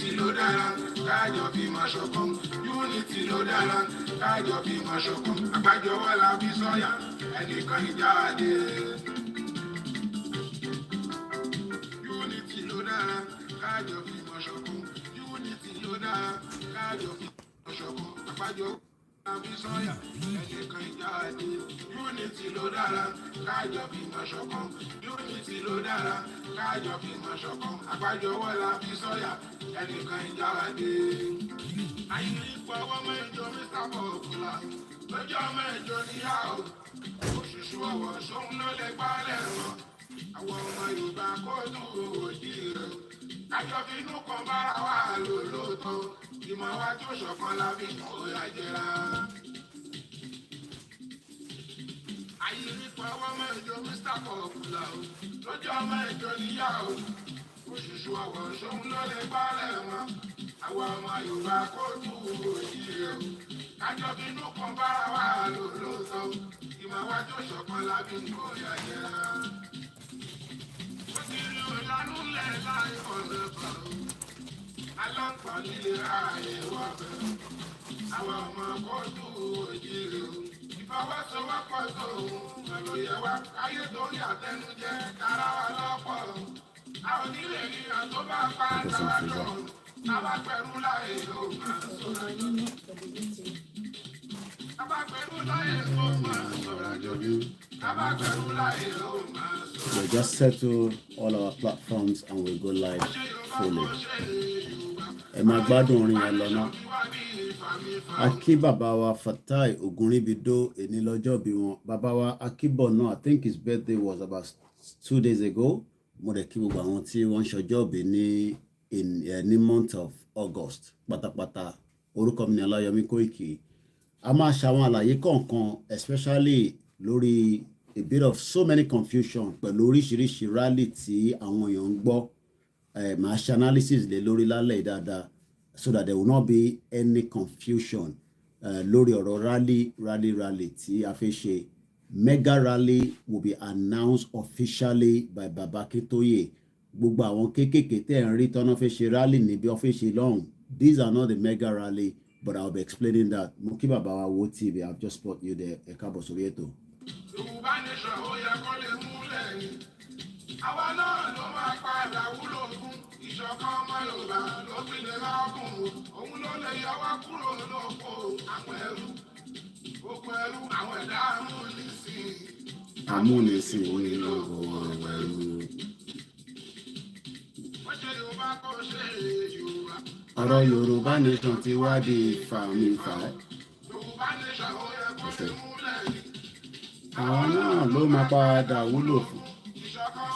Unity ló dára, kájọ fi máa ṣọ̀kan. Unity ló dára, kájọ fi máa ṣọ̀kan. Àgbájọwọ́ la fi sọ́yà, ẹnìkan ìjáde. Unity ló dára, kájọ fi máa ṣọ̀kan. Unity ló dára, kájọ fi máa ṣọ̀kan. Àgbájọwọ́ la fi sọ́yà, ẹnìkan ìjáde. Unity ló dára, kájọ fi máa ṣọ̀kan. Unity ló dára, kájọ fi máa ṣọ̀kan. Àgbájọwọ́ la fi sọ́yà, ẹnìkan ìjáde. Àyírípo ọwọ́ mẹ́jọ Mr. Popular, lọ́jọ́ mẹ́jọ níyàwó. Òṣùṣù ọwọ́ sóhun ló lè gbálẹ̀ rán. Àwọn ọmọ Yorùbá kó tó òjì rẹ̀. Kájọ fi inú kan bára wà lò lóòótọ́. Ìmọ̀ wa tó ṣọ̀kan la fi kó àjẹrà. Àyírípo ọwọ́ mẹ́jọ Mr. Popular, lọ́jọ́ mẹ́jọ níyàwó. Òṣùṣù ọwọ́ sóhun ló lè gbálẹ̀ rán. Àwọn ọmọ Yorùbá kó tó òjì rẹ̀. Kájọ fi inú kan bára wà lò lóòótọ́. Ìmọ̀ wa tó ṣọ̀kan la fi kó àjẹrà. Ìlànà lẹ̀ láì ọ̀nà kan, aláǹfààní lè ráàyè wà bẹ̀rẹ̀. Àwọn ọmọ kóòtù òjìrì o, ìfọwọ́sowọ́pọ̀ sóhun àlòyẹ wa, káyé torí àtẹnujẹ kára wa lọ́pọ̀. A ò ní lè rí àtó bá pa àtàwà jọ, àwa pẹ̀lú láì ló máa sọ̀rọ̀ jọ. Àwa pẹ̀lú láì ló máa sọ̀rọ̀ jọ. We just settle all our platforms and we go live fully. Ẹ máa gbádùn orin yẹn lọ náà. Akí bàbá wa Fatai Ogunribido èní lọ́jọ́ bí wọn. Bàbá wa Akíbọ̀ náà, I think his birthday was about 2 days ago. Mo dẹ̀ kí gbogbo àwọn tí wọ́n ń ṣọjọ́ bí ní month of August. Pátápátá orúkọ mi ni Ọláyọmí Kóìkì. A máa ṣàwọn àlàyé kọ̀ọ̀kan especially lórí a bit of so many confusion pẹ̀lú oríṣiríṣi rally tí àwọn èèyàn ń gbọ́. Màá ṣe analysis lé lórí lálẹ́ dáadáa so that there will not be any confusion lórí ọ̀rọ̀ rally tí a fẹ́ ṣe. Mega rally will be announced officially by Baba Akintoye. Gbogbo àwọn kéékèèké tẹ́ ń rí tọ́nà fẹ́ ṣe rally níbi ọ́fẹ́ ṣe lọ́hùn. These are not the mega rally, but I'll be explaining that. Mo kí bàbá wa Wo TV, I've just put you there. Ẹ káàbọ̀ sórí ètò. Yorùbá nation ó yẹ kó lè múlẹ̀ ni. Àwa náà ló máa padà wúlò fún ìṣọ̀kan ọmọ Yorùbá ló fi lè lọ́kùn. Òun ló lè yọ wá kúrò lóko àwọn ẹrú. Oko ẹrú àwọn ẹ̀dá amúnisìn. Amúnisìn ní lóko ẹrú. Wọ́n ṣe Yorùbá kó ṣe Yorùbá. Ọ̀rọ̀ Yorùbá nation ti wá di fàmìfà. Yorùbá nation ó yẹ kó lè múlẹ̀ ni. Àwọn náà ló máa padà wúlò fún.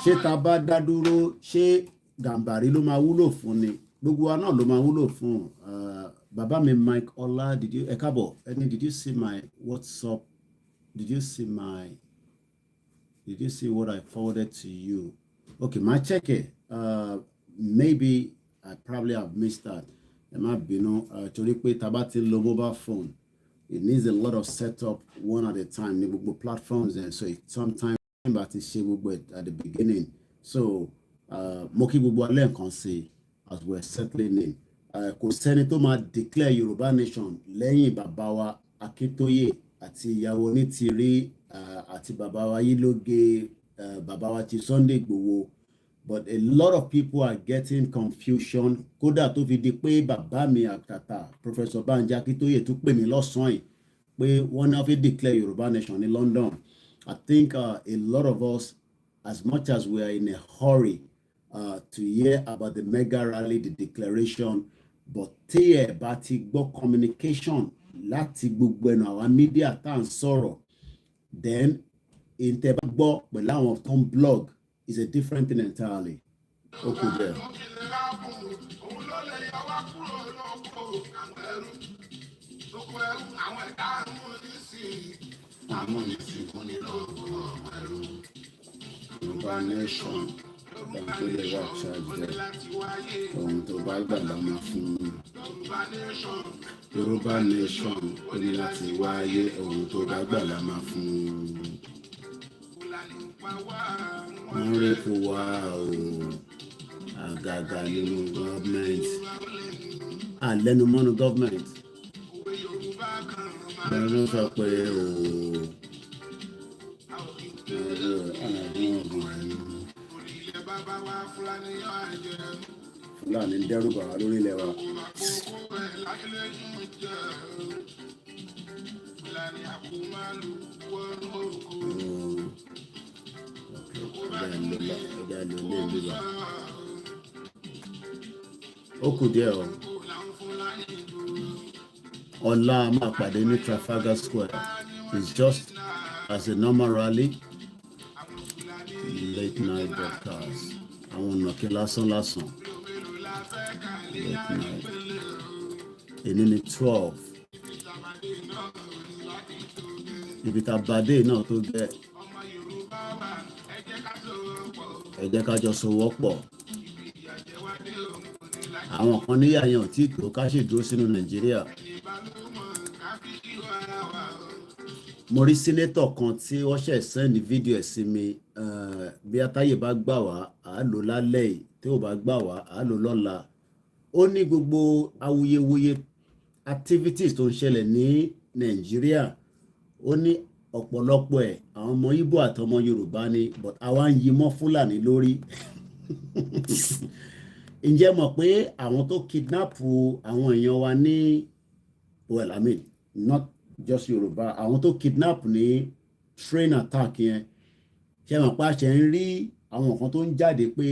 Ṣé ta bá dá dúró, ṣé Gàmbàrí ló máa wúlò fún ni? Gbogbo wa náà ló máa wúlò fún. Bàbá mi Mike Ọlá, ẹ káàbọ̀, ẹni did you see my WhatsApp? Did you see what I forwarded to you? Okay, my check it. Maybe I probably have missed that. Ẹ má bínú, torí pé tá bá ti lo mobile phone, it needs a lot of setup one at a time ní gbogbo platforms, and so it sometimes bá ti ṣe gbogbo at the beginning. So mo kí gbogbo alẹ́ nǹkan sí as we're settling in. Kò sẹ́ni tó máa declare Yorùbá nation lẹ́yìn bàbá wa Akíntóyè àti ìyàwó Onítìrí àti bàbá wa Yílóge, bàbá wa ti Sunday Igboho. But a lot of people are getting confusion. Kódà tó fi di pé bàbá mi àtàtà Professor Banji Akíntóyè tún pè mí lọ́sàn-án yìí pé wọ́n náà fi declare Yorùbá nation ní London. I think a lot of us, as much as we are in a hurry to hear about the mega rally, the declaration, but tí ẹ bá ti gbọ́ communication láti gbogbo ẹnu àwọn media tá à ń sọ̀rọ̀, then ìtẹ́ bá gbọ́ pẹ̀lú àwọn tó ń blog is a different thing entirely. Okay, there. Yorùbá nation ẹni tó lè wá ṣáájú ohun tó bá gbà la máa fún un. Yorùbá nation ó ní láti wáyé ohun tó bá gbà la máa fún un. Wọ́n rí kó wá o, àgàgà nínú government àlẹ́nu mọ́nu government bẹ́ẹ̀ ló sọ pé Fúlàní ń dẹ́rù bà wá lórí ilẹ̀ wa. Ó kù díẹ̀ o. Ọ̀la máa pàdé ní Trafalgar Square. It's just as a normal rally, late night broadcast. Àwọn ọ̀nàkí lásán. Late night. Èní ni 12. Ibi tá a bá dé náà tó gẹ̀. Ẹ jẹ́ ká jọ sowọ́pọ̀. Àwọn kan níyà yẹn ò tí tó ká sì dúró sínú Nàìjíríà. Mo rí sínétọ̀ kan tí wọ́n ṣẹ̀ sẹ́ndì fídíò ẹ̀ sí mi, bí atáyè bá gbà wá à lò lálẹ́ yìí, tí ò bá gbà wá à lò lọ́la. Ó ní gbogbo awuyewuye activities tó ń ṣẹlẹ̀ ní Nàìjíríà, ó ní ọ̀pọ̀lọpọ̀ ẹ̀ àwọn ọmọ Ìgbò àtọmọ Yorùbá ni, but àwa ń yí mọ́ Fúlàní lórí. Ǹjẹ́ mọ̀ pé àwọn tó kidnap àwọn èèyàn wa ní, well, I mean, not just Yorùbá, àwọn tó kidnap ní train attack yẹn, ṣe mọ̀ pé a ṣe ń rí àwọn kan tó ń jáde pé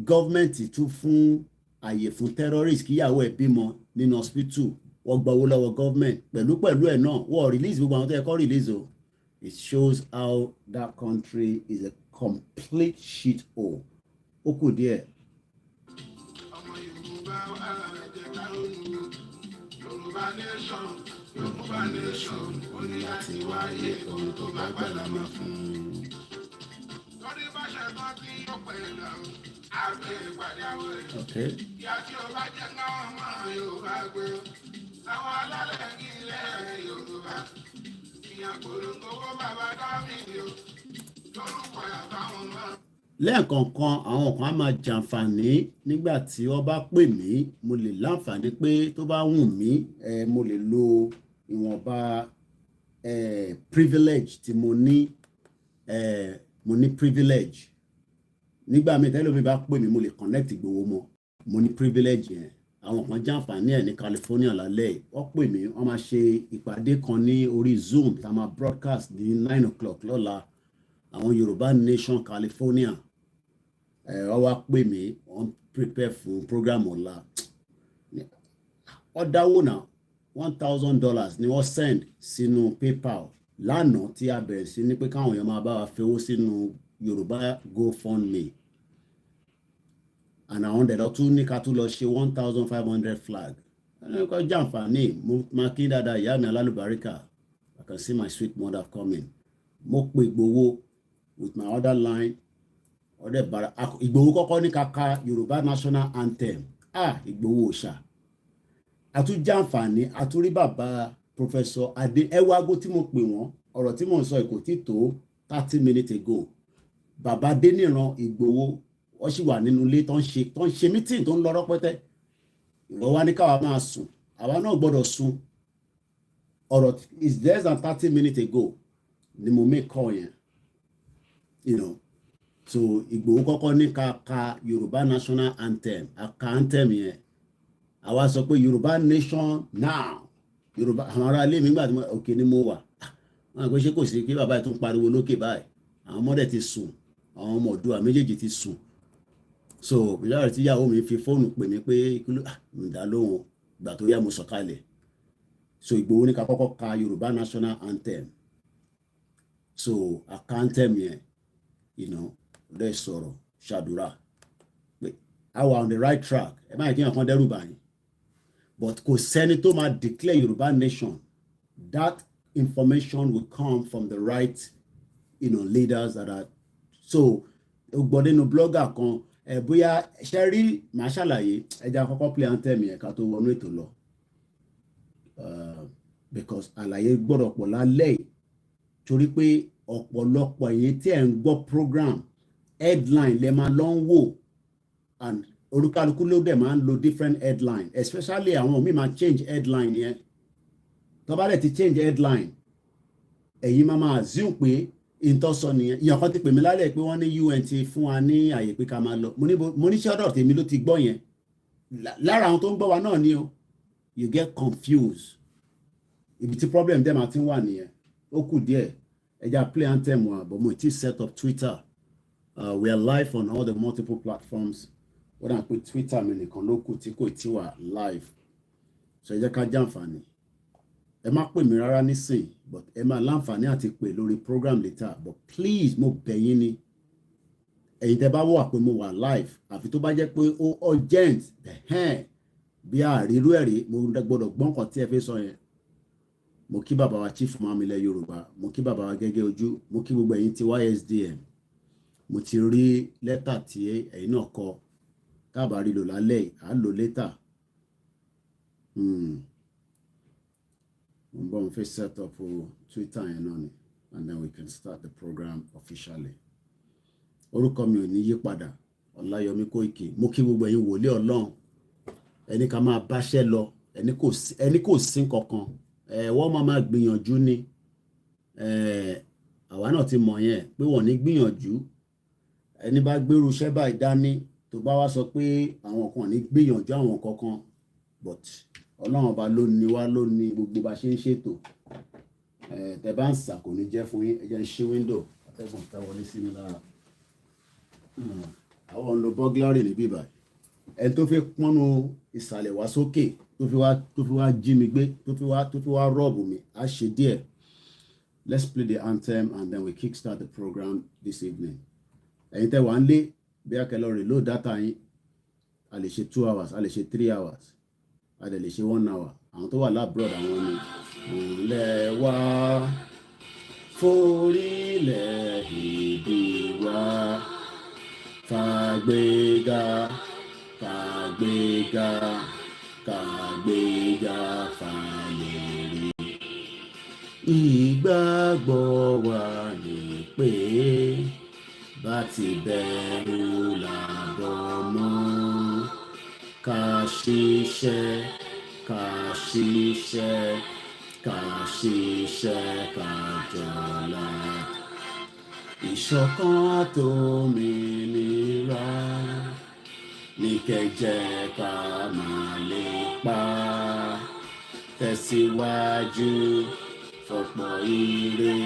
gọ́ọ̀mẹ̀ntì tún fún àyè fún terrorist kíyàwó ẹ̀ bímọ nínú hospital, wọ́n gba owó lọ́wọ́ gọ́ọ̀mẹ̀ntì pẹ̀lú ẹ̀ náà wọ́n release gbogbo àwọn tó yẹ kó release o. It shows how that country is a complete shit hole. Ó kù díẹ̀. Yorùbá nation ó ní láti wáyé ohun tó bá gbàdá máa fún un. Lórí bá ṣe tán tí ó pè lọ, àgbẹ̀ ìpàdéwò rẹ̀. Ìyá tí ó bá jẹ́ náà ọmọ Yorùbá gbé. Àwọn alálẹ̀ ní ilẹ̀ Yorùbá. Ìyàn polongo owó bàbá dámì o. Lórúkọ àbáwọn náà. Lẹ́ẹ̀kọ̀ọ̀kan àwọn kan á máa jàǹfààní nígbà tí wọ́n bá pè mí, mo lè láǹfààní pé tó bá wù mí mo lè lo ìwọ̀nba privilege tí mo ní privilege. Nígbà míì tẹ́lẹ̀ mi bá pè mí mo lè connect Ìgbòho mọ́, mo ní privilege yẹn. Àwọn kan jàǹfààní ẹ̀ ní California lálẹ́ yìí, wọ́n pè mí wọ́n máa ṣe ìpàdé kan ní orí Zoom tá a máa broadcast ní 9 o'clock lọ́la. Àwọn Yorùbá Nation California wọ́n wá pè mí, wọ́n prepare fún program ọ̀la. Wọ́n dáwó náà $1,000 ni wọ́n send sínú PayPal lánàá tí a bẹ̀rẹ̀ sí ní pé káwọn èèyàn máa bá wa fi owó sínú Yorùbá GoFundMe. And àwọn ọ̀dẹ̀dọ̀ tún ní ká tún lọ ṣe 1,500 flag. Ẹni kọ́ jàǹfààní, mo máa kí dáadáa ìyá mi alálùbáríkà. I can see my sweet mother coming. Mo pe Ìgbòho with my other line. Ìgbòho kọ́kọ́ ní kaka Yorùbá national anthem. Ìgbòho ṣá. Àtúnjàǹfààní àtúrí bàbá Professor Adé ẹwàgó tí mo pè wọ́n, ọ̀rọ̀ tí mo ń sọ kò tí tó 30 minutes ago. Bàbá Adéníran Ìgbòho wọ́n sì wà nínú ilé tó ń ṣe meeting tó ń lọ rọpẹ́tẹ́. Ìwọ wá ní káwa máa sùn, àwa náà gbọ́dọ̀ sùn. Ọ̀rọ̀ is less than 30 minutes ago ni mo make call yẹn. You know, so Ìgbòho kọ́kọ́ ní ka Yorùbá national anthem, anthem yẹn. Àwa sọ pé Yorùbá nation now. Yorùbá àwọn ará ilé mi gbà tí òkè ni mo wà. Wọ́n àgbẹ̀ ṣe kò sí kí bàbá yìí tún pariwo lókè báyìí. Àwọn ọmọdé ti sùn, àwọn ọmọ Oòduà méjèèjì ti sùn. So ìyá tí ìyàwó mi fi fóònù pè mí pé ń dá lóhùn ìgbà tó yá mo sọ̀kalẹ̀. So Ìgbòho ní ká kọ́kọ́ ka Yorùbá national anthem. So anthem yẹn, you know, lè sọ̀rọ̀ ṣàdúrà pé I was on the right track. Ẹ má yẹ kí n kàn dẹ́rù báyìí. But kò sẹ́ni tó máa declare Yorùbá nation. That information will come from the right, you know, leaders that are. So gbọ́dọ̀ nínú blogger kan bóyá ṣe rí màá ṣàlàyé ẹja kọ́kọ́ play anthem yẹn ká tó wọnú ètò lọ. Because àlàyé gbọ́dọ̀ pọ̀ lálẹ́ yìí torí pé ọ̀pọ̀lọpọ̀ èyí tí ẹ̀ ń gbọ́ program headline lẹ máa lọ ń wò and olúkálukú ló dẹ̀ máa ń lo different headline, especially àwọn míì máa change headline yẹn. Tó bá dẹ̀ ti change headline, ẹ̀yin máa assume pé ìtọ́sọ nìyẹn. Ìyàn kan ti pè mí lálẹ́ pé wọ́n ní UN ti fún wa ní àyè pé ká máa lọ. Mo ní ṣọ́dọ̀ tèmi ló ti gbọ́ yẹn. Lára àwọn tó ń gbọ́ wa náà ni o. You get confused. Ibi tí problem dem àti wà nìyẹn. Ó kù díẹ̀. Ẹ jẹ́ play anthem wa, but mo ti set up Twitter. We are live on all the multiple platforms. Wọ́n dà pé Twitter mi nìkan ló kù tí kò tí wà live. So ẹ jẹ́ ká jàǹfààní. Ẹ má pè mí rárá nísìn, but ẹ máa láǹfààní àti pè lórí program later. But please, mo bẹ̀ yín ni. Ẹ̀yin tẹ́ bá wà pé mo wà live, àfi tó bá jẹ́ pé ó urgent, bí àrírú ẹ̀rí, mo gbọ́dọ̀ gbọ́ nǹkan tí ẹ fẹ́ sọ yẹn. Mo kí bàbá wa chief mọ́ mi lẹ́ Yorùbá, mo kí bàbá wa Gẹ́gẹ́ Ojú, mo kí gbogbo ẹ̀yin tí YSDM. Mo ti rí lẹ́tà tí ẹ̀yin náà kọ, káàbà rí lò lálẹ́, à lò lẹ́tà. Mo fẹ́ set up Twitter yẹn náà ni, and then we can start the program officially. Orúkọ mi ò ní yí padà, Ọláyọmí Kóìkì. Mo kí gbogbo ẹ̀yin wòlíì Ọlọ́run. Ẹni ká máa báṣẹ́ lọ, ẹni kò sí kankan. Wọ́n máa gbìyànjú ni. Àwa náà ti mọ̀ yẹn pé wọ́n ní gbìyànjú. Ẹni bá gbèrú iṣẹ́ báyìí dání tó bá wá sọ pé àwọn kan ní gbìyànjú àwọn kankan, but Ọlọ́run ọba ló ní wá, ló ní gbogbo bá ṣe ń ṣètò. Tẹ́ bá ń sà kò ní jẹ́ fún yín. Ẹ jẹ́ ń ṣí window, atẹ́gùn fẹ́ wọlé sí mi lára. Àwọn ń lo burglary ní bíbá. Ẹni tó fẹ́ pọ́nú ìsàlẹ̀ wá sókè, tó fi wá jí mi gbé, tó fi wá rọ́ọ̀bù mi, á ṣe díẹ̀. Let's play the anthem and then we kickstart the program this evening. Ẹ̀yin tẹ́ wà ń lé bí akẹ́lọ́ reload data yín, a lè ṣe 2 hours, a lè ṣe 3 hours, a lè ṣe 1 hour. Àwọn tó wà lábroad àwọn ni ilẹ̀ wa forílẹ̀ èdè wa fàgbéga kàgbéga kàgbéga fàyèrè. Ìgbàgbọ́ wa ni pé bá ti bẹ̀rù làbọ̀ mọ́. Ká ṣiṣẹ́, ká ṣiṣẹ́, ká ṣiṣẹ́, ká jọlá. Ìṣọ̀kan àtòmìnira ní kẹ́jẹ́ ká máa lépa. Tẹ̀síwájú fọ̀pọ̀ ire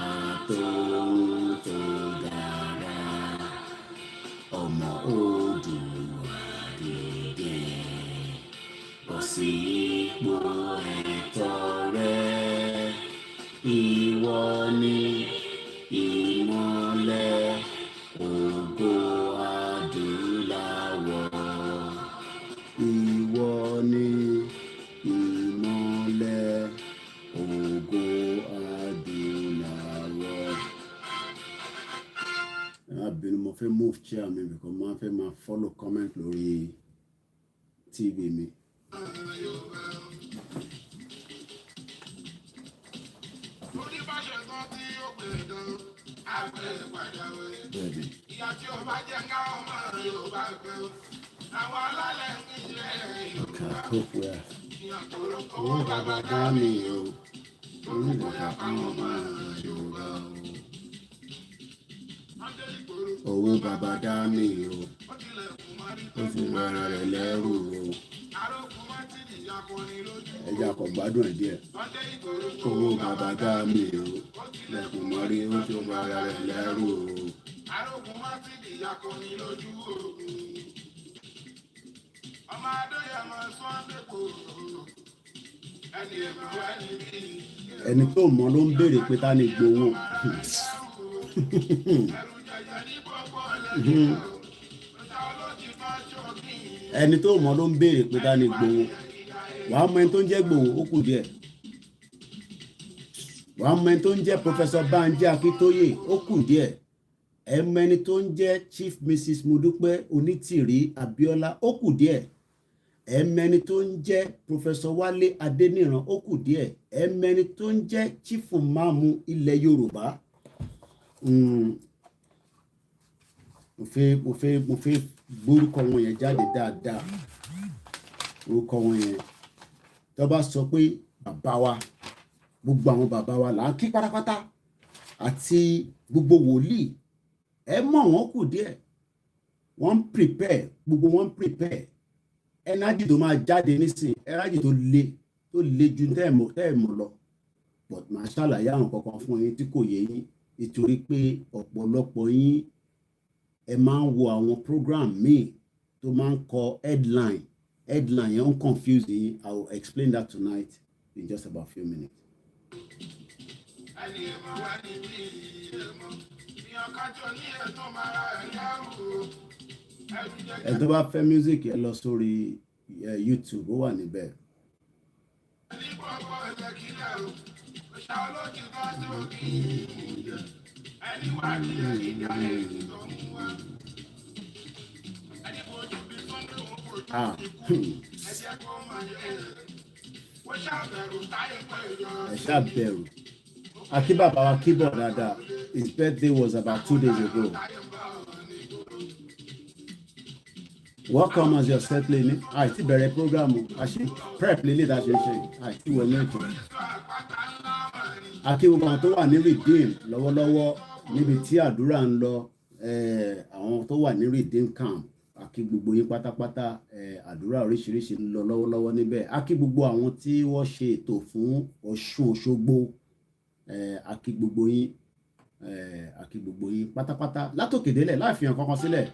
àtòhun tó dára. Ọmọ Oòduà dìde, bọ́ sí ipò ẹ̀tọ́ rẹ. Ìwọ ni ìmọ́lẹ̀ ògo adúláwọ̀. Ìwọ ni ìmọ́lẹ̀ ògo adúláwọ̀. Bínú mo fẹ́ move chair mi because mo fẹ́ máa follow comment lórí TV mi. Bẹ́ẹ̀ni. Ìyá tí ó bá jẹ́ ká ọmọ Yorùbá gbé o. Àwọn alálẹ̀ ń ilẹ̀ Yorùbá. Owó bàbá dá mi o. Orúkọ àwọn ọmọ Yorùbá o. Owó bàbá dá mi o. Ó fi mara rẹ̀ lẹ́rù o. Ẹja kò gbádùn ẹ̀ díẹ̀. Owó bàbá dá mi o. Lẹ́kùn mọ́rí ó fi mara rẹ̀ lẹ́rù o. Arógun má ti dìyà kò ní lójú ogun. Ọmọ Adóyẹmọ Sunday kò ẹni èèmọ̀ wá ní bí. Ẹni tó mọ̀ ló ń béèrè pé ta ni Ìgbòho. Ẹni tó mọ̀ ló ń béèrè pé ta ni Ìgbòho. Wàá mọ ẹni tó ń jẹ́ Ìgbòho, ó kù díẹ̀. Wàá mọ ẹni tó ń jẹ́ Professor Banji Akíntóyè, ó kù díẹ̀. Ẹ mọ ẹni tó ń jẹ́ Chief Mrs. Modúpẹ́ Onítìrí Abíọ́lá, ó kù díẹ̀. Ẹ mọ ẹni tó ń jẹ́ Professor Wálé Adéníran, ó kù díẹ̀. Ẹ mọ ẹni tó ń jẹ́ Chief Máàmù ilẹ̀ Yorùbá. mo fẹ́ gbórúkọ wọn yẹn jáde dáadáa. Orúkọ wọn yẹn tó bá sọ pé bàbá wa, gbogbo àwọn bàbá wa là ń kí pátápátá àti gbogbo wòlíì, ẹ mọ̀ wọ́n kù díẹ̀, wọ́n ń prepare, gbogbo wọn ń prepare energy tó máa jáde nísìn, energy tó le ju tẹ́ẹ̀mọ̀ lọ. But màá ṣàlàyé àwọn kankan fún yín tí kò yé yín nítorí pé ọ̀pọ̀lọpọ̀ yín ẹ máa ń wo àwọn program míì tó máa ń kọ headline yẹn ń confuse yín. I will explain that tonight in just about a few minutes. Ẹ tó bá fẹ́ music ẹ lọ sórí YouTube, ó wà níbẹ̀. Ẹ ṣá bẹ̀rù. Akí bàbá wa keyboard dáadáa. His birthday was about 2 days ago. Welcome as your set lady. Àìtí bẹ̀rẹ̀ program àṣẹ prep lélẹ̀ tá a ṣe ṣe àìtí wọlé ètò. Akí gbogbo àwọn tó wà ní redeem lọ́wọ́lọ́wọ́ níbi tí àdúrà ń lọ, àwọn tó wà ní redeem camp, akí gbogbo yín pátápátá, àdúrà oríṣiríṣi ń lọ lọ́wọ́lọ́wọ́ níbẹ̀. Akí gbogbo àwọn tí wọ́n ṣe ètò fún Ọ̀ṣun Òṣogbo, akí gbogbo yín pátápátá látòkè délẹ̀ láì fi hàn kankan sílẹ̀.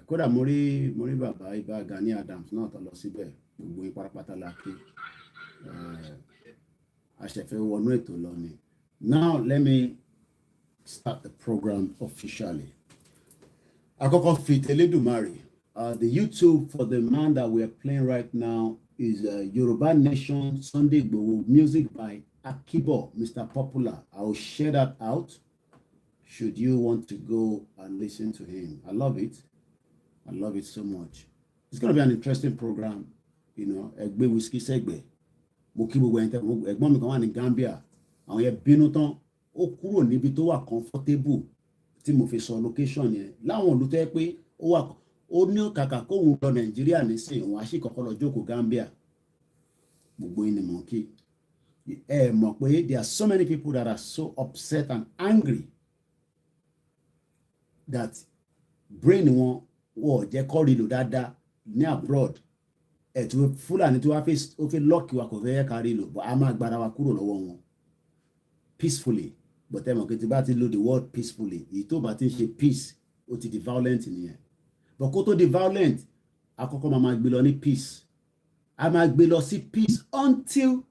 Kódà mo rí bàbá Ìbà Gani Adams náà tó lọ síbẹ̀, gbogbo yín pátápátá la kí. Àṣẹfẹ́ wọnú ètò lọ ni. Now let me start the program officially. Àkọ́kọ́ fi Elédùmarè. The YouTube for the man that we are playing right now is Yoruba Nation Sunday Igboho, music by Akibo, Mr. Popular. I will share that out should you want to go and listen to him. I love it. I love it so much. It's going to be an interesting program. You know, Egbe Whiskey Segbe. Mo kí gbogbo ẹ̀gbọ́n mi kan wà ní Gambia. Àwọn yẹn bínú tán. Ó kúrò níbi tó wà comfortable tí mo fi sọ location yẹn. Láwọn ìlú tó yẹ pé ó ní kàkà kóhun lọ Nàìjíríà nísìn, òun á sì kọ́kọ́ lọ jókòó Gambia. Gbogbo yín ni mo kí. Mọ̀ pé there are so many people that are so upset and angry that brain wọn wọ́n jẹ́ kó rí lò dáadáa ní abroad. Ẹ̀tù Fúlàní tí wọ́n fẹ́ lọ́ọ̀kì wa kò fẹ́ ká rí lò, but a máa gbára wa kúrò lọ́wọ́ wọn peacefully. But ẹ mọ̀ pé tí bá ti lo the word peacefully, èyí tó bá ti ń ṣe peace ó ti di violent nìyẹn. But kó tó di violent, àkọ́kọ́ máa gbé lọ ní peace. A máa gbé lọ sí peace until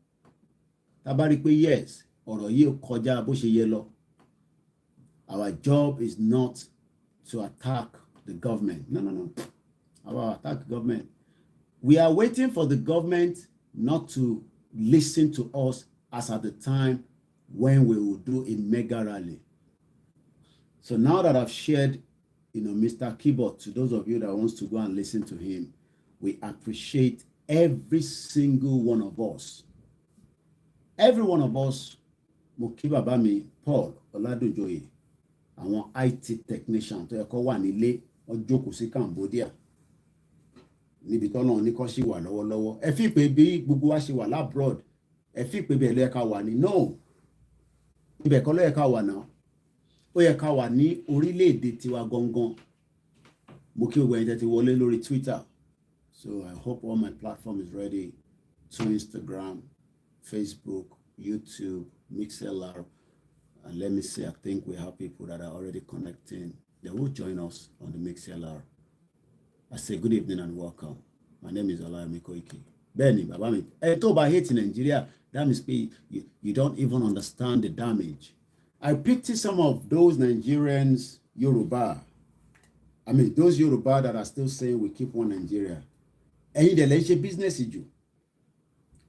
tá bá rí pé yes, ọ̀rọ̀ yìí kọjá bó ṣe yẹ lọ. Our job is not to attack the government. No. Our attack government. We are waiting for the government not to listen to us as at the time when we will do a mega rally. So now that I've shared, Mr. Keyboard, to those of you that wants to go and listen to him, we appreciate every single one of us. Every one of us, mo kí bàbá mi Paul Oladojoye, àwọn IT technician tó yẹ kó wà nílé, wọ́n jókòó sí Cambodia. Níbi tọ́nà ní kọ́ sí wà lọ́wọ́lọ́wọ́. Ẹ fi pé bí gbogbo wa ṣe wà labroad, ẹ fi pé bẹ́ẹ̀ ló yẹ ká wà ní. No, ibẹ̀ kọ́ ló yẹ ká wà náà. Ó yẹ ká wà ní orílẹ̀-èdè tiwa gangan. Mo kí gbogbo ẹ̀yin tẹ́ ti wọlé lórí Twitter. So I hope all my platform is ready to Instagram, Facebook, YouTube, MixLR. And let me see, I think we have people that are already connecting. They will join us on the MixLR. I say good evening and welcome. My name is Olayemi Koiki. Benny, baba mi. Tó bá hate Nigeria, that means you don't even understand the damage. I pity some of those Nigerians, Yoruba. I mean, those Yoruba that are still saying we keep one Nigeria. Ẹ̀yin dẹ̀ lè ṣe business jù.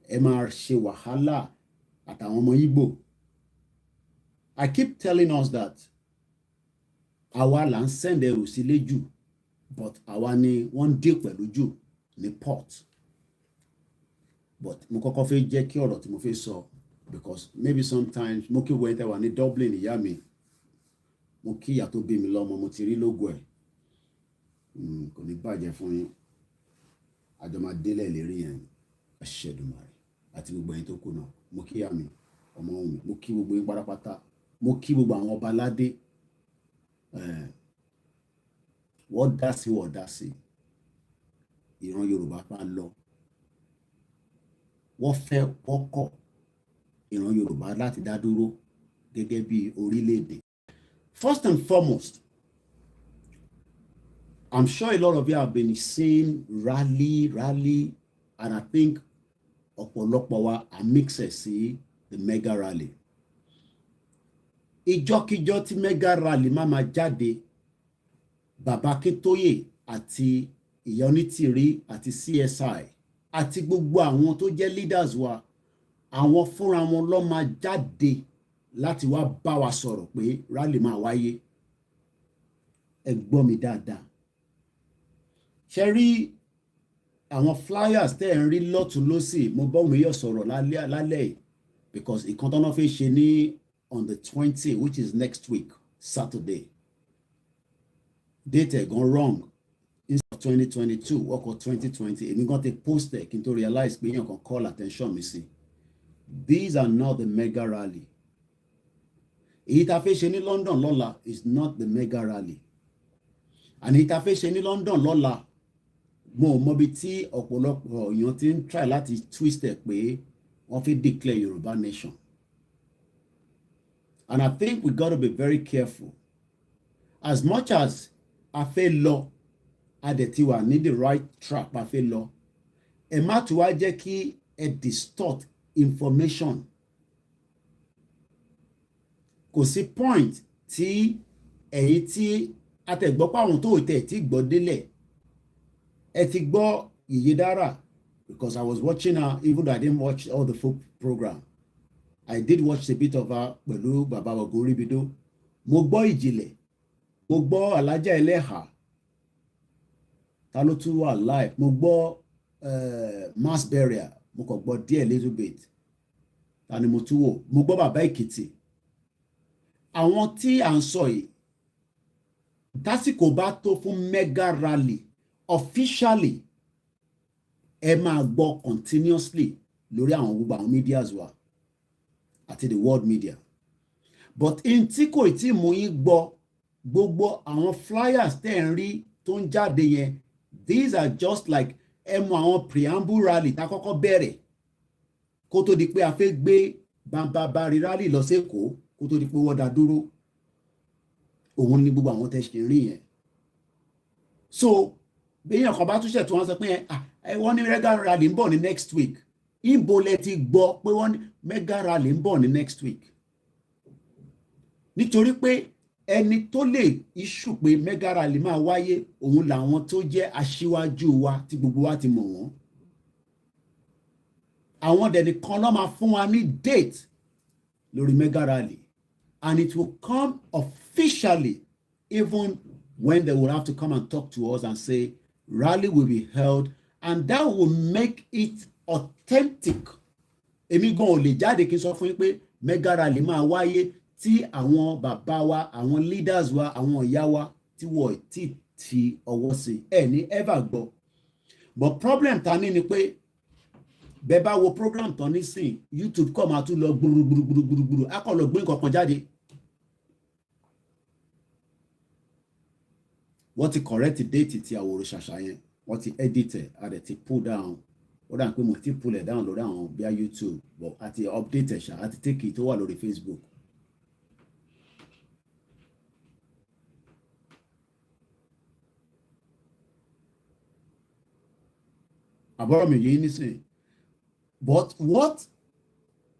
Ẹ máa ṣe wàhálà àtàwọn ọmọ Igbo. I keep telling us that àwa là ń send ẹrù sílé jù, but àwa ni wọ́n deal pẹ̀lú jù ní port. But mo kọ́kọ́ fẹ́ jẹ́ kí ọ̀rọ̀ tí mo fẹ́ sọ, because maybe sometimes mo kí wọ́n tẹ́ wà ní Dublin ìyá mi. mo kí ìyá tó bí mi lọ́mọ mo ti rí lógo ẹ̀ kò ní bàjẹ́ fún yín àjọ máa délẹ̀ lérí yẹn Ẹ̀ṣẹ̀dùmarè àti gbogbo ẹ̀yin tó kù náà mo kí ìyá mi ọmọ mi mo kí gbogbo yín pátápátá mo kí gbogbo àwọn ọba aládé wọ́n dá sí ìran Yorùbá máa lọ wọ́n fẹ́ wọ́n kọ̀ ìran Yorùbá láti dá dúró gẹ́gẹ́ bí orílẹ̀-èdè. First and foremost, I'm sure a lot of you have been seeing rally, and I think ọ̀pọ̀lọpọ̀ wa are mixed sí the mega rally. Ìjọkíjọ tí mega rally máa jáde, Bàbá Akíntóyè àti Ìyá Onítìrí àti CSI àti gbogbo àwọn tó jẹ́ leaders wa, àwọn fúnra wọn ló máa jáde láti wá bá wa sọ̀rọ̀ pé rally máa wáyé. Ẹ gbọ́ mi dáadáa. Ṣé rí àwọn flyers tẹ́ ń rí lọ́tún lọ́sì, mo bá òun yọ̀ sọ̀rọ̀ lálẹ́ because ìkan tó náà fẹ́ ṣe ní on the 20, which is next week, Saturday. Date gone wrong. Instead of 2022, work of 2020. Èmi gan ti post ẹ̀ kí n tó realize pé èèyàn kan call attention mi sí. These are not the mega rally. Èyí tá fẹ́ ṣe ní London lọ́la is not the mega rally. And èyí tá fẹ́ ṣe ní London lọ́la, mo mọ̀ bí tí ọ̀pọ̀lọpọ̀ èèyàn ti ń try láti twist ẹ̀ pé wọ́n fi declare Yoruba nation. And I think we got to be very careful. As much as a fẹ́ lọ, a dẹ̀ ti wà ní the right track a fẹ́ lọ, ẹ má tún wá jẹ́ kí ẹ distort information. Kò sí point tí ẹ̀yin tí àtẹ̀gbọ́pọ̀ àwọn tó tẹ̀ tí gbọ́ délẹ̀ ẹ ti gbọ́ Ìyèdára, because I was watching her even though I didn't watch all the full program. I did watch a bit of her pẹ̀lú Bàbá Ògúnríbidó. Mo gbọ́ Ìjìnlẹ̀, mo gbọ́ Alájà Ẹlẹ́hà, ta ló tún wà live, mo gbọ́ mass burial, mo kàn gbọ́ díẹ̀ little bit, ta ni mo tún wò, mo gbọ́ Bàbá Èkìtì. Àwọn tí à ń sọ yìí, tásìkò bá tó fún mega rally officially, ẹ máa gbọ́ continuously lórí àwọn gbogbo àwọn medias wa àti the world media. But in tí kò tí mú yín gbọ́ gbogbo àwọn flyers tẹ́ ń rí tó ń jáde yẹn, these are just like ẹ mọ àwọn preamble rally tá kọ́kọ́ bẹ̀rẹ̀ kó tó di pé a fẹ́ gbé bambabari rally lọ sí Èkó kó tó di pé wọ́n dá dúró. Òun ni gbogbo àwọn tẹ́ ṣe rí yẹn. So béèyàn kan bá tún ṣẹ̀ tí wọ́n sọ pé wọ́n ní mega rally ń bọ̀ ní next week. Ìbò lẹ ti gbọ́ pé wọ́n ní mega rally ń bọ̀ ní next week. Nítorí pé ẹni tó lè issue pé mega rally máa wáyé òun làwọn tó jẹ́ aṣíwájú wa tí gbogbo wa ti mọ̀ wọ́n. Àwọn dẹ̀ nìkan ló máa fún wa ní date lórí mega rally, and it will come officially even when they will have to come and talk to us and say rally will be held, and that will make it authentic. Èmi gan ò lè jáde kí n sọ fún yín pé mega rally máa wáyé tí àwọn bàbá wa, àwọn leaders wa, àwọn ìyá wa tí wọ́n ti fi ọwọ́ sí ẹ̀ ní ever gbọ́. But problem ta ní ni pé bẹ́ẹ̀ bá wo program tán nísìn YouTube kọ́ máa tún lọ gbúrúgbúrúgbúrúgbúrú á kọ́ lọ gbé nǹkan kan jáde. Wọ́n ti correct date ti Àwòrò Ṣàṣà yẹn, wọ́n ti edit ẹ̀, a dẹ̀ ti pull down, ó dà pé mo ti pull ẹ̀ down lórí àwọn bíi YouTube, but a ti update ẹ̀ ṣá, a ti take it tó wà lórí Facebook. Àbọ̀rọ̀ mi yìí nísìn. But what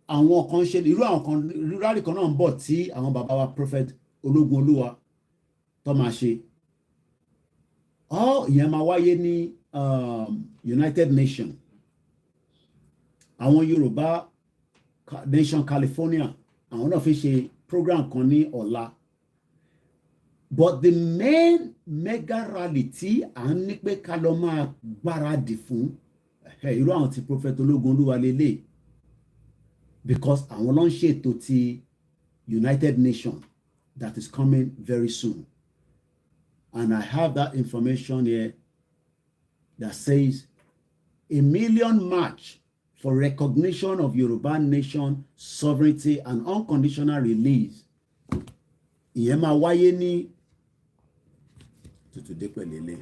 àwọn kan ṣe, irú àwọn kan rally kan náà ń bọ̀ tí àwọn bàbá wa Prophet Ológunolúwa tó máa ṣe. Ìyẹn máa wáyé ní United Nations. Àwọn Yorùbá Nation California, àwọn náà fi ṣe program kan ní ọ̀la. But the main mega rally tí à ń ní pé ká lọ máa gbáradì fún irú àwọn tí Prophet Ológunolúwa lélẹ̀, because àwọn ló ń ṣètò ti United Nations. that is coming very soon. And I have that information here that says a million march for recognition of Yoruba nation sovereignty and unconditional release. Ìyẹn máa wáyé ní tuntun dé pẹ̀lẹ́lẹ́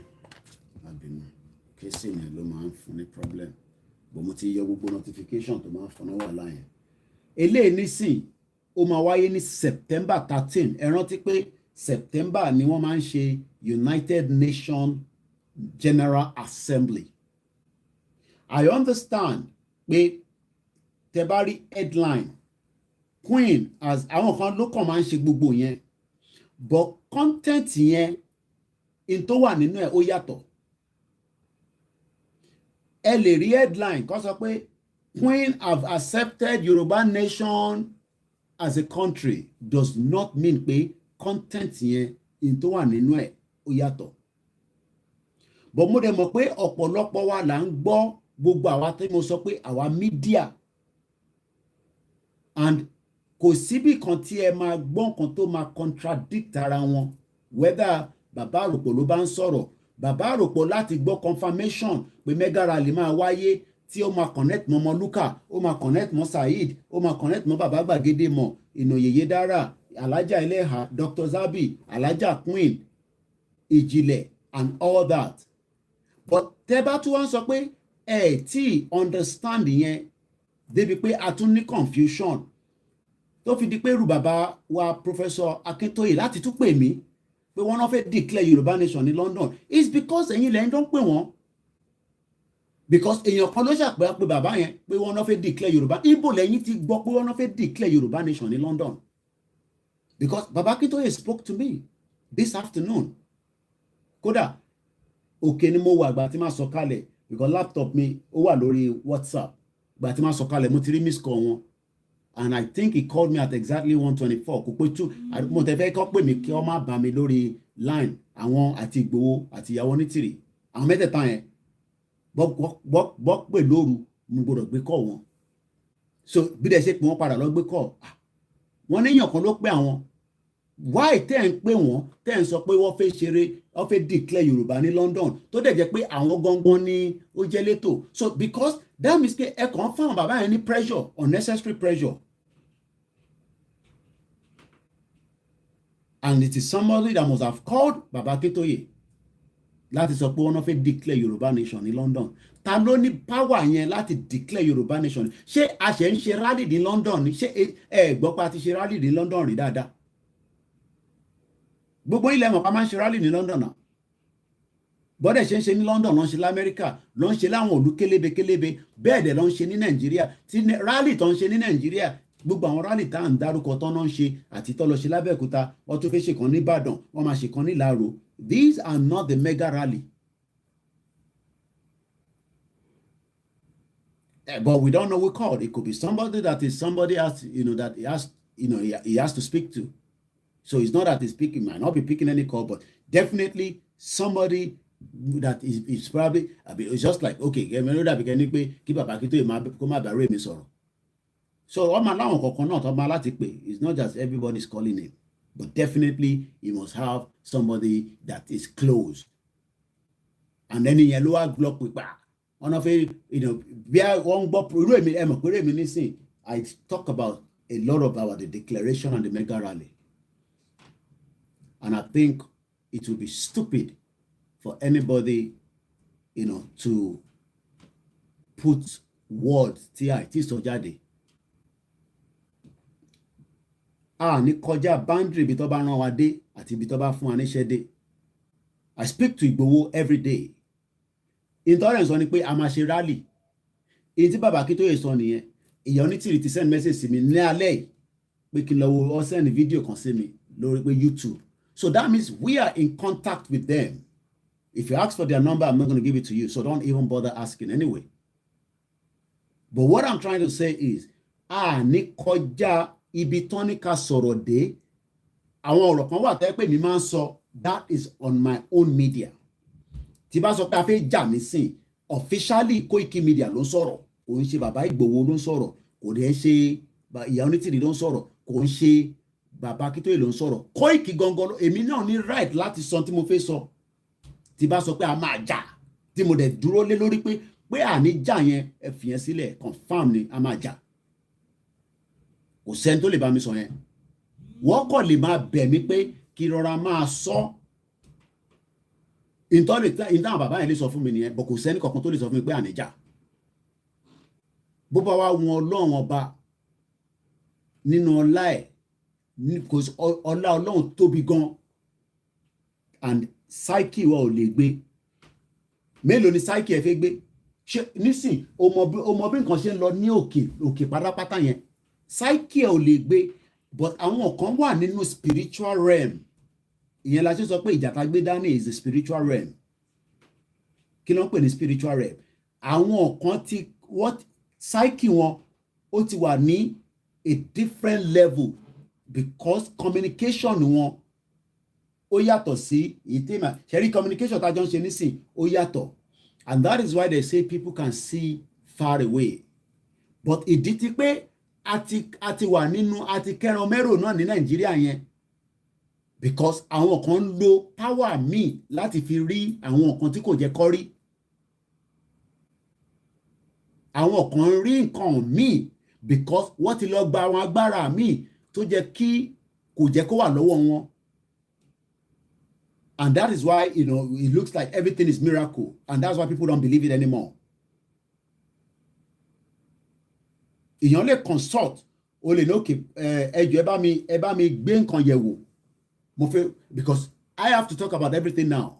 àbínú kéésì yẹn ló máa ń fún ní problem bó mo ti yọ gbogbo notification tó máa ń fún ní wàhálà yẹn. Eléyìí nísìn ó máa wáyé ní September 13. Ẹ rántí pé September ni wọ́n máa ń ṣe United Nations General Assembly. I understand pé tẹ́ bá rí headline Queen as àwọn kan ló kàn máa ń ṣe gbogbo yẹn but content yẹn in tó wà nínú ẹ̀ ó yàtọ̀. Ẹ lè rí headline kó sọ pé Queen have accepted Yoruba nation as a country does not mean pé content yẹn in tó wà nínú ẹ̀ ó yàtọ̀. But mo dẹ̀ mọ̀ pé ọ̀pọ̀lọpọ̀ wa là ń gbọ́ gbogbo àwa tí mo sọ pé àwa media and kò síbì kan tí ẹ máa gbọ́ nǹkan tó máa contradict ara wọn whether bàbá àròpọ̀ ló bá ń sọ̀rọ̀ bàbá àròpọ̀ láti gbọ́ confirmation pé mega rally máa wáyé tí ó máa connect mọ́ Ọmọlúkà ó máa connect mọ́ Saheed ó máa connect mọ́ bàbá Gbàgede mọ́ Ìnòyèyé Dára Alájà Ẹlẹ́hà Dr. Zabi Alájà Queen Ìjìnlẹ̀ and all that but tẹ́ bá tún wá ń sọ pé ẹ tí understand yẹn débi pé a tún ní confusion tó fi di pé irú bàbá wa Professor Akintoye láti tún pè mí pé wọ́n náà fẹ́ declare Yorùbá nation ní London it's because ẹ̀yin lẹ́yìn tó ń pè wọ́n because èèyàn kan ló ṣàpẹ́ pé bàbá yẹn pé wọ́n náà fẹ́ declare Yorùbá ibo lẹ́yìn ti gbọ́ pé wọ́n náà fẹ́ declare Yorùbá nation ní London because bàbá Akintoye spoke to me this afternoon kódà òkè ni mo wà àgbà tí máa sọ kalẹ̀ because laptop mi ó wà lórí WhatsApp àgbà tí máa sọ kalẹ̀ mo ti rí miss call wọn and I think he called me at exactly 1:24 kò pé two mo tẹ fẹ́ kọ́ pè mí kí wọ́n má bá mi lórí line àwọn àti Ìgbòho àti ìyàwó Onítìrì àwọn mẹ́tẹ̀ẹ̀ta yẹn bọ́ pè lóru mo gbọ́dọ̀ gbé call wọn so bí dẹ̀ ṣe pé wọ́n padà lọ gbé call wọ́n níyàn kan ló pé àwọn why tẹ́ ń pè wọ́n tẹ́ ń sọ pé wọ́n fẹ́ ṣeré wọ́n fẹ́ declare Yorùbá ní London tó dẹ̀ jẹ́ pé àwọn gangan ni ó jẹ́ létò so because that means pé ẹ kàn fún àwọn bàbá yẹn ní pressure unnecessary pressure and it is somebody that must have called Baba Akintoye láti sọ pé wọ́n náà fẹ́ declare Yorùbá nation ní London ta ló ní power yẹn láti declare Yorùbá nation ṣé a ṣe ń ṣe rally ní London ṣé ẹ gbọ́ pé a ti ṣe rally ní London rí dáadáa gbogbo ilẹ̀ mọ̀ pa máa ń ṣe rally ní London náà bọ́dẹ̀ ṣe ń ṣe ní London ló ń ṣe lamẹ́ríkà ló ń ṣe láwọn òlú kélébé bẹ́ẹ̀ dẹ̀ ló ń ṣe ní Nàìjíríà tí rally tó ń ṣe ní Nàìjíríà gbogbo àwọn rally tá à ń dárúkọ tán náà ń ṣe àti tó lọ ṣe lábẹ́òkúta wọ́n tún fẹ́ ṣe kan ní Ìbàdàn wọ́n máa ṣe kan ní Ìláró these are not the mega rally but we don't know who called it could be somebody that is somebody else that he has to speak to. So it's not that he's picking, might not be picking any call, but definitely somebody that is probably, it's just like, okay, keep Baba Akintoye kó má bàa rẹ̀ mi sọ̀rọ̀. So ọmọ aláwọn kọ̀ọ̀kan náà tó máa láti pè, it's not just everybody's calling him, but definitely he must have somebody that is close. And then ìyẹn ló wá gbọ́ pípa, ọ̀nà fẹ́, bí wọ́n gbọ́, irú èmi ẹ mọ̀ pé èmi nísìn, I talk about a lot about the declaration and the mega rally. And I think it would be stupid for anybody, to put words tí sọ jáde. Ní kọjá boundary ibi tó bá rán wa dé àti ibi tó bá fún wa níṣẹ́ dé. I speak to Igboho every day. Intolerance sọ ni pé a máa ṣe rally. Èyí tí Baba Akintoye sọ nìyẹn. Ìyá Onítìrì ti send message sí mi ní alẹ́ yìí pé kí n lọ wo ọ send video kan sí mi lórí pé YouTube. So that means we are in contact with them. If you ask for their number, I'm not going to give it to you. So don't even bother asking anyway. But what I'm trying to say is, ní kọjá ibi tán ní ká sọ̀rọ̀ dé, àwọn ọ̀rọ̀ kan wà tẹ́ pé mi máa ń sọ, that is on my own media. Tí bá sọ pé a fẹ́ jà mí sìn, officially Koikimedia ló ń sọ̀rọ̀, kò ń ṣe bàbá Ìgbòho ló ń sọ̀rọ̀, kò dẹ̀ ṣe ìyá Onítìrì ló ń sọ̀rọ̀, kò ń ṣe bàbá Akíntóyè ló ń sọ̀rọ̀ Koiki gangan èmi náà ní right láti sọ tí mo fẹ́ sọ tí bá sọ pé a máa jà tí mo dẹ̀ dúró lé lórí pé àní jà yẹn ẹ fi yẹn sílẹ̀ confam ni a máa jà kò sẹ́ni tó lè bá mi sọ yẹn wọ́n kàn lè máa bẹ̀ mí pé kí rọra máa sọ ìtàn bàbá yẹn lè sọ fún mi nìyẹn bọ̀ kò sẹ́ni kankan tó lè sọ fún mi pé àní jà bó bá wá wọn Ọlọ́run ọba nínú ọlá ẹ̀ ọlá Ọlọ́run tóbi gan and psyche wa ò lè gbé mélòó ni psyche ẹ fẹ́ gbé ṣe nísìn o mọ bí nǹkan ṣe ń lọ ní òkè pátápátá yẹn psyche ẹ ò lè gbé but àwọn kan wà nínú spiritual realm ìyẹn la ṣe sọ pé ìjàta gbé dání is the spiritual realm kí ló ń pè ní spiritual realm àwọn kan ti psyche wọn ó ti wà ní a different level because communication wọn ó yàtọ̀ sí ìtẹ́mà ṣẹ́rí communication tá a jọ ń ṣe nísìn ó yàtọ̀ and that is why they say people can see far away but ìdí ti pé a ti wà nínú a ti kẹran mẹ́rò náà ní Nàìjíríà yẹn because àwọn kan ń lo power míì láti fi rí àwọn nǹkan tí kò jẹ́ kó rí àwọn kan rí nǹkan míì because wọ́n ti lọ gba àwọn agbára míì tó jẹ́ kí kò jẹ́ kó wà lọ́wọ́ wọn. And that is why, it looks like everything is miracle. And that's why people don't believe it anymore. Èèyàn lè consult, o lè ní òkè ẹjọ́ ẹ bá mi gbé nǹkan yẹ̀ wò. Mo fẹ́ because I have to talk about everything now.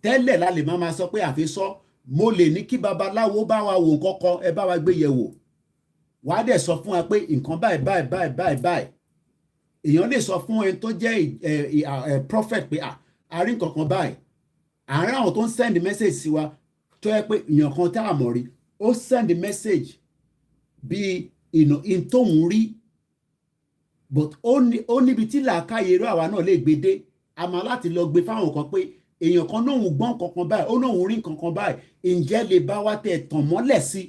Tẹ́lẹ̀ la lè máa sọ pé àfi sọ, mo lè ní kí babaláwo bá wa wò nǹkan kan, ẹ bá wa gbé yẹ̀ wò. Wàá dẹ̀ sọ fún wa pé nǹkan báyìí. Èèyàn lè sọ fún ẹni tó jẹ́ prophet pé a rí nǹkan kan báyìí àárín àwọn tó ń send message sí wa tó yẹ pé èèyàn kan tá a mọ̀ rí ó send message bí in tóun rí but ó níbi tí làákàyè irú àwa náà lè gbé dé a máa láti lọ gbé fáwọn kan pé èèyàn kan náà ń gbọ́n kankan báyìí ó náà ń rí kankan báyìí ǹjẹ́ lè bá wa tẹ̀ tàn mọ́lẹ̀ sí.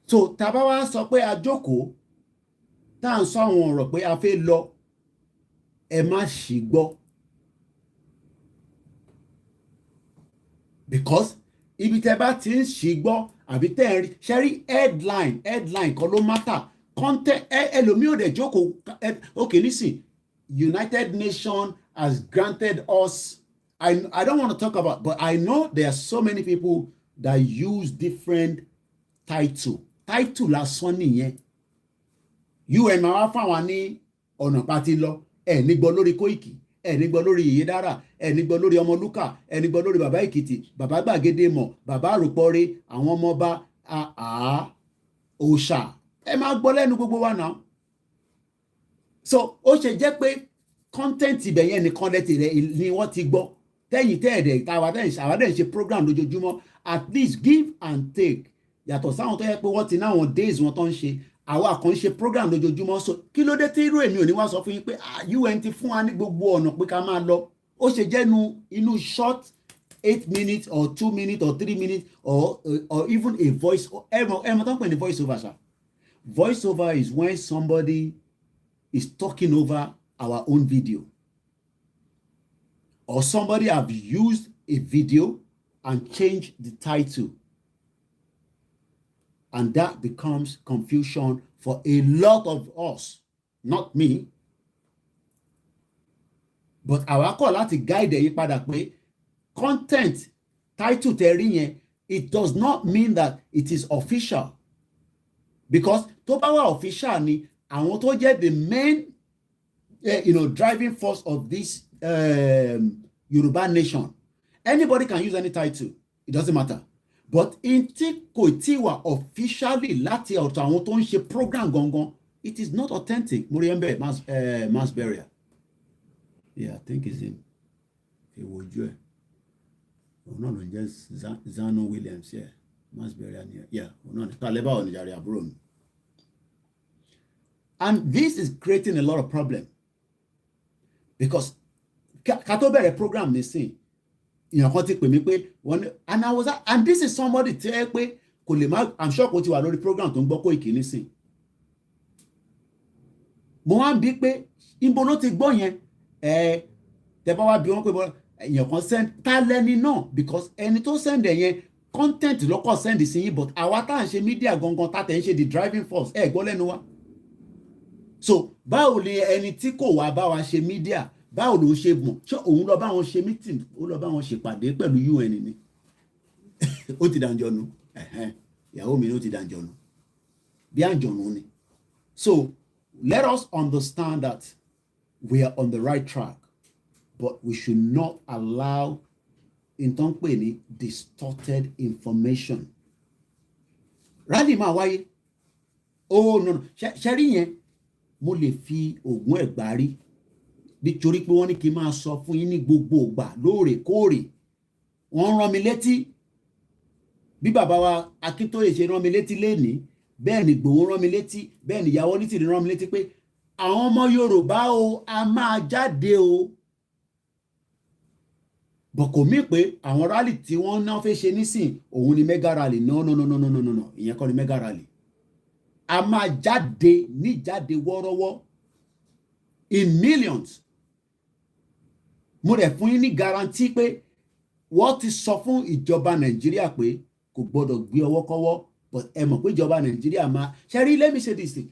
So tá a bá wá sọ pé a jókòó tá à ń sọ àwọn ọ̀rọ̀ pé a fẹ́ lọ ẹ má ṣì gbọ́ because ibi tẹ́ bá ti ń ṣì gbọ́ àbí tẹ́ ẹ rí ṣẹ́rí headline kan ló matter content ẹlòmíì ò dẹ̀ jókòó okay listen United Nations has granted us I don't want to talk about but I know there are so many people that use different title lásán nìyẹn UN máa wá fáwọn ní ọ̀nà pàtí lọ ẹ̀ ní gbọ́ lórí Koiki ẹ̀ ní gbọ́ lórí Ìyédára ẹ̀ ní gbọ́ lórí Ọmọlúkà ẹ̀ ní gbọ́ lórí bàbá Èkìtì bàbá Gbàgede mọ̀ bàbá Àròpọ̀rẹ́ àwọn ọmọọba òòṣà ẹ máa gbọ́ lẹ́nu gbogbo wa náà. So ó ṣe jẹ́ pé content ibẹ̀ yẹn nìkan lẹ́tì rẹ̀ ni wọ́n ti gbọ́ tẹ́yìn tẹ́ẹ̀dẹ̀ àwa dẹ̀ ń ṣe program lójoojúmọ́ at least give and take yàtọ̀ sáwọn tó yẹ pé wọ́n ti náwọn days wọn tó ń ṣe àwa kan ń ṣe program lójoojúmọ́ so kí ló dé tí irú èmi ò ní wá sọ fún yín pé UN ti fún wa ní gbogbo ọ̀nà pé ká máa lọ ó ṣe jẹ́ inú short 8 minutes or 2 minutes or 3 minutes or even a voice ẹmọ tó ń pè ní voice over ṣá voice over is when somebody is talking over our own video or somebody have used a video and changed the title. And that becomes confusion for a lot of us, not me. But àwa kọ̀ láti guide yín padà pé content title tẹ̀rí yẹn it does not mean that it is official. Because tó bá wà official ni àwọn tó jẹ́ the main driving force of this Yoruba nation. Anybody can use any title. It doesn't matter. But in tí kò tí wà officially láti ọ̀tọ̀ àwọn tó ń ṣe program gangan it is not authentic. mo rí ẹ̀ mass burial yeah I think it's in ìwòjú ẹ̀ òun náà ló ń jẹ́ Zano Williams yeah mass burial yeah òun náà ní tàlẹ́bà ò ní jàre àbúrò mi. And this is creating a lot of problem because ká tó bẹ̀rẹ̀ program nísìn èèyàn kan ti pè mí pé wọ́n ní and this is somebody tí ẹ pé kò lè má I'm sure kò ti wà lórí program tó ń gbọ́ Koiki nísìn mo wá ń bí pé ibo ló ti gbọ́ yẹn tẹ bá wá bí wọ́n pé èèyàn kan send ta lẹ́ni náà because ẹni tó send ẹ̀ yẹn content lọ́kọ̀ send sí yín but àwa tá à ń ṣe media gangan tá tẹ̀ ń ṣe the driving force gbọ́ lẹ́nu wa. So báwo ni ẹni tí kò wá bá wa ṣe media báwo ló ń ṣe mọ̀ ṣé òun lọ bá wọn ṣe meeting ó lọ bá wọn ṣèpàdé pẹ̀lú UN ni ó ti dànjọ́nu ìyàwó mi ni ó ti dànjọ́nu bí àjọ̀nù ni. So let us understand that we are on the right track, but we should not allow distorted information. Rally máa wáyé. Oh no, ṣẹ́rí yẹn mo lè fi ògùn ẹ̀gbá rí nítorí pé wọ́n ní kí n máa sọ fún yín ní gbogbo ìgbà lóòrèkóòrè. Wọ́n rán mi létí bí bàbá wa Akíntóyè ṣe rán mi létí lénìí bẹ́ẹ̀ ni Ìgbòho rán mi létí bẹ́ẹ̀ ni ìyàwó Onítìrí rán mi létí pé àwọn ọmọ Yorùbá o a máa jáde o bọ̀ kò mí pé àwọn rally tí wọ́n náà fẹ́ ṣe nísìn òun ni mega rally no ìyẹn kọ́ ni mega rally a máa jáde níjáde wọ́rọ́wọ́ in millions mo rẹ̀ fún yín ní guarantee pé wọ́n ti sọ fún ìjọba Nàìjíríà pé kò gbọ́dọ̀ gbé ọwọ́ kọ́wọ́ but ẹ mọ̀ pé ìjọba Nàìjíríà máa ṣẹ́rí let me say this thing.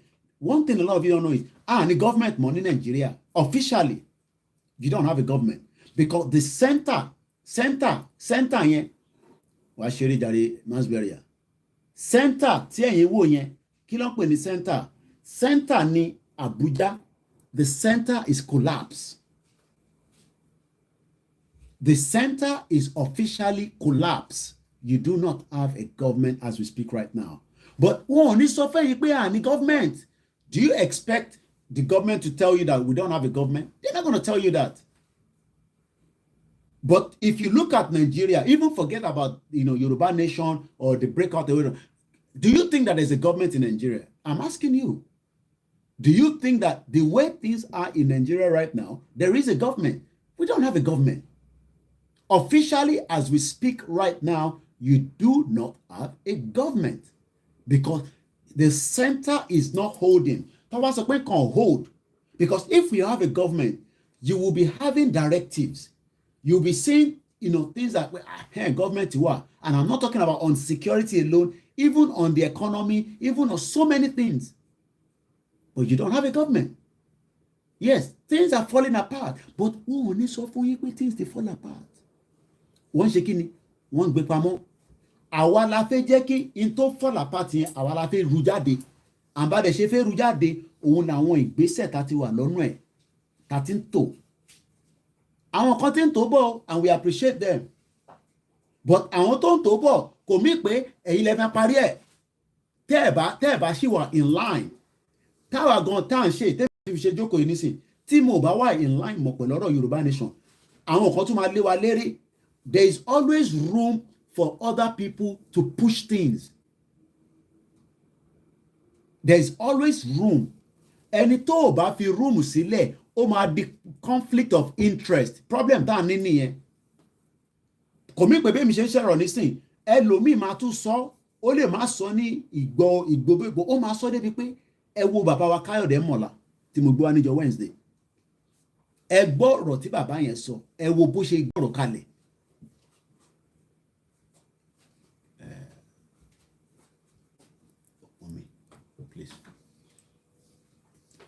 One thing a lot of you don't know is the government money in Nigeria officially you don't have a government because the center yẹn wàá ṣeré jàre Masberia center tí ẹ̀yin wò yẹn kí ló ń pè ní center ní Abuja. The center is collapsed. The center is officially collapsed. You do not have a government as we speak right now. But wọ́n ní sọ fẹ́ yín pé ní government. Do you expect the government to tell you that we don't have a government? They're not going to tell you that. But if you look at Nigeria, even forget about Yoruba nation or the breakout, do you think that there's a government in Nigeria? I'm asking you. Do you think that the way things are in Nigeria right now, there is a government? We don't have a government. Officially, as we speak right now, you do not have a government because the center is not holding. Power supply can hold because if we have a government, you will be having directives. You'll be seeing, things that government you are, and I'm not talking about on security alone, even on the economy, even on so many things. But you don't have a government. Yes, things are falling apart, but who needs so for you things they fall apart? One shaking, one gbé pamọ́. Àwa la fẹ́ jẹ́ kí in tó fall apart yẹn àwa la fẹ́ ru jáde. Àbá dẹ̀ ṣe fẹ́ ru jáde òun làwọn ìgbésẹ̀ tá ti wà lọ́nà ẹ̀ tá ti ń tò. Àwọn kan ti ń tò bọ̀ and we appreciate them. But àwọn tó ń tò bọ̀ kò mí pé ẹ̀yin lẹ fẹ́ parí ẹ̀. Tẹ́ ẹ̀ bá ṣì wà in line. Táwa gan tá à ń ṣe tẹ́lẹ̀ fi ṣe jókòó yìí nísìn tí mo bá wà in line mọ̀ pẹ̀lú ọ̀rọ̀ Yorùbá nation. Àwọn kan tún máa lé wa léré. There is always room for other people to push things. There is always room. Ẹni tó ò bá fi room sílẹ̀, ó máa di conflict of interest. Problem tá à ní nìyẹn. Kò mí pé bí mi ṣe ń ṣẹ̀rọ̀ nísìn, ẹlòmíì máa tún sọ, ó lè má sọ ní ìgbòbégbò, ó máa sọ débi pé ẹ wo bàbá wa Káyọ̀dé Mọ̀lá tí mo gbọ́ wá níjọ́ Wednesday. Ẹ gbọ́ ọ̀rọ̀ tí bàbá yẹn sọ, ẹ wo bó ṣe gbọ́rọ̀ kalẹ̀.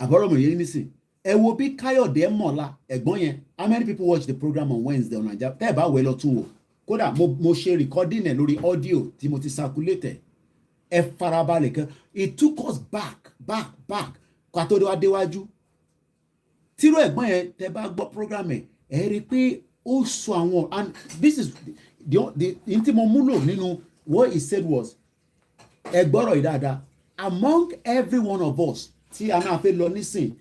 Àbọ̀rọ̀ mi yẹn nísìn ẹ wo bí Káyọ̀dé Mọ̀lá ẹ̀gbọ́n yẹn how many people watch the program on Wednesday on Naija tẹ́ ẹ̀ bá wẹ̀ lọ tún wò kódà mo ṣe recording ẹ̀ lórí audio tí mo ti circulate ẹ farabalẹ̀ kan it took us back ká tó wá déwájú tíró ẹ̀gbọ́n yẹn tẹ́ bá gbọ́ program ẹ̀ rí i pé ó sọ àwọn and this is the tí mo múlò nínú what he said was ẹ gbọ́rọ̀ yìí dáadáa among every one of us tí a náà fẹ́ lọ nísìn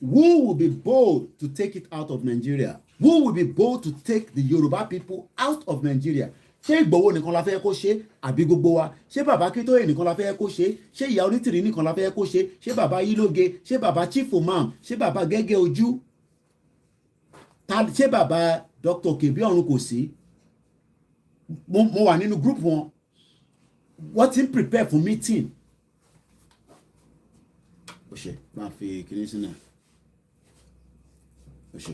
who will be bold to take it out of Nigeria who will be bold to take the Yoruba people out of Nigeria ṣé Ìgbòho nìkan la fẹ́ kó ṣe àbí gbogbo wa ṣé bàbá Akíntóyè nìkan la fẹ́ kó ṣe ṣé ìyá Onítìrí nìkan la fẹ́ kó ṣe ṣé bàbá Yílóge ṣé bàbá Chief Imam ṣé bàbá Gẹ́gẹ́ Ojú ṣé bàbá Dr. Kèbí Ọ̀run kò sí mo wà nínú group wọn wọ́n ti ń prepare for meeting ṣe máa fi kíní sínú ó ṣe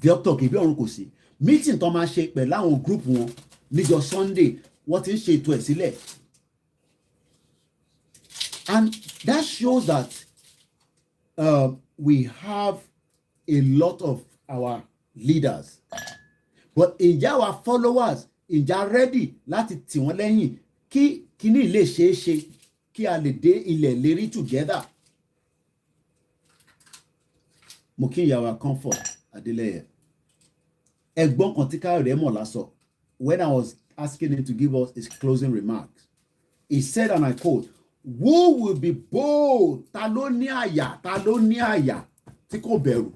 dr kìbí ọ̀run kò sí meeting tó máa ṣe pẹ̀lú àwọn group wọn níjọ́ Sunday wọ́n ti ń ṣe ètò ẹ̀ sílẹ̀ and that shows that we have a lot of our leaders but ǹjẹ́ our followers ǹjẹ́ ready láti tì wọ́n lẹ́yìn kí kíní lè ṣeé ṣe kí a lè dé ilẹ̀ lérí together. Mo kí ìyàwó Comfort Adeleye ẹ̀gbọ́n kan tí Káyọ̀dé mọ̀ lásọ when I was asking him to give us his closing remarks he said and I quote, who will be bold ta ló ní àyà tí kò bẹ̀rù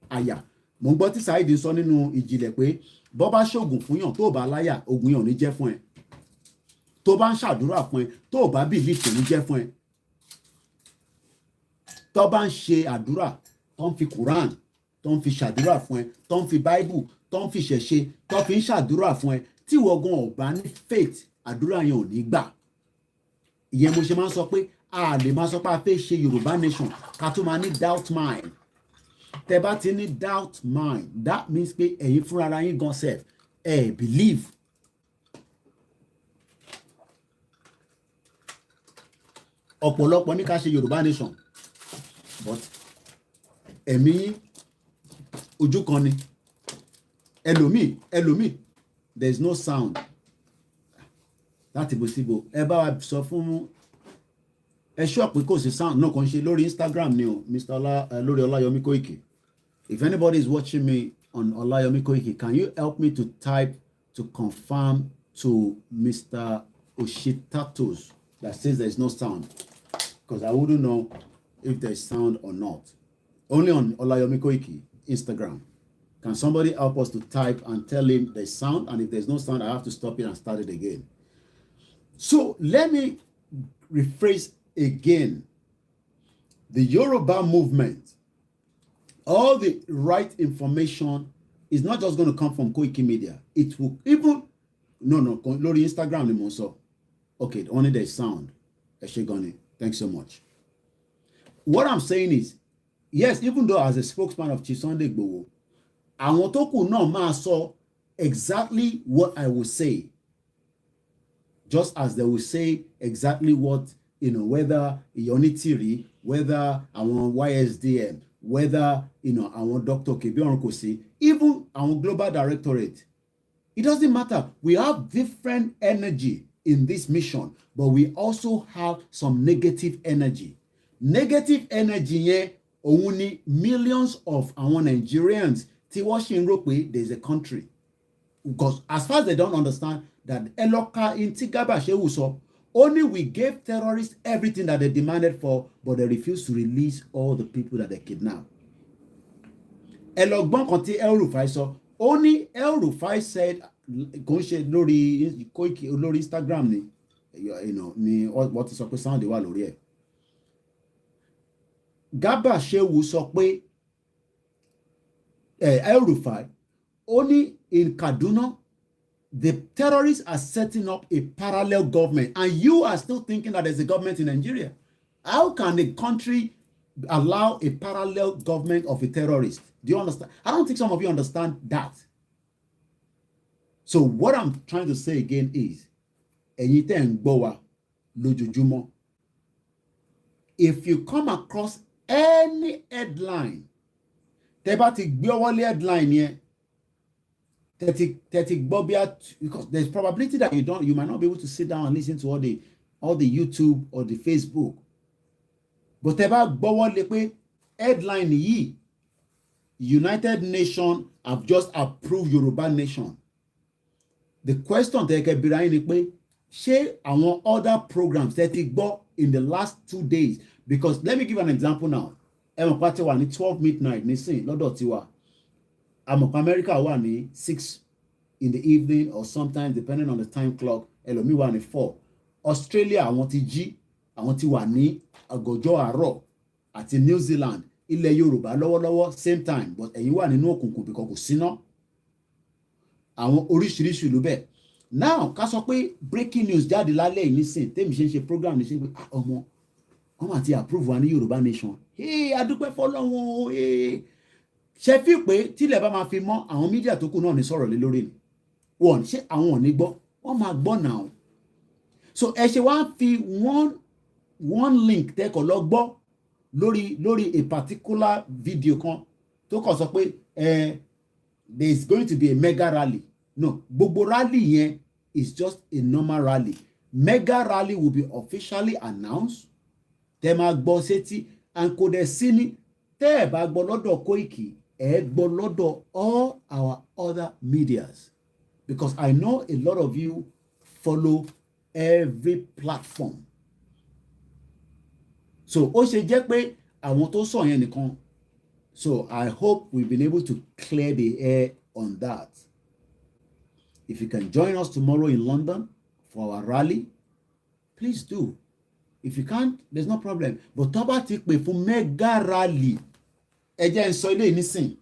àyà. Mo ń gbọ́ tí Saheed sọ nínú ìjìnlẹ̀ pé bọ́ bá ṣoògùn fún yàn tó bá láyà oògùn yàn ò ní jẹ́ fún ẹ tó bá ń ṣàdúrà fún ẹ tó bá believe kò ní jẹ́ fún ẹ tó bá ń ṣe àdúrà tó ń fi Quran tó ń fi ṣàdúrà fún ẹ tó ń fi Bible tó ń fi ṣẹ̀ṣe tó fi ń ṣàdúrà fún ẹ tí ìwọ gan ò bá ní faith àdúrà yẹn ò ní gbà. Ìyẹn mo ṣe máa ń sọ pé a lè máa sọ pé a fẹ́ ṣe Yorùbá nation ká tó máa ní doubt mind. Tẹ́ bá ti ní doubt mind that means pé ẹ̀yin fúnra ara yín gan self believe. Ọ̀pọ̀lọpọ̀ ní ká ṣe Yorùbá nation but ẹ̀mí ojú kan ni ẹlòmíì there is no sound láti bó síbò ẹ bá wa sọ fún ẹ ṣọ́ pé kò sí sound náà kàn ṣe lórí Instagram ni o Mr. lórí Ọláyọmí Koiki. If anybody is watching me on Ọláyọmí Koiki, can you help me to type to confirm to Mr. Oshitatos that says there is no sound because I wouldn't know if there is sound or not. Only on Ọláyọmí Koiki Instagram. Can somebody help us to type and tell him there's sound, and if there's no sound I have to stop it and start it again. So let me rephrase again. The Yoruba movement, all the right information is not just going to come from Koikimedia. It will even lórí Instagram ni mo sọ. Okay, only there's sound. Eshegoni, thanks so much. What I'm saying is, yes, even though as a spokesman of Chief Sunday Igboho, àwọn tó kù náà máa sọ exactly what I will say. Just as they will say exactly what, whether Iyonitiri, whether àwọn YSDM, whether, àwọn Dr. Kebiorun Kosi, even our global directorate. It doesn't matter. We have different energy in this mission, but we also have some negative energy. Negative energy yẹn òun ni millions of our Nigerians tí wọ́n ṣe ń rò pé there is a country. Because as far as they don't understand that Eloka in Tigaba Shehu sọ, only we gave terrorists everything that they demanded for, but they refused to release all the people that they kidnapped. Ẹlọgbọ́n kan tí El Rufai sọ, only El Rufai said, kò ń ṣe lórí Instagram ni, ni wọ́n ti sọ pé sound wà lórí ẹ̀. Garba Shehu sọ pé El Rufai, only in Kaduna, the terrorists are setting up a parallel government, and you are still thinking that there's a government in Nigeria. How can a country allow a parallel government of a terrorist? Do you understand? I don't think some of you understand that. So what I'm trying to say again is, ẹ̀yin tẹ́ ń gbọ́ wa lójoojúmọ́, if you come across any headline, tẹ́ bá ti gbé ọwọ́ lé headline yẹn, because there's probability that you might not be able to sit down and listen to all the YouTube or the Facebook. But tẹ́ bá gbọ́wọ́ lé pé headline yìí, United Nations have just approved Yoruba nation. The question tẹ́ kẹ́ bira yín ni pé ṣé àwọn other programs tẹ́ ti gbọ́ in the last 2 days? Because let me give an example now. Ẹ̀mọ̀ pàtẹ́ wà ní 12 midnight nísìn lọ́dọ̀ tiwa. Àmọ̀pá America wà ní 6 in the evening or sometimes depending on the time clock. Ẹlòmíì wà ní 4. Australia àwọn ti jí, àwọn ti wà ní àgọ́jọ́ àárọ̀ àti New Zealand, ilẹ̀ Yorùbá lọ́wọ́lọ́wọ́ same time, but ẹ̀yin wà nínú òkùnkùn because kò síná. Àwọn oríṣiríṣi ìlú bẹ́ẹ̀. Now ká sọ pé breaking news jáde lálẹ́ yìí nísìn tèmi ṣe ń ṣe program ní ṣe pé ọmọ wọ́n máa ti approve wa ní Yorùbá nation adúpẹ́ fọlọ́wọ́n ṣe fi pé tílẹ̀ bá máa fi mọ́ àwọn mídíà tó kù náà ní sọ̀rọ̀ lé lórí ni wọ́n ṣé àwọn ò ní gbọ́ wọ́n máa gbọ́ náà so ẹ ṣe wá fi one link tẹ́kọ̀ lọ gbọ́ lórí a particular video kan tó kàn sọ pé there is going to be a mega rally no gbogbo rally yẹn is just a normal rally mega rally will be officially announced tẹ́ máa gbọ́ sétí and kò dẹ̀ sí ní tẹ́ ẹ̀ bá gbọ́ lọ́dọ̀ Koiki ẹ̀ gbọ́ lọ́dọ̀ all our other medias because I know a lot of you follow every platform so ó ṣe jẹ́ pé àwọn tó sọ yẹn nìkan so I hope we've been able to clear the air on that. If you can join us tomorrow in London for our rally, please do. If you can't, there's no problem. But tó bá ti pè fún mega rally, ẹ jẹ́ n sọ ilé nísìn.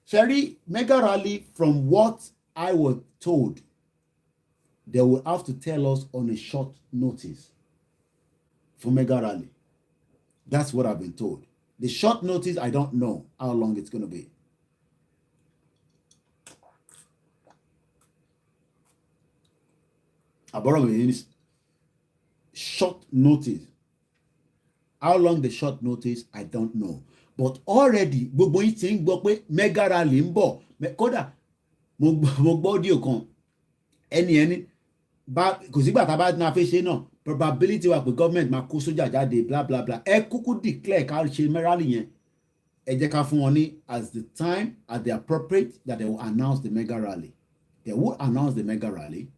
Sherry, mega rally from what I was told, they will have to tell us on a short notice for mega rally. That's what I've been told. The short notice, I don't know how long it's going to be. Short notice. How long the short notice, I don't know. But already, gbogbo yín ti ń gbọ́ pé mega rally ń bọ̀. Kódà, mo gbọ́ audio kan. Ẹni kò sígbà tá a bá na fẹ́ ṣe náà. Probability wà pé government máa kó sójà jáde bla bla bla. Ẹ kúkú declare ká ṣe rally yẹn. Ẹ jẹ́ ká fún wọn ní as the time, at the appropriate, that they will announce the mega rally. They will announce the mega rally.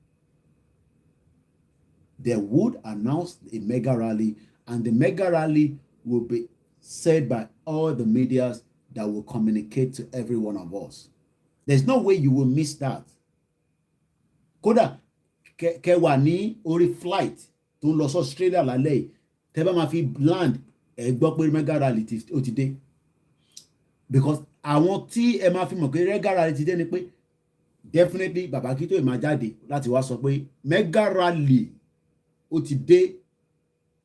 They would announce a mega rally, and the mega rally will be said by all the medias that will communicate to every one of us. There's no way you will miss that. Kódà kẹ́ wà ní orí flight tó ń lọ sí Australia lálẹ́ yìí, tẹ́ bá máa fi land ẹ gbọ́ pé mega rally ó ti dé. Because àwọn tí ẹ máa fi mọ̀ pé mega rally ti dé ni pé definitely Baba Kito máa jáde láti wá sọ pé mega rally ó ti dé,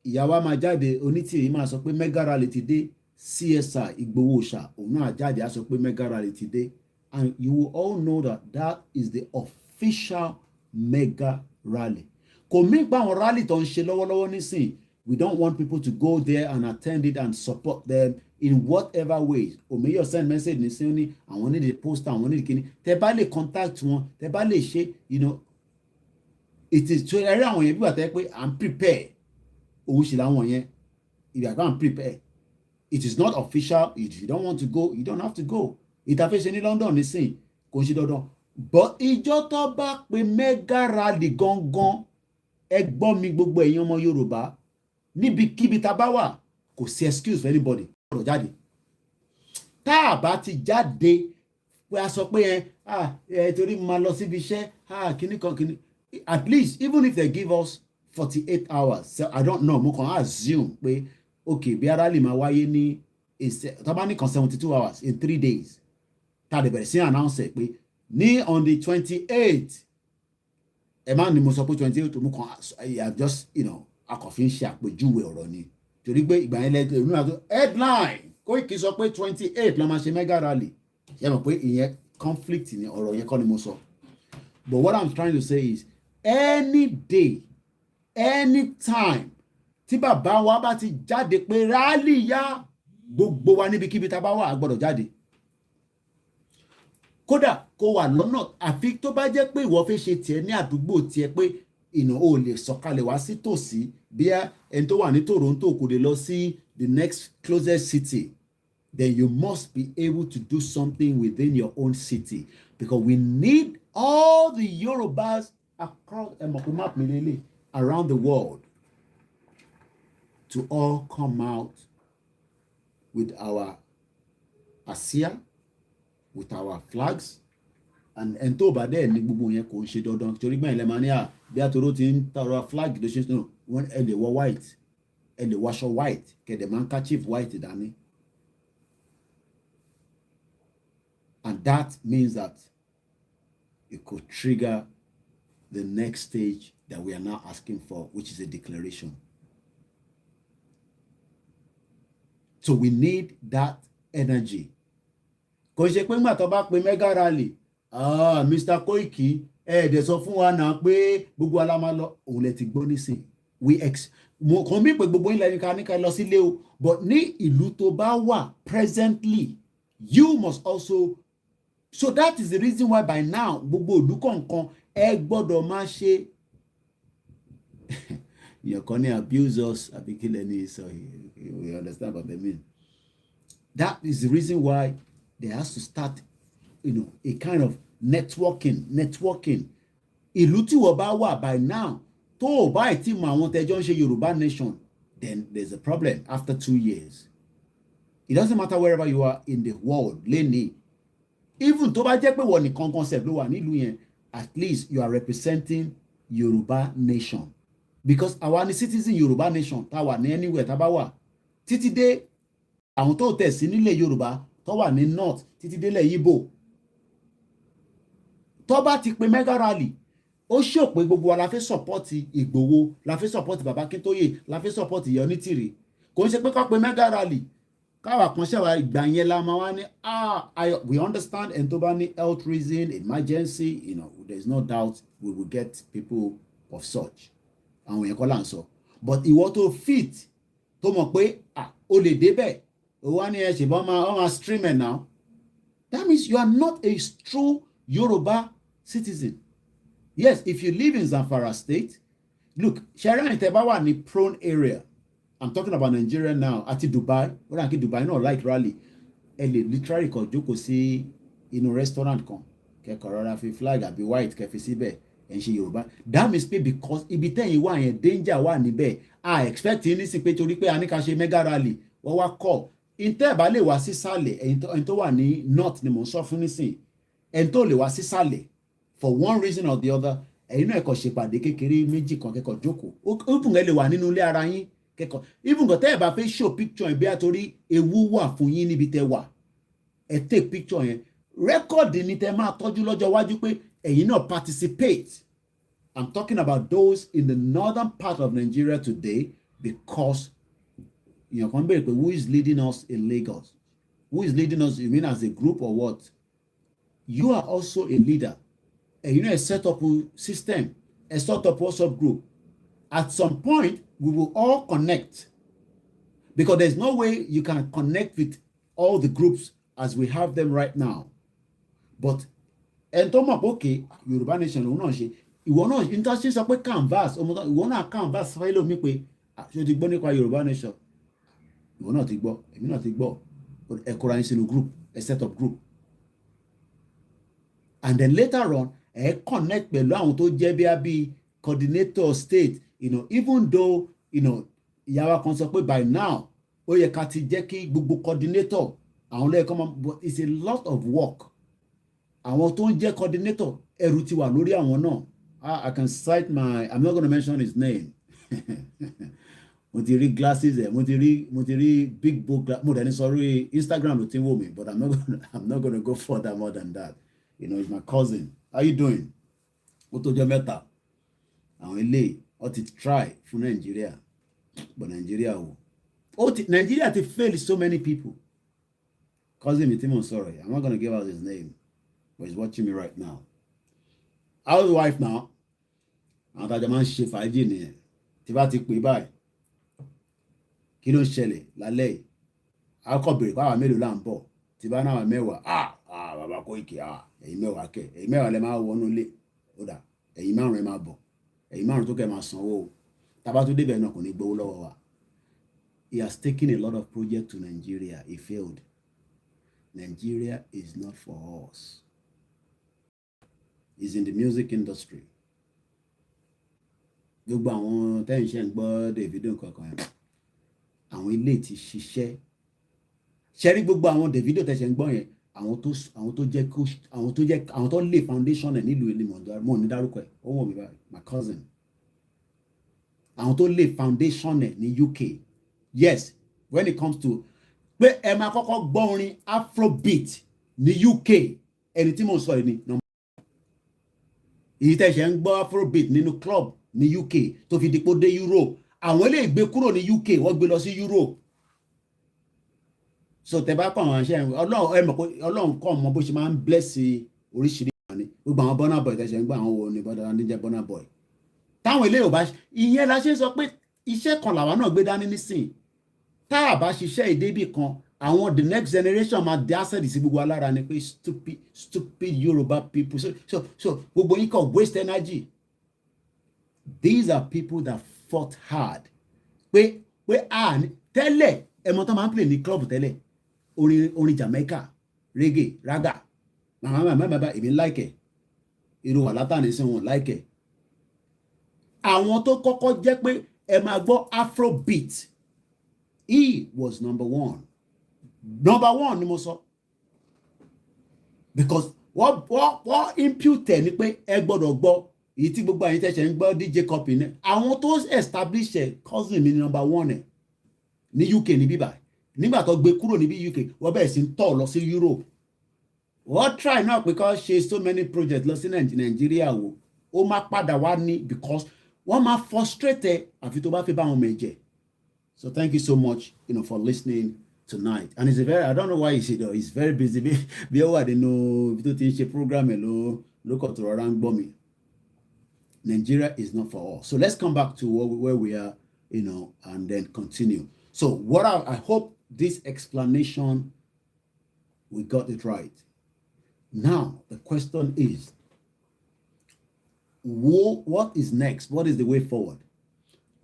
ìyàwó máa jáde, Onítìrí máa sọ pé mega rally ti dé, CSI Igboho Òòṣà òun náà jáde á sọ pé mega rally ti dé, and you will all know that that is the official mega rally. Kò mí pa àwọn rally tó ń ṣe lọ́wọ́lọ́wọ́ nísìn, we don't want people to go there and attend it and support them in whatever ways. Omeyo send message ní sí ní àwọn ní the poster, àwọn ní the kíní, tẹ́ bá lè contact wọn, tẹ́ bá lè ṣe, you know, it is so ẹ̀rí àwọn yẹn bí wà tẹ́ pé I'm prepared. Òun ṣì láwọn yẹn, if you are going to prepare, it is not official. If you don't want to go, you don't have to go. Ìtàfẹ́ṣe ní London nísìn kò ń ṣe dandan. But ìjọ tó bá pe mega rally gangan, ẹ gbọ́ mi gbogbo ẹ̀yin ọmọ Yorùbá, níbikíbi tá a bá wà, kò sí excuse for anybody ọ̀rọ̀ jáde. Tá a bá ti jáde pé a sọ pé torí mo máa lọ síbi iṣẹ́ kíní kan kíní, at least even if they give us 48 hours, so I don't know, mo kàn assume pé okay bí rally máa wáyé ní tá a bá ní kan 72 hours in 3 days, tá a dẹ̀ bẹ̀rẹ̀ sí announce ẹ̀ pé ní on the 28th, ẹ má ní mo sọ pé 28 mo kàn I just akọ̀fin ṣe àpèjúwe ọ̀rọ̀ ni torí pé ìgbà yẹn lẹ́gbẹ̀ẹ́ ìlú àti headline Koiki sọ pé 28 la máa ṣe mega rally, ṣe mọ̀ pé ìyẹn conflict ni ọ̀rọ̀ yẹn kọ́ ni mo sọ. But what I'm trying to say is any day, anytime tí bàbá wa bá ti jáde pé rally yá, gbogbo wa níbikíbi tá a bá wà á gbọ́dọ̀ jáde. Kódà kó wà lọ́nà, àfi tó bá jẹ́ pé ìwọ fẹ́ ṣe tiẹ̀ ní àdúgbò tiẹ̀ pé o lè sọ̀kalẹ̀ wá sí tòsí, bí ẹni tó wà ní Toronto kò lè lọ sí the next closest city, then you must be able to do something within your own city, because we need all the Yorubas across around the world to all come out with our asia, with our flags, and tó bá dẹ̀ ní gbogbo yẹn kò ń ṣe dandan torí gbẹ̀yìn lẹ́ẹ̀ máa ní bí àtòrò ti ń tọrọ flag ló ṣe sínú wọn, ẹ lè wọ white, ẹ lè wọṣọ white, kẹ̀dẹ̀ máa ń handkerchief white dání, and that means that it could trigger the next stage that we are now asking for, which is a declaration. So we need that energy. Kò ṣe pé ńgbà tó bá pe mega rally Mr. Koiki ẹ̀ẹ́dẹ̀ sọ fún wa náà pé gbogbo aláma lọ òun lẹ ti gbọ́ nísìn mo kàn mí pé gbogbo ilẹ̀ nìkan níkan lọ sílé o but ní ìlú tó bá wà presently you must also so that is the reason why by now gbogbo ìlú kọ̀ọ̀kan ẹ gbọ́dọ̀ máa ṣe your corner abuse us abikile ni so we understand what they mean. That is the reason why there has to start a kind of networking ìlú tí wọ́n bá wà by now tó o bá ti mọ àwọn tẹjọ́ ń ṣe Yorùbá nation then there's a problem after 2 years. It doesn't matter wherever you are in the world lẹ́ni even tó bá jẹ́ pé wọ́n nìkan concept ló wà nílùú yẹn at least you are representing Yorùbá nation because àwa ni citizen Yorùbá nation tá a wà ní anywhere tá a bá wà títí dé àwọn tó tẹ̀ sí nílẹ̀ Yorùbá tó wà ní north títí délẹ̀ Igbo tó bá ti pe mega rally ó ṣò pé gbogbo wa la fẹ́ support Ìgbòho la fẹ́ support Bàbá Akíntóyè la fẹ́ support Ìyá Onítìrì kò ń ṣe pé ká pe mega rally káwa kan ṣẹ̀wá ìgbà yẹn la máa wá ní we understand ẹni tó bá ní health reason emergency there is no doubt we will get people of such àwọn yẹn kọ́ là ń sọ but ìwọ tó fit tó mọ̀ pé o lè débẹ̀ o wá ní ẹ ṣe bá máa stream ẹ̀ now that means you are not a true Yoruba citizen. Yes, if you live in Zamfara state, look, Sharia and Tebawa ni prone area. I'm talking about Nigeria now. Àti Dubai, wọ́n náà kí Dubai náà like rally. Ẹ lè literally kan jókòó sí inú restaurant kan. Kẹ́kọ̀ọ́ rọra fi flag àbí white kẹfì síbẹ̀ ẹ̀ ń ṣe Yorùbá. That means pé because ibi tẹ́yìn wà yẹn danger wà níbẹ̀. I expect yín nísìn pé torí pé a ní ká ṣe mega rally. Wọ́n wá kọ̀. Ìtẹ́ ẹ̀ bá lè wá sísàlẹ̀ ẹ̀yin tó wà ní north ni mò ń sọ fún nísìn. Ẹ̀yin tó lè wá sísàlẹ̀ for one reason or the other ẹ̀yin náà ẹ̀kọ́ ṣèpàdé kékeré méjì kan kẹ́kọ̀ọ́ jókòó ó tún ẹ lè wà nínú ilé ara yín kẹ́kọ̀ọ́ even though tẹ́ ẹ̀ bá fẹ́ show picture yẹn bí àtòrí ewu wà fún yín níbi tẹ́ wà ẹ take picture yẹn rẹ́kọ̀dì ni tẹ́ máa tọ́jú lọ́jọ́ iwájú pé ẹ̀yin náà participate. I'm talking about those in the northern part of Nigeria today because kan béèrè pé who is leading us in Lagos? Who is leading us? You mean as a group or what? You are also a leader. A set up system, a sort of WhatsApp group. At some point, we will all connect because there's no way you can connect with all the groups as we have them right now. But okay, Yoruba Nation ló náà ṣe. Ìwọ náà internship sọ pé canvas, ìwọ náà canvas fáìlì mi pé ṣé o ti gbọ́ nípa Yoruba Nation? Ìwọ náà ti gbọ́, èmi náà ti gbọ́. Ẹ kóra yín sínú group, a set up group. And then later on, connect pẹ̀lú àwọn tó jẹ́ bí coordinator state, even though, ìyàwó kan sọ pé by now, ó yẹ ká ti jẹ́ kí gbogbo coordinator, àwọn lẹ́yìn kan but it's a lot of work. Àwọn tó ń jẹ́ coordinator, ẹrù ti wà lórí àwọn náà. I can cite I'm not going to mention his name. Mo ti rí glasses mo ti rí big book, mo dẹ̀ ní sọrí Instagram ló ti ń wò mí, but I'm not going to go further more than that. He's my cousin. How you doing? Ó tó jẹ́ mẹ́ta. Àwọn eléyìí ó ti try fún Nigeria, but Nigeria Nigeria ti fail so many people. Cousin mi tí mo sọ̀rọ̀ yìí, I'm not gonna give out his name, but he's watching me right now. How's wife now? Àwọn tajà máa ń ṣe fàájì nìyẹn. Tí bá ti pè báyìí, kí ló ń ṣẹlẹ̀ lálẹ́ yìí? A kọ́ bèrè pàwọn mélòó là ń bọ̀. Tí bá náà mẹ́wàá, bàbá Koiki, ẹ̀yin mẹ́wàá kẹ̀, ẹ̀yin mẹ́wàá lẹ máa wọnú ilé, ó dà, ẹ̀yin márùn-ún ẹ máa bọ̀, ẹ̀yin márùn-ún tó kẹ́ máa sanwó o, tábà tó débẹ̀ náà kò ní gbowó lọ́wọ́ wa. He has taken a lot of projects to Nigeria. He failed. Nigeria is not for us. He's in the music industry. Gbogbo àwọn tẹ́yìnṣẹ́ ń gbọ́ Davido kankan yẹn, àwọn ilé ti ṣiṣẹ́. Ṣẹ́rí gbogbo àwọn Davido tẹ́ṣẹ̀ ń gbọ́ yẹn, àwọn tó lé foundation ẹ̀ nílùú ilé mọ̀ ní dárúkọ ẹ̀ ó wọ̀ mí báyìí my cousin. Àwọn tó lé foundation ẹ̀ ní UK. Yes, when it comes to pé ẹ máa kọ́kọ́ gbọ́ orin Afrobeat ní UK ẹni tí mo sọ ẹ̀ ní èyí tẹ̀sẹ̀ ń gbọ́ Afrobeat nínú club ní UK tó fi dípò dé Europe. Àwọn eléyìí gbé kúrò ní UK wọ́n gbé lọ sí Europe. so tẹ bá kọ́ àwọn iṣẹ́ ọlọ́run ẹ mọ̀ pé ọlọ́run kọ́ ọmọ bó ṣe máa ń bless oríṣiríṣi wọn ni gbogbo àwọn Burna Boy tẹ̀sẹ̀ ń gbọ́ àwọn wo ni bọ́dà ní jẹ́ Burna Boy táwọn ilé ò bá ìyẹn la ṣe sọ pé iṣẹ́ kan làwa náà gbé dání nísìn tá a bá ṣiṣẹ́ ìdébì kan àwọn the next generation máa di asset sí gbogbo alára ni pé stupid Yoruba people so gbogbo yín kàn waste energy. These are people that fought hard pé tẹ́lẹ̀ ẹmọ tó máa ń play ní club tẹ́lẹ̀ orin Jamaica reggae raga màmá èmi láìkẹ̀ irú wà látàní sí wọn láìkẹ̀ àwọn tó kọ́kọ́ jẹ́ pé ẹ máa gbọ́ Afrobeat he was number one ni mo sọ because wọ́n impute ni pé ẹ gbọ́dọ̀ gbọ́ èyí tí gbogbo àyín tẹ̀sẹ̀ ń gbọ́ DJ Cup ní àwọn tó establish cousin mi number one ní UK ní bíbá nígbà tó gbé kúrò níbi UK wọ́n bẹ̀rẹ̀ sí ń tọ̀ lọ sí Europe wọ́n try náà pé kọ́ ṣe so many projects lọ sí Nàìjíríà wo ó máa padà wá ní because wọ́n máa frustrate àfi tó bá fẹ́ bá wọn mẹ̀jẹ̀. So thank you so much, for listening tonight. And it's I don't know why he's very busy. Bí ó wà nínú bí tó ti ń ṣe program ẹ̀ ló kọ̀ tó rọra ń gbọ́ mi. Nigeria is not for all. So let's come back to where we are, and then continue. So what I hope this explanation, we got it right. Now, the question is, what is next? What is the way forward?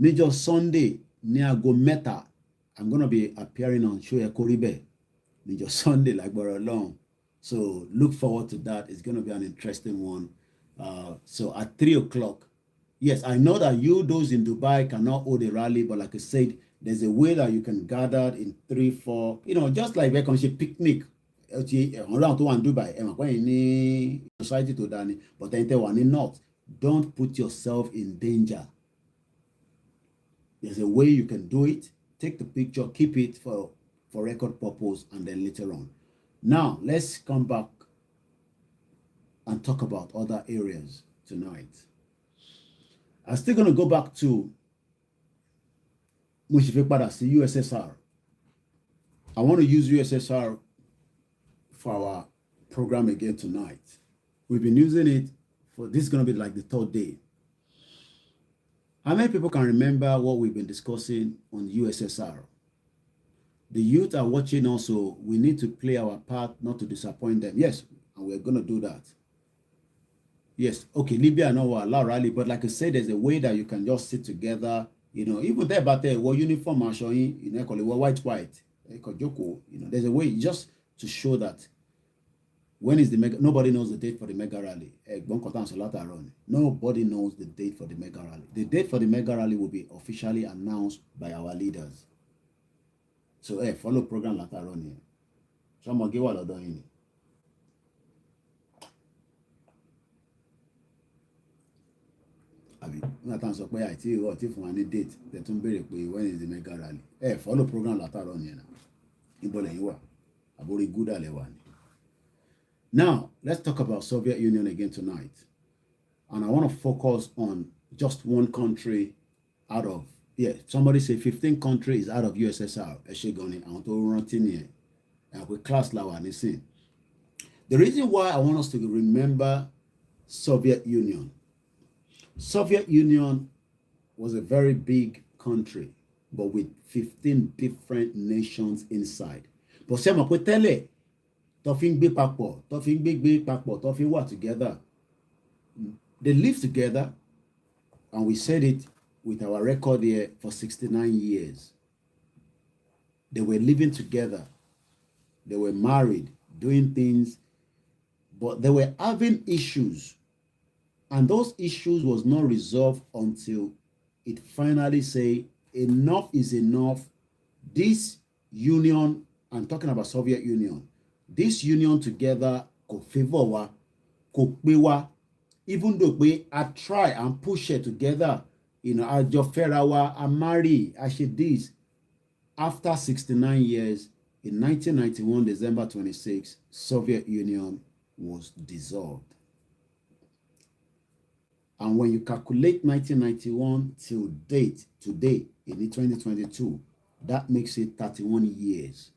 Níjọ́ Sunday, ní aago mẹ́ta, I'm going to be appearing on Show Ekoribe. Níjọ́ Sunday, lágbára Ọlọ́run. So look forward to that. It's going to be an interesting one. So at 3:00, yes, I know that those in Dubai cannot hold a rally, but like I said, there's a way that you can gather in 3-4, just like we can say picnic. Around to one Dubai, any society to Dani, but then they want not. Don't put yourself in danger. There's a way you can do it. Take the picture, keep it for record purpose, and then later on. Now let's come back and talk about other areas tonight. I'm still going to go back to USSR. I want to use USSR for our program again tonight. We've been using it for, this is going to be like the third day. How many people can remember what we've been discussing on USSR? The youth are watching also. We need to play our part not to disappoint them. Yes, and we're going to do that. Yes, okay, Libya no will allow rally, but like I said, there's a way that you can just sit together, even there, but what uniform are showing, call it white, there's a way just to show that when is the mega, nobody knows the date for the mega rally. Nobody knows the date for the mega rally. The date for the mega rally will be officially announced by our leaders. So, follow program later on here. Someone give what they're doing. Nathan sọ pé àìtí fún wa ní date tẹ̀tún béèrè pé when is the mega rally follow program látàrọ yẹn náà níbo lẹ́yìn wà àbórí gúdà lẹ́wà ni. Now let's talk about Soviet Union again tonight, and I want to focus on just one country out of somebody say 15 countries out of USSR ẹ ṣe gan ni àwọn tó rántí nìyẹn àpè class làwà nísìn. The reason why I want us to remember Soviet Union. Soviet Union was a very big country, but with 15 different nations inside. But ṣé mọ̀ pé tẹ́lẹ̀ tó fi ń gbé papọ̀, tó fi ń gbé papọ̀, tó fi wà together. They lived together, and we said it with our record here for 69 years. They were living together. They were married, doing things, but they were having issues. And those issues was not resolved until it finally say enough is enough. This union, I'm talking about Soviet Union, this union together could favor wa, could pay wa, even though we try and push it together, I just ferawa, I marry, I should this. After 69 years, in 1991, December 26, Soviet Union was dissolved. And when you calculate 1991 till date, today, in 2022, that makes it 31 years.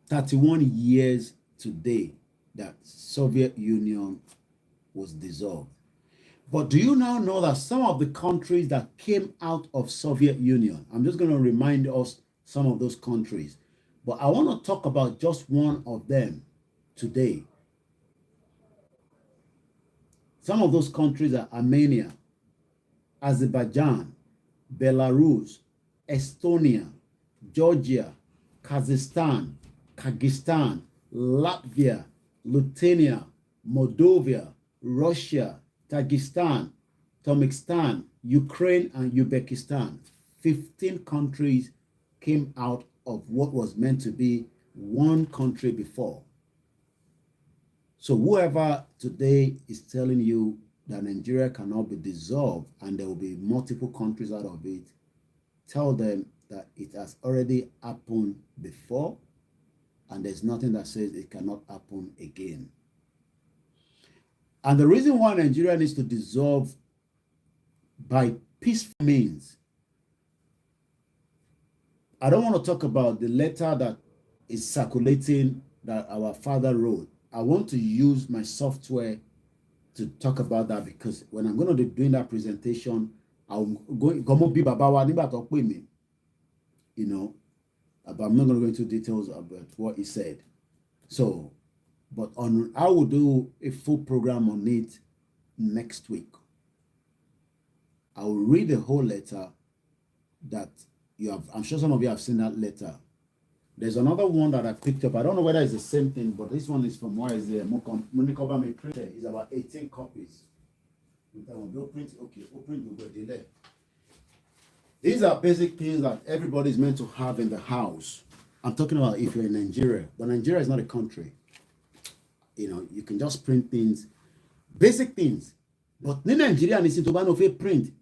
31 years today that Soviet Union was dissolved. But do you now know that some of the countries that came out of Soviet Union, I'm just going to remind us some of those countries, but I want to talk about just one of them today. Some of those countries are Armenia, Azerbaijan, Belarus, Estonia, Georgia, Kazakhstan, Kyrgyzstan, Latvia, Lithuania, Moldova, Russia, Tajikistan, Turkmenistan, Ukraine, and Uzbekistan. 15 countries came out of what was meant to be one country before. So whoever today is telling you that Nigeria cannot be dissolved and there will be multiple countries out of it, tell them that it has already happened before and there's nothing that says it cannot happen again. And the reason why Nigeria needs to dissolve by peaceful means, I don't want to talk about the letter that is circulating that our father wrote. I want to use my software to talk about that, because when I'm going to be doing that presentation, I'm going to be Babawa nígbà tó pè mí, you know, but I'm not going to go into details about what he said. So, but I will do a full program on it next week. I will read the whole letter that you have. I'm sure some of you have seen that letter. There's another one that I picked up. I don't know whether it's the same thing, but this one is from YSA. It's about 18 copies. These are basic things that everybody is meant to have in the house. I'm talking about if you're in Nigeria, but Nigeria is not a country. You know, you can just print things, basic things. But in Nigeria, print.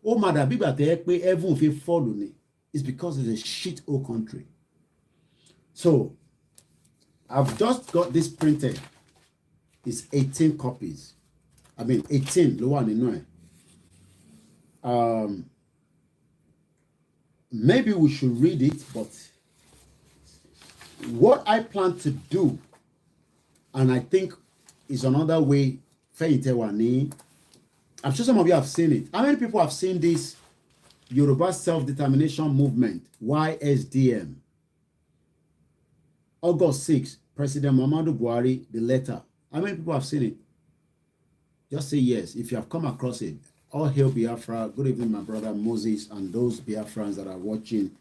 Oh, madam, everyone follow me. It's because it's a shit old country. So, I've just got this printed. It's 18 copies. I mean, 18. Maybe we should read it, but what I plan to do, and I think is another way, I'm sure some of you have seen it. How many people have seen this Yoruba Self-Determination Movement, YSDM? August 6, President Muhammadu Buhari, the letter. How many people have seen it? Just say yes if you have come across it. All hail Biafra. Good evening, my brother Moses, and those Biafrans that are watching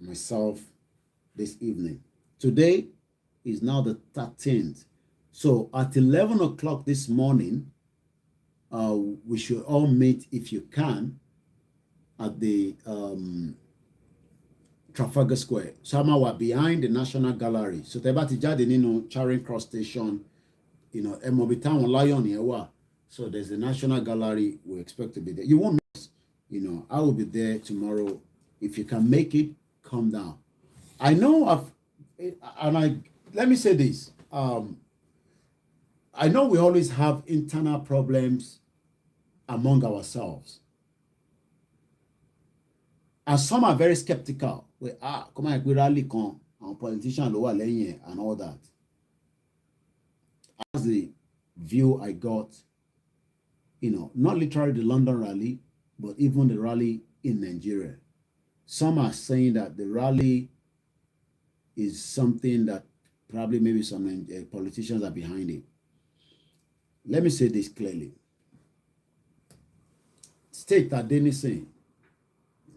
myself this evening. Today is now the 13th. So at 11 o'clock this morning, we should all meet, if you can, at the Trafalgar Square. Somehow we're behind the National Gallery. So Tebati Jade, Charing Cross Station, Emobitan Lion here. So there's the National Gallery. We expect to be there. You won't miss. I will be there tomorrow. If you can make it, come down. I know let me say this. I know we always have internal problems among ourselves. And some are very skeptical. Come on, we rally con, and politicians lower lane and all that. As the view I got, not literally the London rally, but even the rally in Nigeria. Some are saying that the rally is something that probably maybe some politicians are behind it. Let me say this clearly. State that Denison,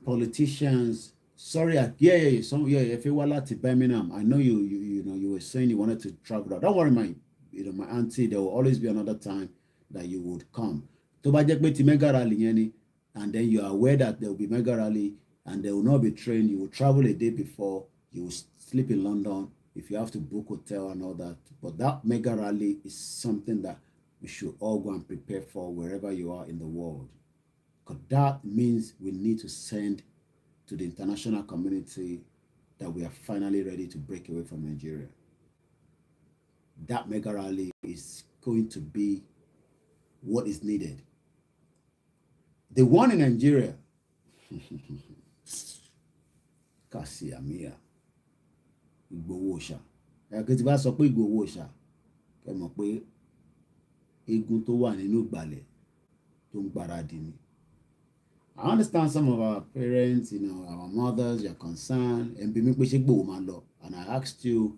politicians, sorry, if you were to Birmingham, I know you were saying you wanted to travel out. Don't worry, my auntie, there will always be another time that you would come. And then you are aware that there will be mega rally and there will not be train. You will travel a day before, you will sleep in London if you have to book hotel and all that. But that mega rally is something that we should all go and prepare for wherever you are in the world. Because that means we need to send to the international community that we are finally ready to break away from Nigeria. That mega rally is going to be what is needed. The one in Nigeria, Kasiamia. Ìgbòho òòṣà. Ẹ̀kẹ́ tí bá sọ pé Ìgbòho òòṣà, kẹ́ mọ̀ pé eégún tó wà nínú ìgbàlẹ̀ tó ń gbáradì ni. I understand some of our parents, our mothers, you're concerned, and bí mi pé ṣé Ìgbòho máa lọ, and I asked you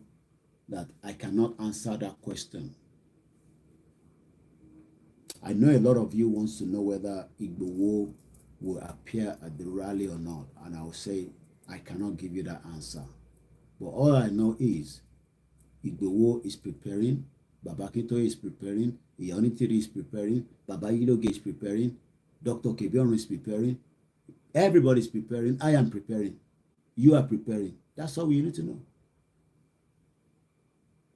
that I cannot answer that question. I know a lot of you wants to know whether Igboho will appear at the rally or not, and I will say I cannot give you that answer. But all I know is Igboho is preparing, Baba Akintoye is preparing, Iya Onitiri is preparing, Baba Yiloge is preparing, Dr. Kebiorun is preparing, everybody is preparing, I am preparing, you are preparing. That's all we need to know.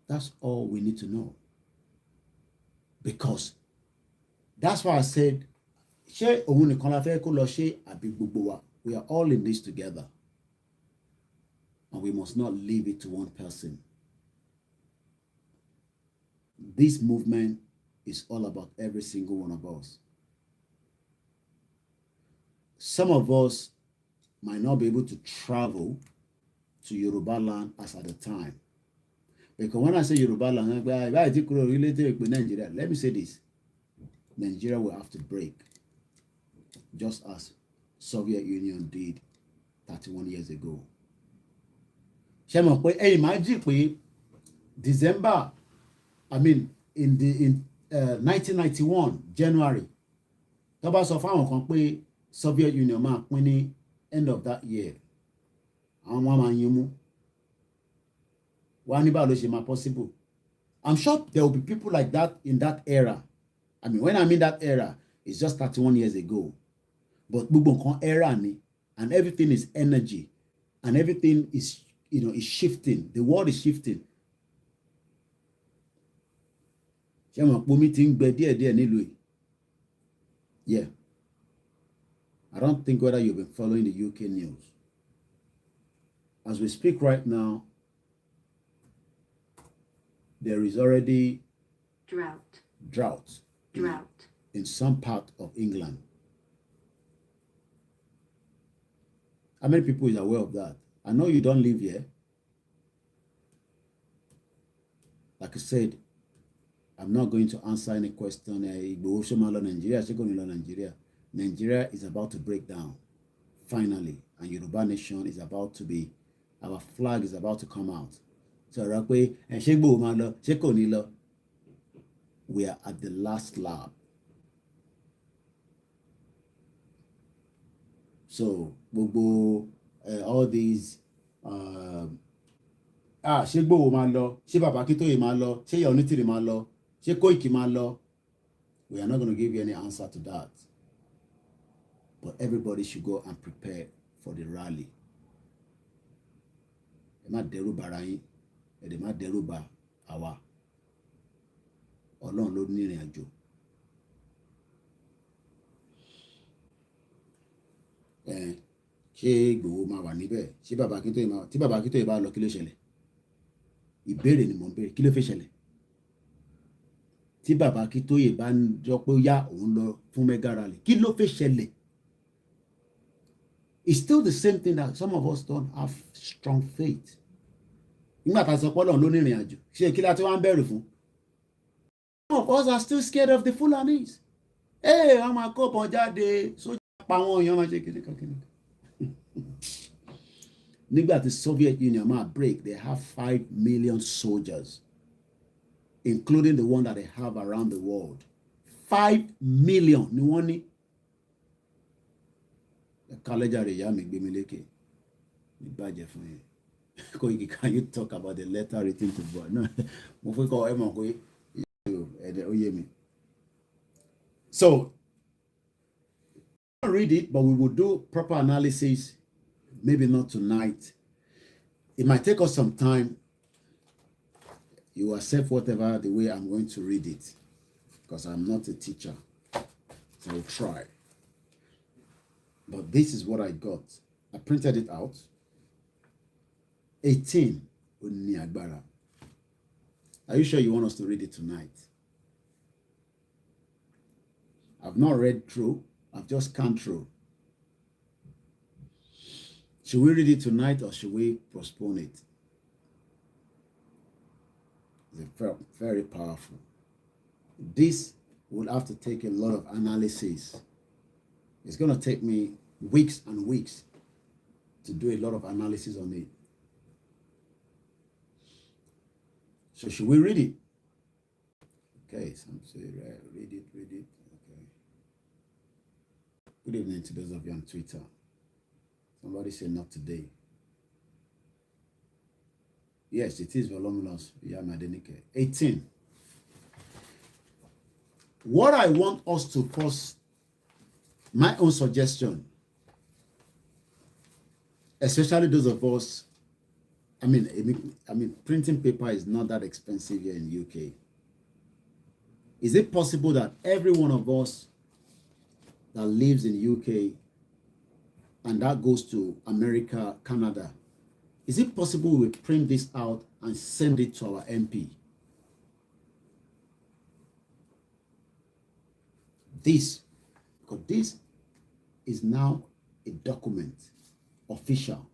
That's all we need to know. Because that's why I said, ṣé òun nìkan la fẹ́ kó lọ ṣe àbí gbogbo wa? We are all in this together. And we must not leave it to one person. This movement is all about every single one of us. Some of us might not be able to travel to Yoruba land as at the time. Because when I say Yoruba land, let me say this. Nigeria will have to break, just as Soviet Union did 31 years ago. Ṣé mọ̀ pé imagine pé December, in 1991 January, tó bá sọ fáwọn kan pé Soviet Union máa pín ní end of that year, àwọn ọmọ máa yín mú. Wá ní báwo ló ṣe máa possible? I'm sure there will be people like that in that era. When I mean that era, it's just 31 years ago. But gbogbo nǹkan era ni, and everything is energy, and everything is, is shifting. The world is shifting. Ṣé mo pò mi ti ń gbẹ díẹ̀díẹ̀ nílùú yìí? Yeah. I don't think whether you've been following the UK news. As we speak right now, there is already drought in some part of England. How many people is aware of that? I know you don't live here. Like I said, I'm not going to answer any question. Nigeria is about to break down, finally, and Yoruba nation is about to be, our flag is about to come out. So we are at the last lap. So all these ṣé Igboho máa lọ, ṣé Baba Akintoye máa lọ, ṣé Iya Onitiri máa lọ, ṣé Koiki máa lọ? We are not going to give you any answer to that. But everybody should go and prepare for the rally. Ẹ má dẹ́rù bara yín, ẹ dẹ̀ má dẹ́rù ba àwa. Ọlọ́run ló ní ìrìn àjò. Ṣé Igboho máa wà níbẹ̀? Ṣé Baba Akintoye máa wà? Tí Baba Akintoye bá lọ, kí ló ṣẹlẹ̀? Ìbéèrè ni mò ń béèrè, kí ló fẹ́ ṣẹlẹ̀? Tí Baba Akintoye bá ń jọ pé ó yá òun lọ fún mega rally, kí ló fẹ́ ṣẹlẹ̀? It's still the same thing that some of us don't have strong faith. Nígbà tá a sọ pé Ọlọ́run ló ní ìrìn àjò, ṣé kí la tí wọ́n ń bẹ̀rù fún? Some of us are still scared of the Fulanis. Wọ́n máa kó ọ̀bọ̀n jáde, sójà pa àwọn èèyàn máa ṣe kìnnìkan. Nígbà tí Soviet Union máa break, they have 5 million soldiers, including the one that they have around the world. 5 million ni wọ́n ní. Kálẹ́jà rẹ̀ ìyá mi gbé mi lékè. Ìbàjẹ́ fún yẹn. Koiki, can you talk about the letter written to God? No, mo fẹ́ kọ́ ẹ mọ̀ pé ó yé mi. So, I'll read it, but we will do proper analysis. Maybe not tonight. It might take us some time. You accept whatever the way I'm going to read it, because I'm not a teacher. So I'll try. But this is what I got. I printed it out. 18. Are you sure you want us to read it tonight? I've not read through. I've just scanned through. Should we read it tonight or should we postpone it? It's very, very powerful. This will have to take a lot of analysis. It's going to take me weeks and weeks to do a lot of analysis on it. So should we read it? Okay, some say read it. Okay. Good evening to those of you on Twitter. Somebody said not today. Yes, it is voluminous. Yeah, Madenike. 18. What I want us to first, my own suggestion, especially those of us, I mean, printing paper is not that expensive here in UK. Is it possible that every one of us that lives in UK and that goes to America, Canada, is it possible we print this out and send it to our MP? Because this is now a document, official.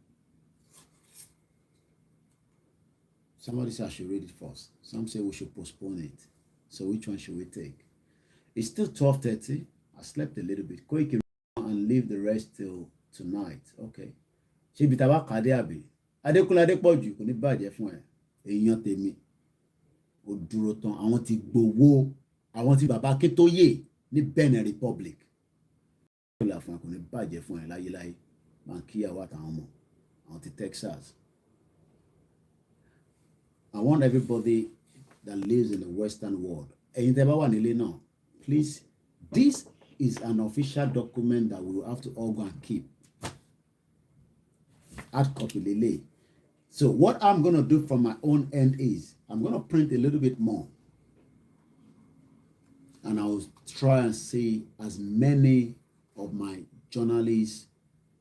Somebody said I should read it first. Some say we should postpone it. So which one should we take? It's still 12:30. I slept a little bit. Koikimedia and leave the rest till tonight. Okay. Ṣé ibi tá bá kàdé àbí? Adékúnlé Adépọ̀jù kò ní bàjẹ́ fún ẹ. Èèyàn tèmi. Ó dúró tán. Àwọn tí gbowó. Àwọn tí bàbá Akétóyè ní Benin Republic. Kò ní bàjẹ́ fún ẹ láyéláyé. Bankia wà táwọn ọmọ. Àwọn tí Texas. I want everybody that lives in the Western world. Ẹ̀yin tẹ́ bá wà nílé náà, please, this is an official document that we will have to all go and keep. Hard copy lele. So what I'm going to do from my own end is, I'm going to print a little bit more. And I will try and see as many of my journalists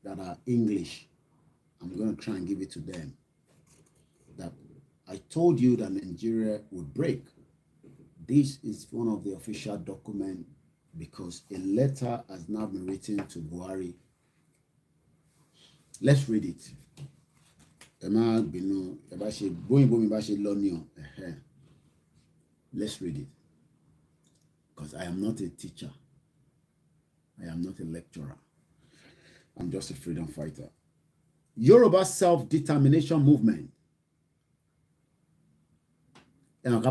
that are English. I'm going to try and give it to them. That I told you that Nigeria would break. This is one of the official documents because a letter has now been written to Buhari. Let's read it. Let's read it. Because I am not a teacher. I am not a lecturer. I'm just a freedom fighter. Yoruba self-determination movement. And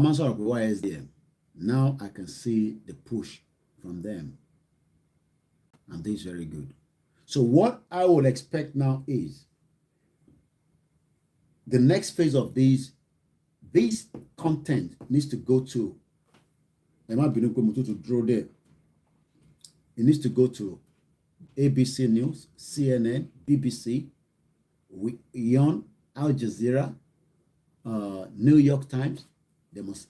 now I can see the push from them. And this is very good. So what I will expect now is the next phase of this content needs to go to, it needs to go to ABC News, CNN, BBC, Yon, Al Jazeera, New York Times. They must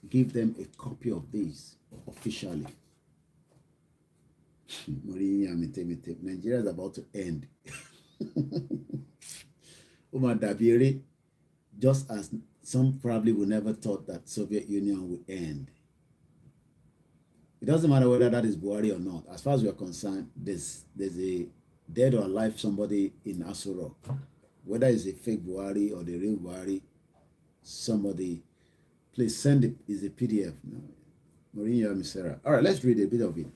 give them a copy of this officially. Nigeria is about to end. Just as some probably will never thought that Soviet Union would end. It doesn't matter whether that is Buhari or not. As far as we are concerned, there's a dead or alive somebody in Asuro. Whether it's a fake Buhari or the real Buhari, somebody. Please send it. It's a PDF. Mourinho Misera. All right, let's read a bit of it.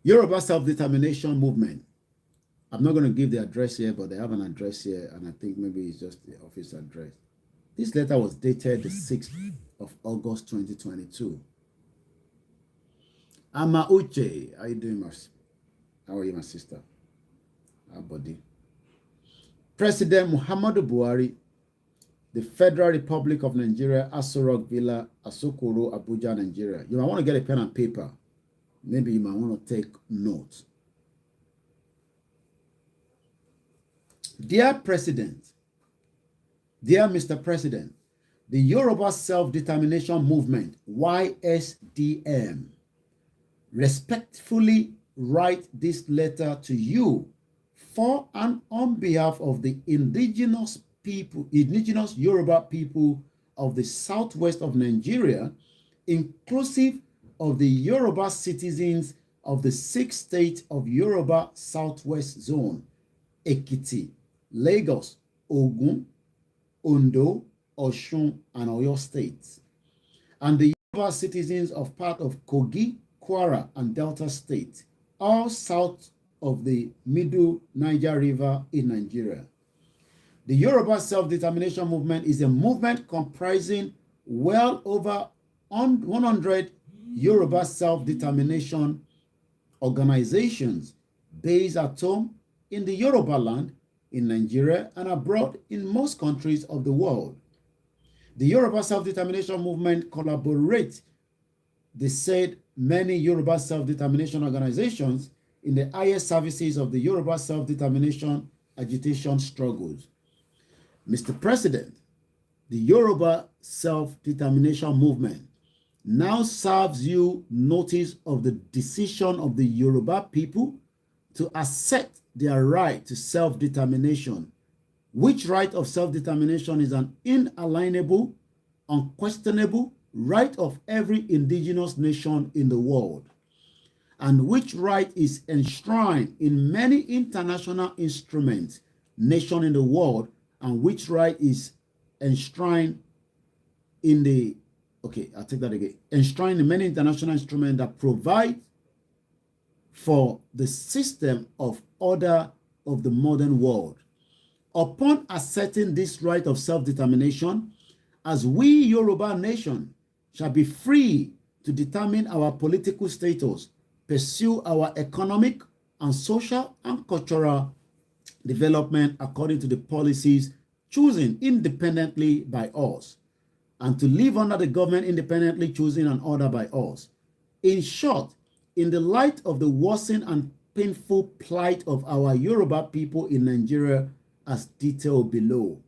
Yoruba self-determination movement. I'm not going to give the address here, but they have an address here, and I think maybe it's just the office address. This letter was dated the 6th of August 2022. Ama Uche, how are you doing, how are you, my sister? Our body. President Muhammadu Buhari, the Federal Republic of Nigeria, Aso Rock Villa, Asokoro, Abuja, Nigeria. You might want to get a pen and paper. Maybe you might want to take notes. Dear President, dear Mr. President, the Yoruba Self-Determination Movement, YSDM, respectfully write this letter to you for and on behalf of the indigenous Yoruba people of the southwest of Nigeria, inclusive of the Yoruba citizens of the 6th state of Yoruba Southwest Zone, Ekiti, Lagos, Ogun, Ondo, Osun, and Oyo states. and the Yoruba citizens of part of Kogi, Kwara, and Delta State, all south of the Middle Niger River in Nigeria. The Yoruba self-determination movement is a movement comprising well over 100 Yoruba self-determination organizations based at home in the Yoruba land, in Nigeria, and abroad in most countries of the world. The Yoruba self-determination movement collaborates, they said, many Yoruba self-determination organizations in the highest services of the Yoruba self-determination agitation struggles. Mr. President, the Yoruba self-determination movement now serves you notice of the decision of the Yoruba people to assert their right to self-determination, which right of self-determination is an inalienable, unquestionable right of every indigenous nation in the world, and which right is enshrined in many international instruments, nation in the world, and which right is enshrined in the, I'll take that again, enshrined in many international instruments that provide for the system of order of the modern world. Upon asserting this right of self-determination, as we Yoruba nation shall be free to determine our political status, pursue our economic and social and cultural development according to the policies chosen independently by us, and to live under the government independently chosen and ordered by us. In short, in the light of the worsening and painful plight of our Yoruba people in Nigeria as detailed below,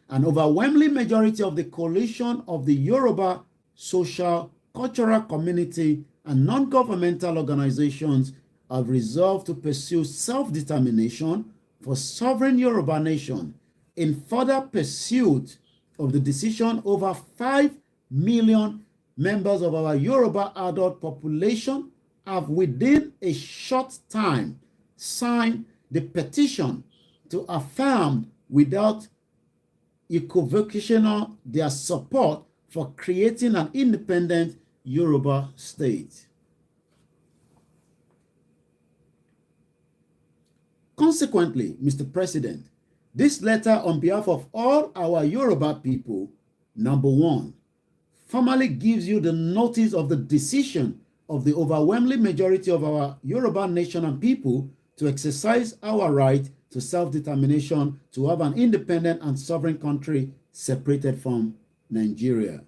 an overwhelming majority of the coalition of the Yoruba social, cultural community and non-governmental organizations have resolved to pursue self-determination for sovereign Yoruba nation in further pursuit of the decision over 5 million members of our Yoruba adult population have within a short time signed the petition to affirm without equivocation their support for creating an independent Yoruba state. Consequently, Mr. President, this letter on behalf of all our Yoruba people, number one, formally gives you the notice of the decision of the overwhelming majority of our Yoruba nation and people to exercise our right to self-determination, to have an independent and sovereign country separated from Nigeria.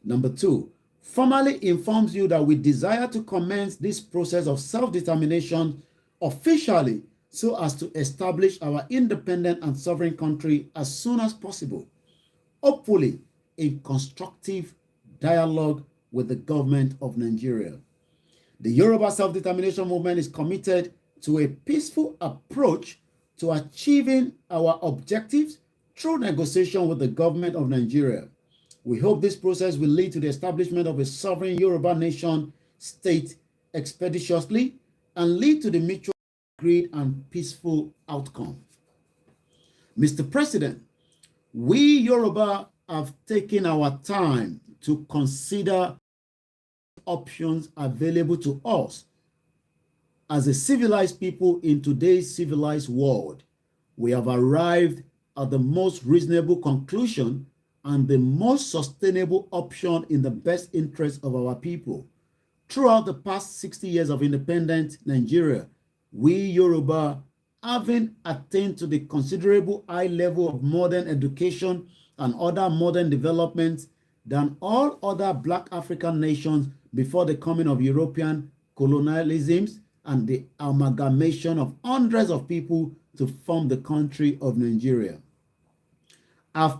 Number two, formally informs you that we desire to commence this process of self-determination officially so as to establish our independent and sovereign country as soon as possible, hopefully in constructive dialogue with the government of Nigeria. The Yoruba self-determination movement is committed to a peaceful approach to achieving our objectives through negotiation with the government of Nigeria. We hope this process will lead to the establishment of a sovereign Yoruba nation state expeditiously and lead to the mutual agreed and peaceful outcome. Mr. President, we Yoruba have taken our time to consider options available to us as a civilized people in today's civilized world. We have arrived at the most reasonable conclusion and the most sustainable option in the best interest of our people. Throughout the past 60 years of independent Nigeria, we Yoruba, having attained to the considerable high level of modern education and other modern developments than all other Black African nations before the coming of European colonialisms and the amalgamation of hundreds of people to form the country of Nigeria, have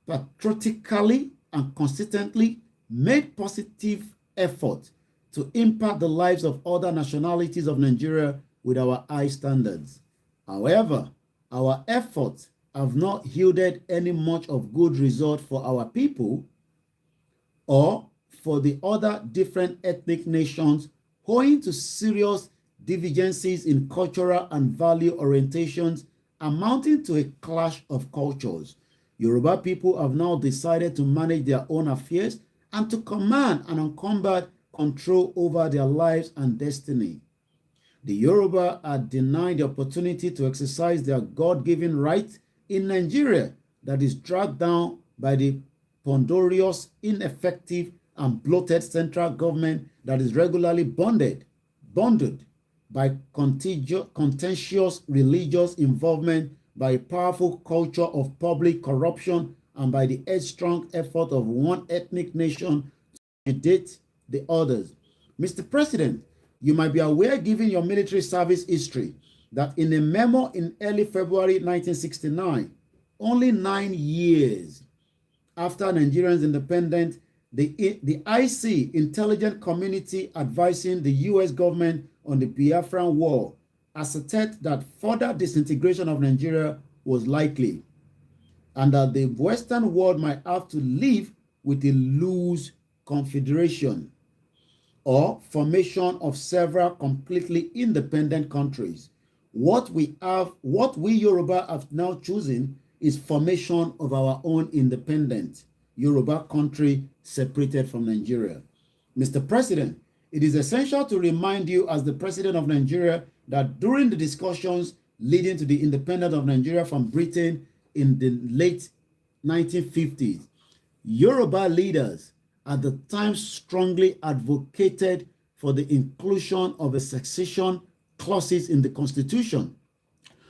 patriotically and consistently made positive effort to impact the lives of other nationalities of Nigeria with our high standards. However, our efforts have not yielded any much of good result for our people or for the other different ethnic nations, owing to serious divergences in cultural and value orientations amounting to a clash of cultures. Yoruba people have now decided to manage their own affairs and to command an unencumbered control over their lives and destiny. The Yoruba are denied the opportunity to exercise their God-given right in Nigeria that is dragged down by the ponderous, ineffective, and bloated central government that is regularly bonded by contentious religious involvement, by a powerful culture of public corruption, and by the headstrong effort of one ethnic nation to intimidate the others. Mr. President, you might be aware, given your military service history, that in a memo in early February 1969, only 9 years after Nigeria's independence, the IC, Intelligence Community advising the U.S. government on the Biafran War, asserted that further disintegration of Nigeria was likely and that the Western world might have to live with a loose confederation or formation of several completely independent countries. What we Yoruba have now chosen is formation of our own independent Yoruba country separated from Nigeria. Mr. President, it is essential to remind you as the President of Nigeria that during the discussions leading to the independence of Nigeria from Britain in the late 1950s, Yoruba leaders at the time strongly advocated for the inclusion of a succession clauses in the Constitution,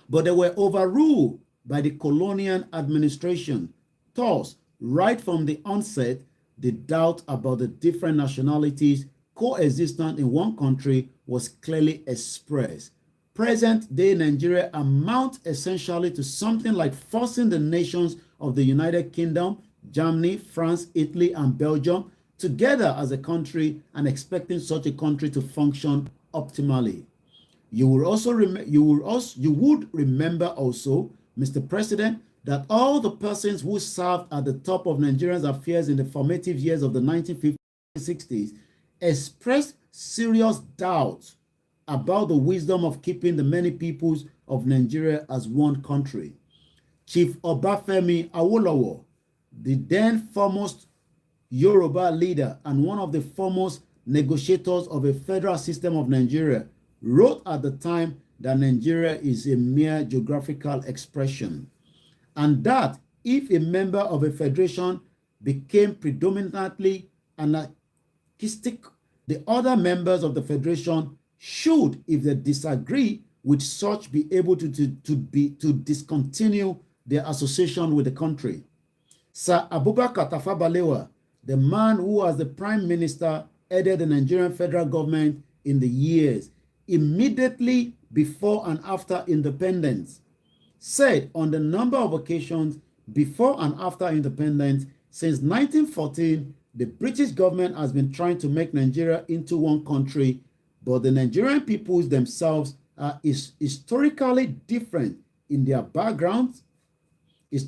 but they were overruled by the colonial administration. Thus, right from the onset, the doubt about the different nationalities coexisting in one country was clearly expressed. Present-day Nigeria amounts essentially to something like forcing the nations of the United Kingdom, Germany, France, Italy, and Belgium together as a country and expecting such a country to function optimally. You would remember also, Mr. President, that all the persons who served at the top of Nigeria's affairs in the formative years of the 1950s and 60s expressed serious doubts about the wisdom of keeping the many peoples of Nigeria as one country. Chief Obafemi Awolowo, the then foremost Yoruba leader and one of the foremost negotiators of a federal system of Nigeria, wrote at the time that Nigeria is a mere geographical expression, and that if a member of a federation became predominantly anarchistic, the other members of the federation should, if they disagree with such, be able to discontinue their association with the country. Sir Abubakar Tafawa Balewa, the man who as the prime minister headed the Nigerian federal government in the years immediately before and after independence, said on the number of occasions before and after independence since 1914, the British government has been trying to make Nigeria into one country, but the Nigerian peoples themselves are historically different in their backgrounds, in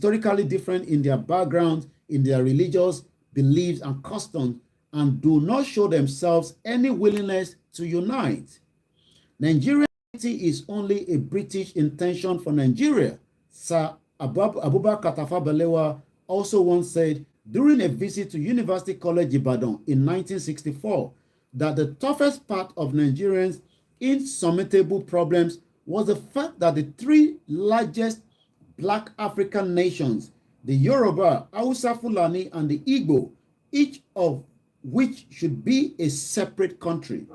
their religious beliefs and customs, and do not show themselves any willingness to unite. Nigeria is only a British intention for Nigeria. Sir Abubakar Tafawa Balewa also once said during a visit to University College Ibadan in 1964 that the toughest part of Nigerians' insurmountable problems was the fact that the three largest Black African nations, the Yoruba, Hausa Fulani, and the Igbo, each of which should be a separate country,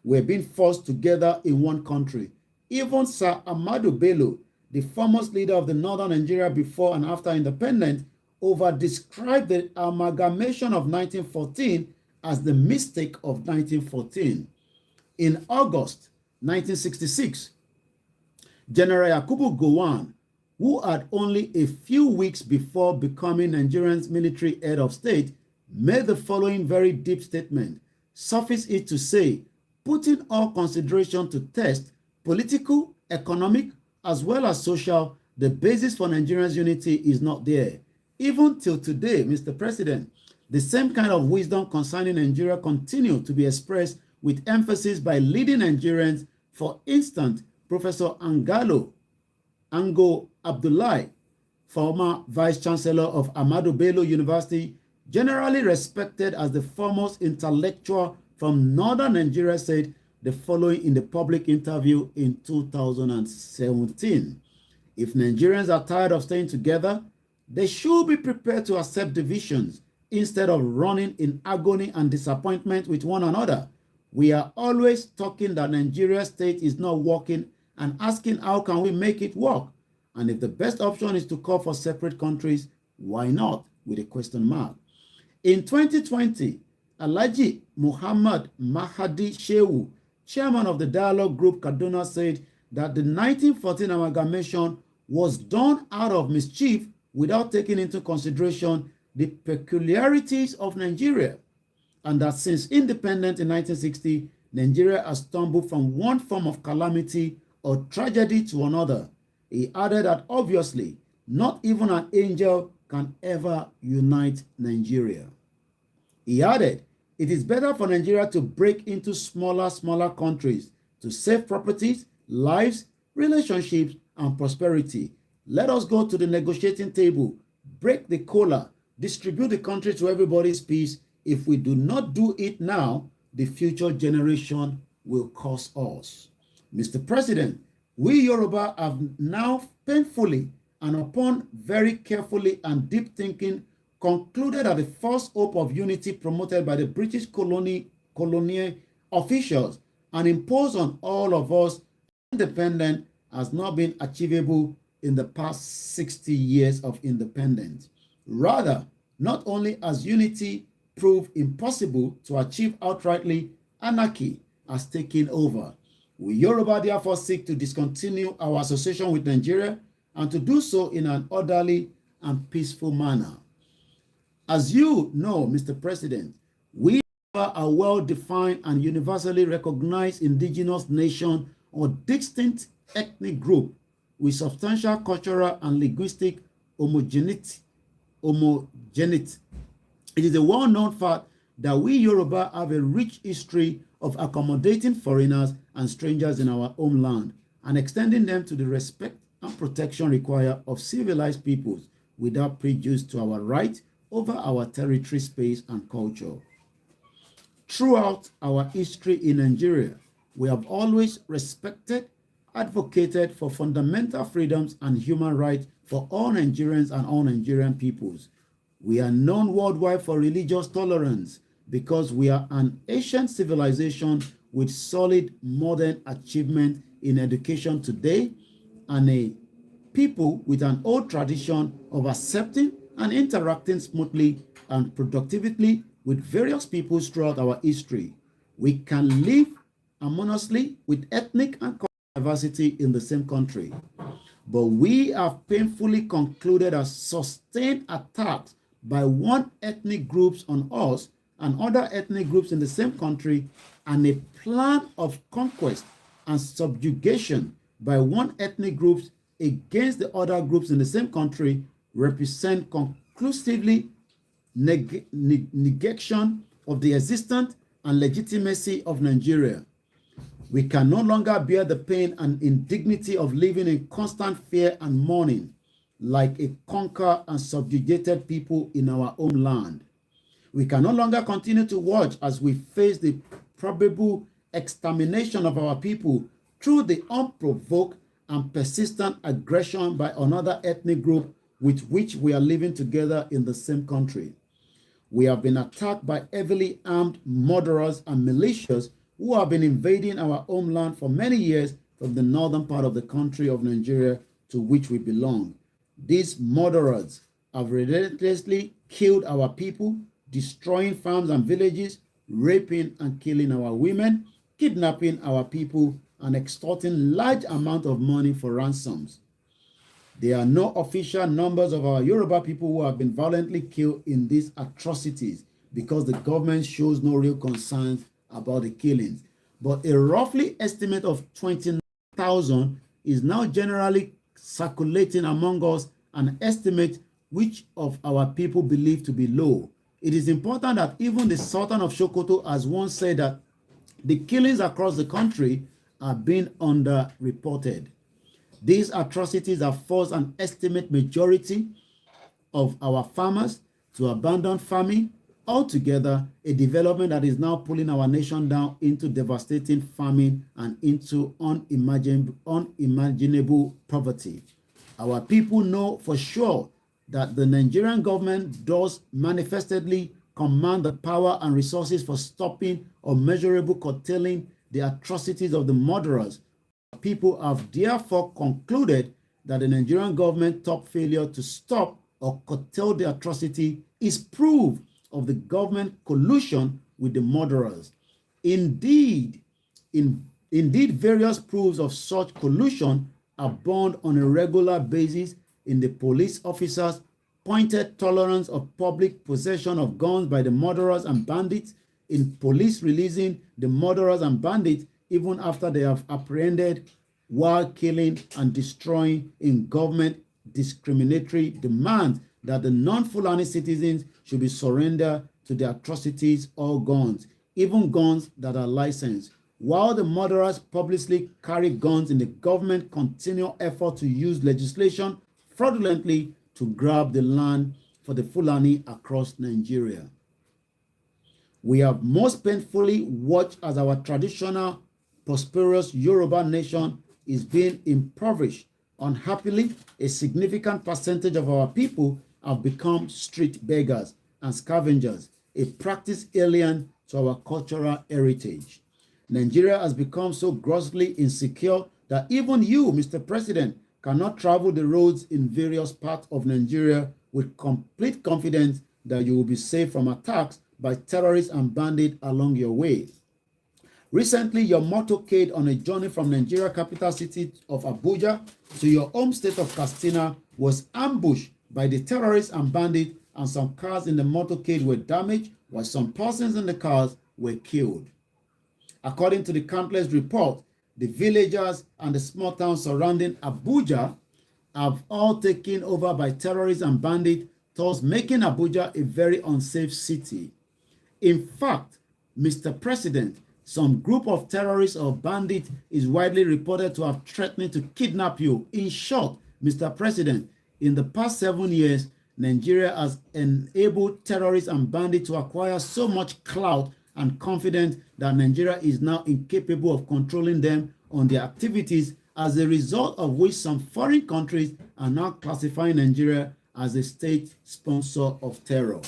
were being forced together in one country. Even Sir Ahmadu Bello, the foremost leader of the northern Nigeria before and after independence, over-described the amalgamation of 1914 as the mistake of 1914. In August 1966, General Yakubu Gowon, who had only a few weeks before becoming Nigeria's military head of state, made the following very deep statement. Suffice it to say, putting all consideration to test, political, economic, as well as social, the basis for Nigeria's unity is not there. Even till today, Mr. President, the same kind of wisdom concerning Nigeria continues to be expressed with emphasis by leading Nigerians. For instance, Professor Ango Abdullahi, former Vice Chancellor of Ahmadu Bello University, generally respected as the foremost intellectual from northern Nigeria, said the following in the public interview in 2017. If Nigerians are tired of staying together, they should be prepared to accept divisions instead of running in agony and disappointment with one another. We are always talking that Nigeria's state is not working and asking how can we make it work. And if the best option is to call for separate countries, why not? With a question mark. In 2020, Alhaji Muhammad Mahadi Shehu, chairman of the dialogue group Kaduna, said that the 1914 amalgamation was done out of mischief without taking into consideration the peculiarities of Nigeria, and that since independence in 1960, Nigeria has stumbled from one form of calamity or tragedy to another. He added that obviously, not even an angel can ever unite Nigeria. He added, it is better for Nigeria to break into smaller countries to save properties, lives, relationships, and prosperity. Let us go to the negotiating table, break the collar, distribute the country to everybody's peace. If we do not do it now, the future generation will curse us. Mr. President, we Yoruba have now painfully and upon very carefully and deep thinking concluded that the false hope of unity promoted by the British colonial officials and imposed on all of us independent has not been achievable in the past 60 years of independence. Rather, not only has unity proved impossible to achieve outrightly, anarchy has taken over. We Yoruba therefore seek to discontinue our association with Nigeria and to do so in an orderly and peaceful manner. As you know, Mr. President, we are a well-defined and universally recognized indigenous nation or distinct ethnic group with substantial cultural and linguistic homogeneity. It is a well-known fact that we Yoruba have a rich history of accommodating foreigners and strangers in our homeland and extending them to the respect and protection required of civilized peoples without prejudice to our right over our territory, space, and culture. Throughout our history in Nigeria, we have always respected, advocated for fundamental freedoms and human rights for all Nigerians and all Nigerian peoples. We are known worldwide for religious tolerance because we are an ancient civilization with solid modern achievement in education today and a people with an old tradition of accepting and interacting smoothly and productively with various peoples throughout our history. We can live harmoniously with ethnic and cultural diversity in the same country. But we have painfully concluded that sustained attacks by one ethnic groups on us and other ethnic groups in the same country and a plan of conquest and subjugation by one ethnic groups against the other groups in the same country represent conclusively negation of the existence and legitimacy of Nigeria. We can no longer bear the pain and indignity of living in constant fear and mourning like a conquered and subjugated people in our homeland. We can no longer continue to watch as we face the probable extermination of our people through the unprovoked and persistent aggression by another ethnic group with which we are living together in the same country. We have been attacked by heavily armed murderers and militias who have been invading our homeland for many years from the northern part of the country of Nigeria to which we belong. These murderers have relentlessly killed our people, destroying farms and villages, raping and killing our women, kidnapping our people, and extorting large amounts of money for ransoms. There are no official numbers of our Yoruba people who have been violently killed in these atrocities because the government shows no real concern about the killings. But a roughly estimate of 29,000 is now generally circulating among us, an estimate which of our people believe to be low. It is important that even the Sultan of Sokoto has once said that the killings across the country are being underreported. These atrocities have forced an estimate majority of our farmers, to abandon farming altogether, a development that is now pulling our nation down into devastating famine and into unimaginable poverty. Our people know for sure that the Nigerian government does manifestly command the power and resources for stopping or measurable curtailing the atrocities of the murderers. People have therefore concluded that the Nigerian government top failure to stop or curtail the atrocity is proof of the government collusion with the murderers. Indeed, various proofs of such collusion abound on a regular basis in the police officers' pointed tolerance of public possession of guns by the murderers and bandits, in police releasing the murderers and bandits even after they have apprehended, while killing and destroying, in government discriminatory demands that the non-Fulani citizens should be surrendered to the atrocities or guns, even guns that are licensed, while the murderers publicly carry guns in the government continual effort to use legislation fraudulently to grab the land for the Fulani across Nigeria. We have most painfully watched as our traditional, prosperous Yoruba nation is being impoverished. Unhappily, a significant percentage of our people have become street beggars and scavengers, a practice alien to our cultural heritage. Nigeria has become so grossly insecure that even you, Mr. President, cannot travel the roads in various parts of Nigeria with complete confidence that you will be safe from attacks by terrorists and bandits along your way. Recently, your motorcade on a journey from Nigeria capital city of Abuja to your home state of Katsina was ambushed by the terrorists and bandits, and some cars in the motorcade were damaged, while some persons in the cars were killed. According to the countless reports, the villagers and the small towns surrounding Abuja have all taken over by terrorists and bandits, thus making Abuja a very unsafe city. In fact, Mr. President, some group of terrorists or bandits is widely reported to have threatened to kidnap you. In short, Mr. President, in the past 7 years, Nigeria has enabled terrorists and bandits to acquire so much clout and confidence that Nigeria is now incapable of controlling them on their activities, as a result of which some foreign countries are now classifying Nigeria as a state sponsor of terror.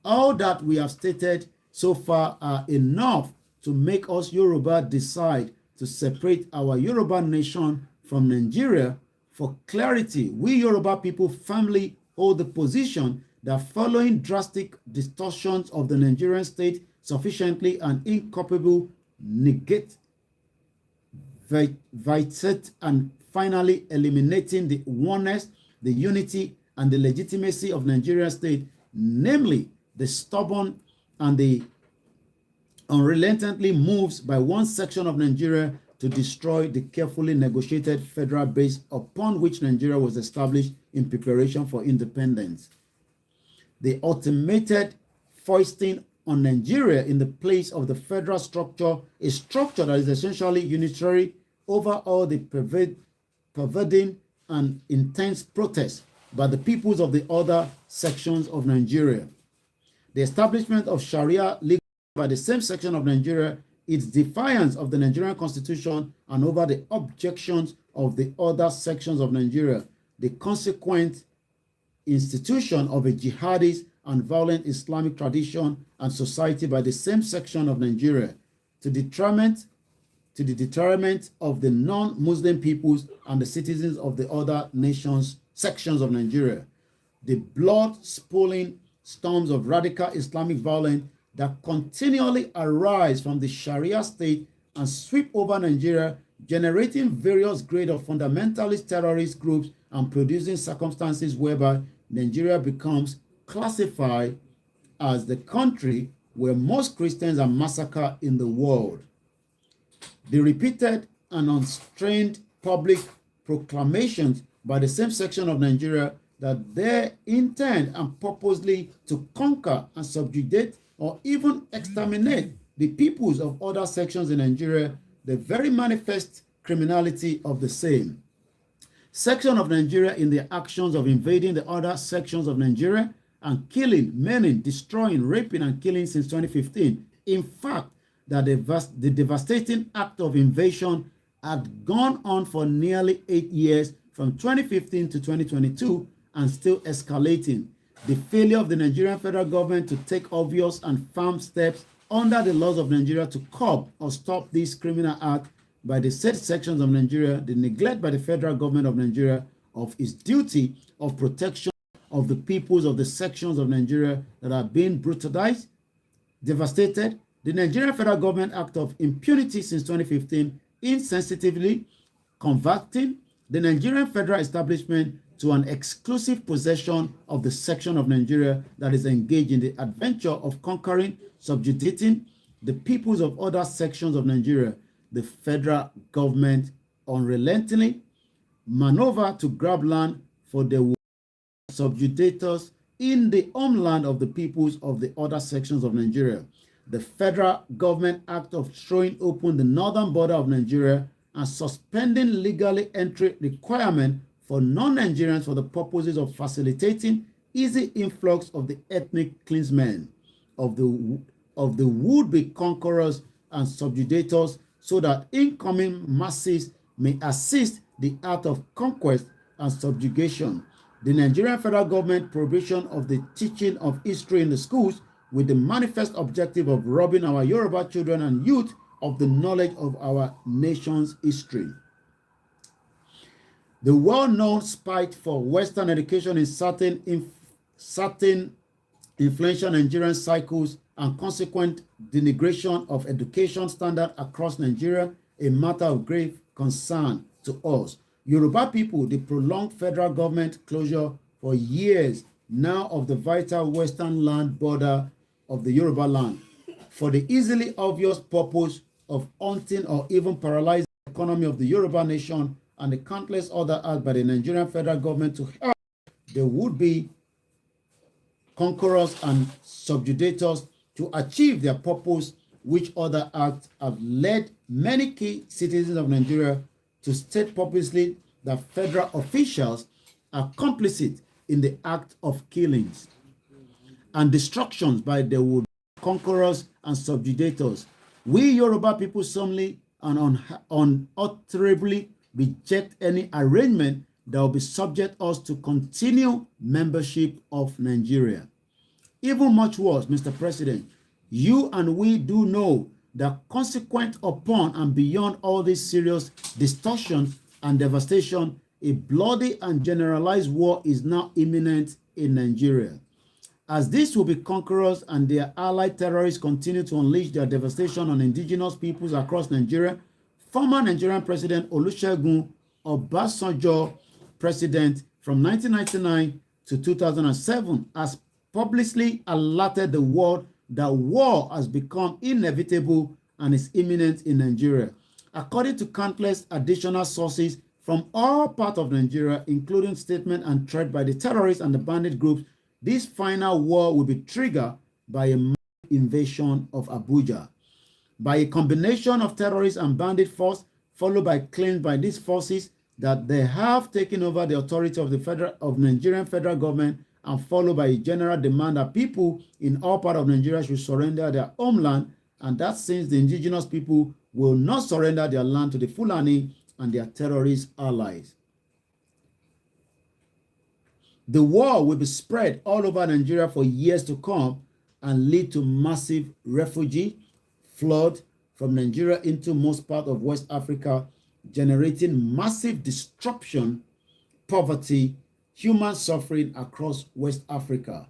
All that we have stated so far are enough to make us Yoruba decide to separate our Yoruba nation from Nigeria. For clarity, we Yoruba people firmly hold the position that following drastic distortions of the Nigerian state sufficiently and incapable negate, violate, and finally eliminating the oneness, the unity, and the legitimacy of Nigerian state, namely the stubborn and the unrelentingly moves by one section of Nigeria to destroy the carefully negotiated federal base upon which Nigeria was established in preparation for independence. The automated foisting on Nigeria in the place of the federal structure, a structure that is essentially unitary over all the pervading and intense protests by the peoples of the other sections of Nigeria. The establishment of Sharia legal by the same section of Nigeria, its defiance of the Nigerian constitution and over the objections of the other sections of Nigeria, the consequent institution of a jihadist and violent Islamic tradition and society by the same section of Nigeria, to the deterrent of the non-Muslim peoples and the citizens of the other sections of Nigeria, the blood-spilling storms of radical Islamic violence that continually arise from the Sharia state and sweep over Nigeria, generating various grades of fundamentalist terrorist groups and producing circumstances whereby Nigeria becomes classified as the country where most Christians are massacred in the world. The repeated and unstrained public proclamations by the same section of Nigeria that they intend and purposely to conquer and subjugate or even exterminate the peoples of other sections in Nigeria, the very manifest criminality of the same section of Nigeria in the actions of invading the other sections of Nigeria and killing, maiming, destroying, raping, and killing since 2015. In fact, that the devastating act of invasion had gone on for nearly 8 years from 2015 to 2022 and still escalating. The failure of the Nigerian federal government to take obvious and firm steps under the laws of Nigeria to curb or stop this criminal act by the said sections of Nigeria, the neglect by the federal government of Nigeria of its duty of protection of the peoples of the sections of Nigeria that are being brutalized, devastated, the Nigerian Federal Government Act of Impunity since 2015 insensitively converting the Nigerian federal establishment to an exclusive possession of the section of Nigeria that is engaged in the adventure of conquering, subjugating the peoples of other sections of Nigeria. The federal government unrelentingly maneuver to grab land for the subjugators in the homeland of the peoples of the other sections of Nigeria. The Federal Government Act of throwing open the northern border of Nigeria and suspending legally entry requirement for non-Nigerians for the purposes of facilitating easy influx of the ethnic kinsmen of the would-be conquerors and subjugators so that incoming masses may assist the art of conquest and subjugation. The Nigerian federal government prohibition of the teaching of history in the schools with the manifest objective of robbing our Yoruba children and youth of the knowledge of our nation's history. The well-known spite for Western education in certain influential Nigerian cycles and consequent denigration of education standard across Nigeria, a matter of grave concern to us. Yoruba people, the prolonged federal government closure for years now of the vital western land border of the Yoruba land for the easily obvious purpose of hunting or even paralyzing the economy of the Yoruba nation and the countless other acts by the Nigerian federal government to help the would-be conquerors and subjugators to achieve their purpose, which other acts have led many key citizens of Nigeria to state publicly that federal officials are complicit in the act of killings and destructions by the would conquerors and subjugators. We Yoruba people solemnly and unutterably reject any arrangement that will be subject us to continue membership of Nigeria. Even much worse, Mr. President, you and we do know that consequent upon and beyond all this serious distortion and devastation, a bloody and generalized war is now imminent in Nigeria. As these will be conquerors and their allied terrorists continue to unleash their devastation on indigenous peoples across Nigeria, former Nigerian President Olusegun Obasanjo, president from 1999 to 2007, has publicly alerted the world that war has become inevitable and is imminent in Nigeria. According to countless additional sources from all parts of Nigeria, including statements and threats by the terrorists and the bandit groups, this final war will be triggered by a invasion of Abuja, by a combination of terrorists and bandit force, followed by claims by these forces that they have taken over the authority of Nigerian federal government, and followed by a general demand that people in all parts of Nigeria should surrender their homeland, and that since the indigenous people will not surrender their land to the Fulani and their terrorist allies. The war will be spread all over Nigeria for years to come and lead to massive refugee flood from Nigeria into most parts of West Africa, generating massive destruction, poverty, human suffering across West Africa.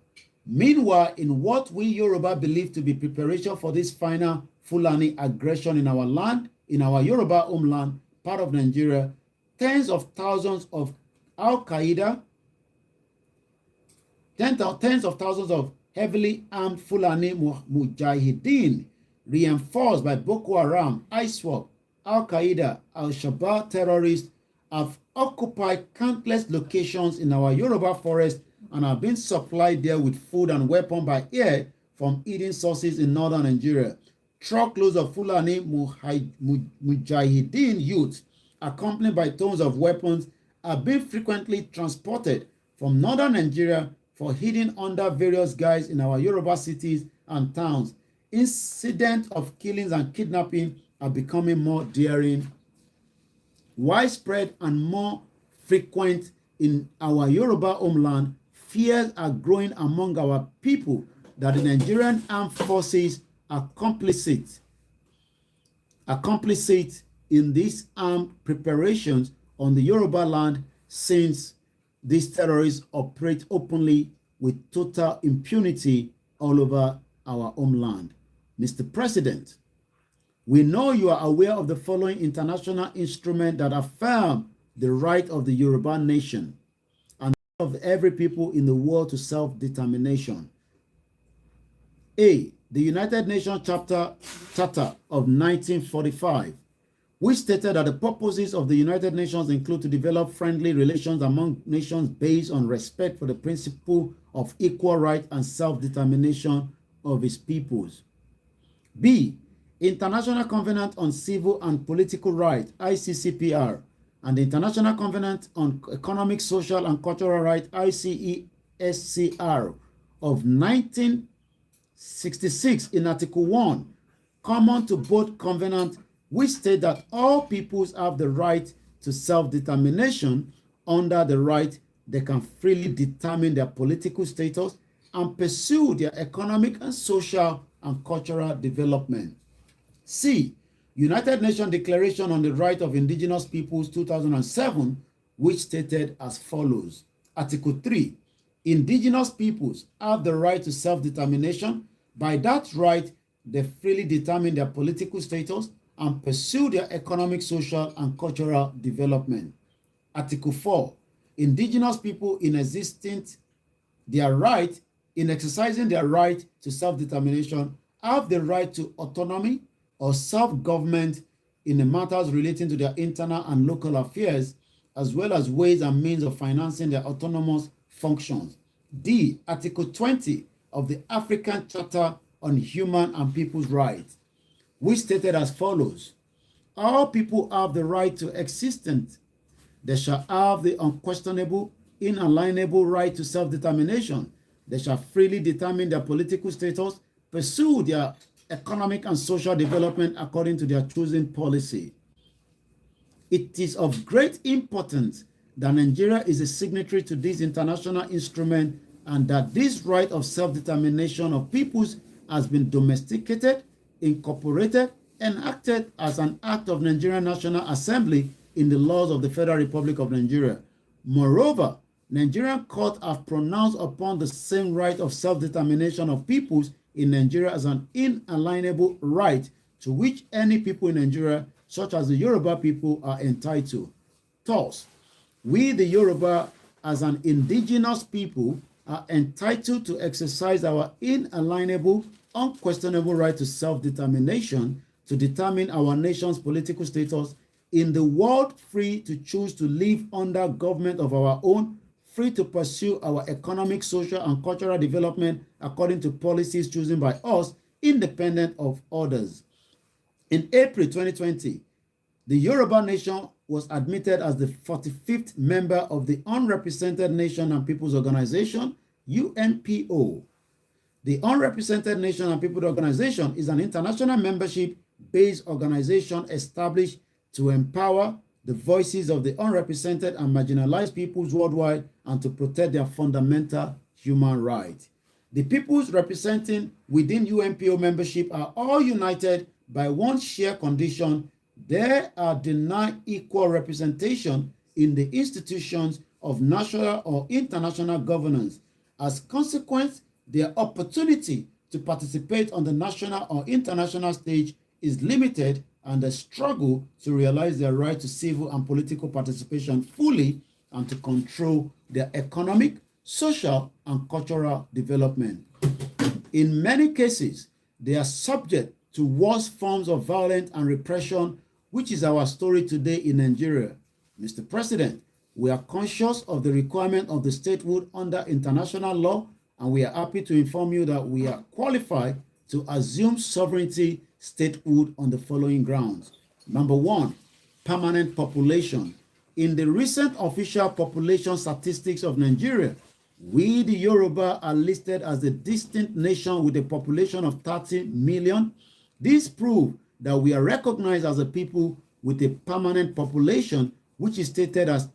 Meanwhile, in what we Yoruba believe to be preparation for this final Fulani aggression in our land, in our Yoruba homeland, part of Nigeria, tens of thousands of Al-Qaeda, tens of thousands of heavily armed Fulani Mujahideen, reinforced by Boko Haram, ISWAP, Al-Qaeda, Al-Shabaab terrorists, have occupied countless locations in our Yoruba forest and have been supplied there with food and weapons by air from hidden sources in northern Nigeria. Truckloads of Fulani Mujahideen youths, accompanied by tons of weapons, have been frequently transported from northern Nigeria for hidden under various guises in our Yoruba cities and towns. Incidents of killings and kidnapping are becoming more daring, widespread, and more frequent in our Yoruba homeland. Fears are growing among our people that the Nigerian armed forces are complicit in these armed preparations on the Yoruba land, since these terrorists operate openly with total impunity all over our homeland. Mr. President, we know you are aware of the following international instruments that affirm the right of the Yoruba nation and of every people in the world to self-determination. A. The United Nations Charter of 1945, which stated that the purposes of the United Nations include to develop friendly relations among nations based on respect for the principle of equal rights and self-determination of its peoples. B. International Covenant on Civil and Political Rights, ICCPR, and the International Covenant on Economic, Social, and Cultural Rights, ICESCR, of 1966 in Article 1, common to both covenants, which state that all peoples have the right to self-determination. Under the right, they can freely determine their political status and pursue their economic and social and cultural development. C. United Nations Declaration on the Right of Indigenous Peoples 2007, which stated as follows. Article 3. Indigenous peoples have the right to self-determination. By that right, they freely determine their political status and pursue their economic, social, and cultural development. Article 4. Indigenous people in exercising their right to self-determination have the right to autonomy or self-government in the matters relating to their internal and local affairs, as well as ways and means of financing their autonomous functions. D. Article 20 of the African Charter on Human and People's Rights, which stated as follows. All people have the right to existence. They shall have the unquestionable, inalienable right to self-determination. They shall freely determine their political status, pursue their economic and social development according to their chosen policy. It is of great importance that Nigeria is a signatory to this international instrument and that this right of self-determination of peoples has been domesticated, incorporated, and acted as an act of Nigerian National Assembly in the laws of the Federal Republic of Nigeria. Moreover, Nigerian courts have pronounced upon the same right of self-determination of peoples in Nigeria as an inalienable right to which any people in Nigeria, such as the Yoruba people, are entitled. Thus, we, the Yoruba, as an indigenous people, are entitled to exercise our inalienable, unquestionable right to self-determination, to determine our nation's political status in the world, free to choose to live under government of our own, free to pursue our economic, social, and cultural development according to policies chosen by us, independent of others. In April 2020, the Yoruba nation was admitted as the 45th member of the Unrepresented Nation and Peoples Organization, UNPO. The Unrepresented Nation and Peoples Organization is an international membership-based organization established to empower the voices of the unrepresented and marginalized peoples worldwide and to protect their fundamental human rights. The peoples representing within UNPO membership are all united by one shared condition: they are denied equal representation in the institutions of national or international governance. As a consequence, their opportunity to participate on the national or international stage is limited, and the struggle to realize their right to civil and political participation fully and to control their economic, social, and cultural development. In many cases, they are subject to worse forms of violence and repression, which is our story today in Nigeria. Mr. President, we are conscious of the requirement of the statehood under international law, and we are happy to inform you that we are qualified to assume sovereignty statehood on the following grounds. Number one, permanent population. In the recent official population statistics of Nigeria, We, the Yoruba, are listed as a distinct nation with a population of 30 million. This proves that we are recognized as a people with a permanent population, which is stated as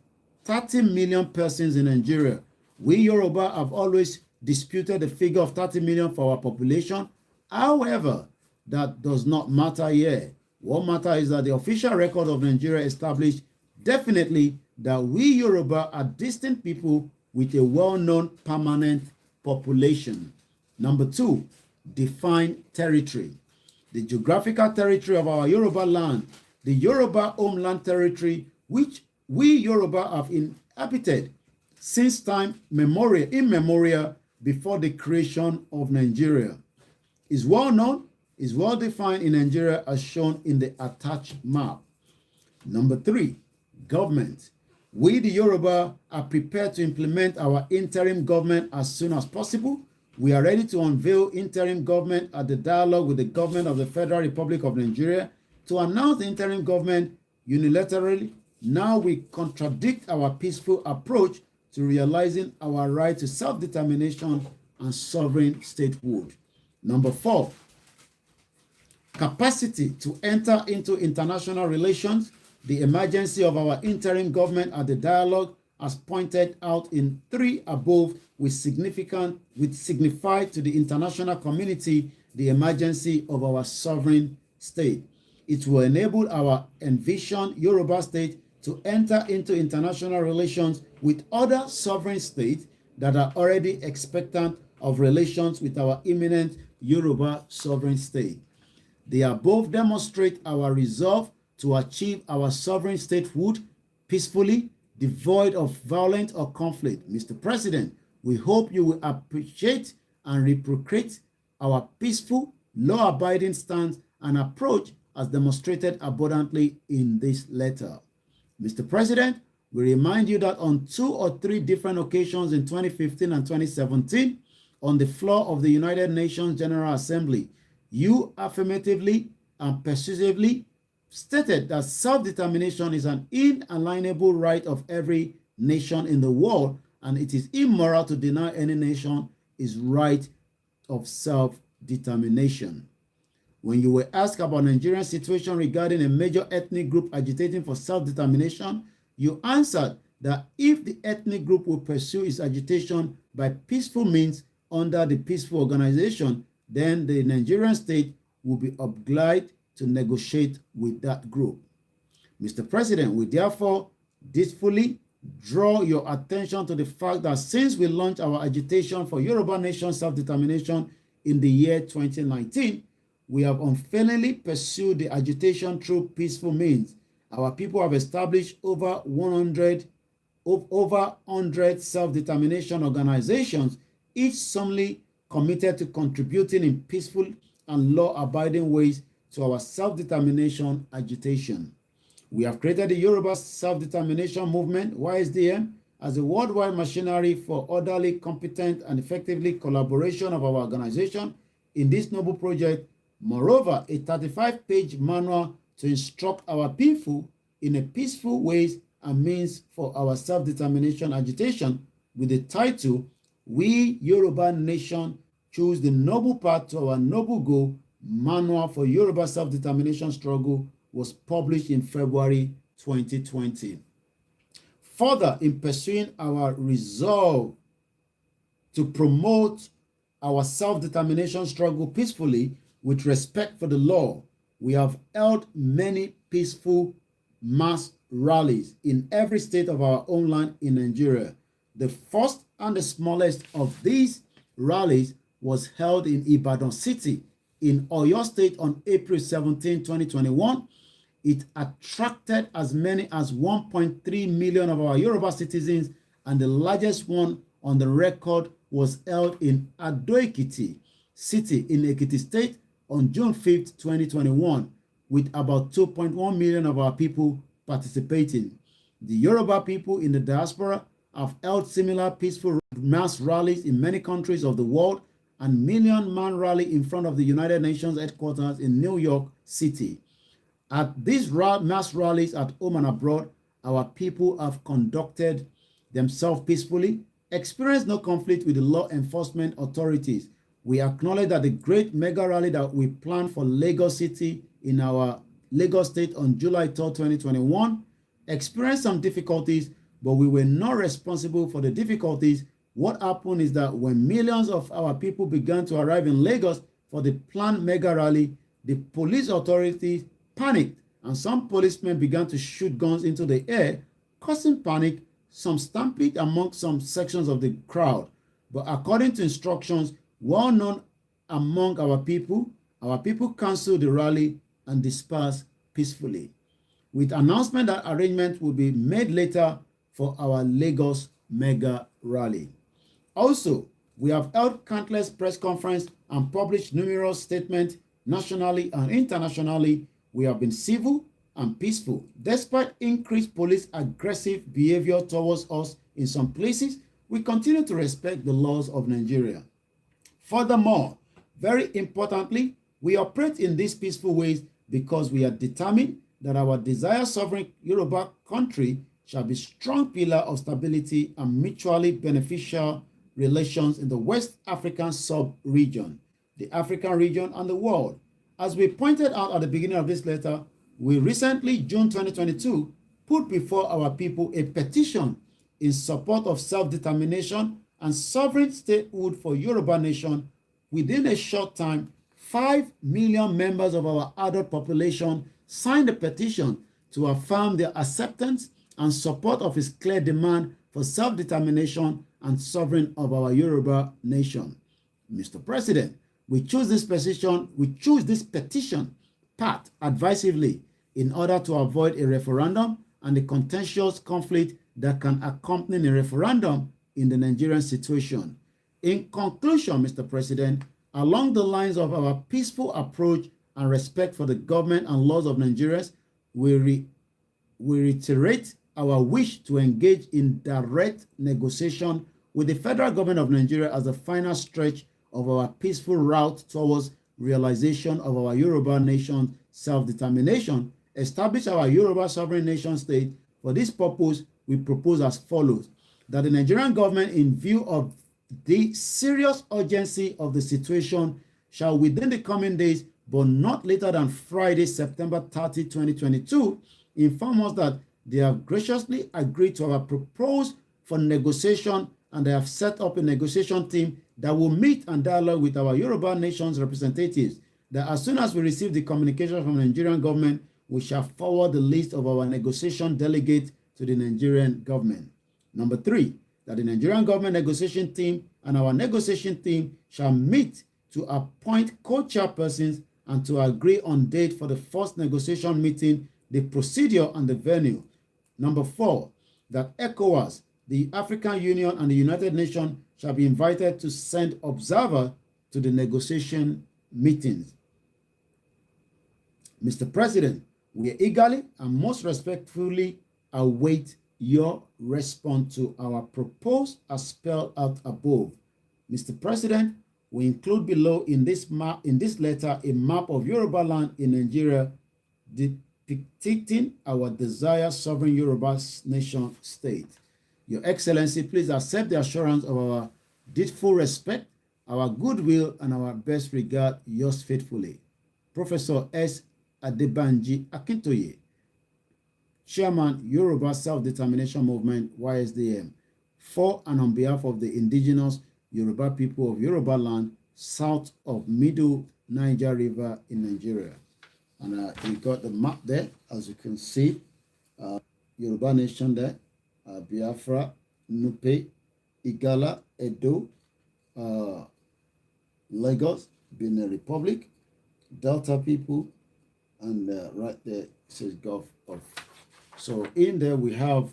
30 million persons in Nigeria. We Yoruba have always disputed the figure of 30 million for our population. However, that does not matter here. What matters is that the official record of Nigeria established definitely that we Yoruba are distinct people with a well-known permanent population. Number 2, define territory. The geographical territory of our Yoruba land, the Yoruba homeland territory, which we Yoruba have inhabited since time immemorial before the creation of Nigeria, is well known, is well defined in Nigeria as shown in the attached map. Number 3, government. We, the Yoruba, are prepared to implement our interim government as soon as possible. We are ready to unveil interim government at the dialogue with the government of the Federal Republic of Nigeria to announce the interim government unilaterally. Now we contradict our peaceful approach to realizing our right to self-determination and sovereign statehood. Number 4, capacity to enter into international relations. The emergency of our interim government at the dialogue, as pointed out in 3 above, will signify to the international community the emergency of our sovereign state. It will enable our envisioned Yoruba state to enter into international relations with other sovereign states that are already expectant of relations with our imminent Yoruba sovereign state. The above demonstrate our resolve to achieve our sovereign statehood peacefully, devoid of violence or conflict. Mr. President, we hope you will appreciate and reciprocate our peaceful, law-abiding stance and approach as demonstrated abundantly in this letter. Mr. President, we remind you that on 2 or 3 different occasions in 2015 and 2017, on the floor of the United Nations General Assembly, you affirmatively and persuasively stated that self-determination is an inalienable right of every nation in the world, and it is immoral to deny any nation its right of self-determination. When you were asked about Nigerian situation regarding a major ethnic group agitating for self-determination, you answered that if the ethnic group will pursue its agitation by peaceful means under the peaceful organization, then the Nigerian state will be obliged to negotiate with that group. Mr. President, we therefore disfully draw your attention to the fact that since we launched our agitation for Yoruba Nation self-determination in the year 2019, we have unfailingly pursued the agitation through peaceful means. Our people have established over 100 self-determination organizations, each solemnly committed to contributing in peaceful and law-abiding ways to our self-determination agitation. We have created the Yoruba Self-Determination Movement, YSDM, as a worldwide machinery for orderly, competent, and effectively collaboration of our organization in this noble project. Moreover, a 35-page manual to instruct our people in a peaceful ways and means for our self-determination agitation with the title, We Yoruba Nation Choose the Noble Path to Our Noble Goal, Manual for Yoruba Self-Determination Struggle, was published in February 2020. Further, in pursuing our resolve to promote our self-determination struggle peacefully with respect for the law, we have held many peaceful mass rallies in every state of our own land in Nigeria. The first and the smallest of these rallies was held in Ibadan City in Oyo State on April 17, 2021. It attracted as many as 1.3 million of our Yoruba citizens, and the largest one on the record was held in Ado-Ekiti City in Ekiti State on June 5th, 2021, with about 2.1 million of our people participating. The Yoruba people in the diaspora have held similar peaceful mass rallies in many countries of the world, and million-man rally in front of the United Nations headquarters in New York City. At these mass rallies at home and abroad, our people have conducted themselves peacefully, experienced no conflict with the law enforcement authorities. We acknowledge that the great mega rally that we planned for Lagos City in our Lagos State on July 3rd, 2021 experienced some difficulties, but we were not responsible for the difficulties. What happened is that when millions of our people began to arrive in Lagos for the planned mega rally, the police authorities panicked and some policemen began to shoot guns into the air, causing panic, some stampede among some sections of the crowd. But according to instructions well known among our people canceled the rally and dispersed peacefully, with announcement that arrangement will be made later for our Lagos mega rally. Also, we have held countless press conferences and published numerous statements nationally and internationally. We have been civil and peaceful. Despite increased police aggressive behavior towards us in some places, we continue to respect the laws of Nigeria. Furthermore, very importantly, we operate in these peaceful ways because we are determined that our desired sovereign Yoruba country shall be a strong pillar of stability and mutually beneficial relations in the West African sub-region, the African region, and the world. As we pointed out at the beginning of this letter, we recently, June 2022, put before our people a petition in support of self-determination and sovereign statehood for Yoruba nation. Within a short time, 5 million members of our adult population signed a petition to affirm their acceptance and support of his clear demand for self-determination and sovereign of our Yoruba nation. Mr. President, we choose this petition part advisively in order to avoid a referendum and the contentious conflict that can accompany a referendum in the Nigerian situation. In conclusion, Mr. President, along the lines of our peaceful approach and respect for the government and laws of Nigeria, we reiterate our wish to engage in direct negotiation with the federal government of Nigeria as the final stretch of our peaceful route towards realization of our Yoruba nation self-determination, establish our Yoruba sovereign nation state. For this purpose, we propose as follows: that the Nigerian government, in view of the serious urgency of the situation, shall within the coming days, but not later than Friday, September 30, 2022, inform us that they have graciously agreed to our proposal for negotiation, and they have set up a negotiation team that will meet and dialogue with our Yoruba nation's representatives, that as soon as we receive the communication from the Nigerian government, we shall forward the list of our negotiation delegates to the Nigerian government. Number 3, that the Nigerian government negotiation team and our negotiation team shall meet to appoint co-chairpersons and to agree on date for the first negotiation meeting, the procedure, and the venue. Number 4, that ECOWAS, the African Union, and the United Nations shall be invited to send observers to the negotiation meetings. Mr. President, we eagerly and most respectfully await your response to our proposal as spelled out above. Mr. President, we include below in this letter a map of Yoruba land in Nigeria depicting our desired sovereign Yoruba nation state. Your Excellency, please accept the assurance of our deepful respect, our goodwill, and our best regard. Yours faithfully, Professor S. Adebanji Akintoye, Chairman, Yoruba Self-Determination Movement, YSDM, for and on behalf of the indigenous Yoruba people of Yoruba land, south of Middle Niger River in Nigeria. And we got the map there, as you can see. Yoruba nation there, Biafra, Nupe, Igala, Edo, Lagos, Benin Republic, Delta people, and right there it says Gulf of. So in there we have,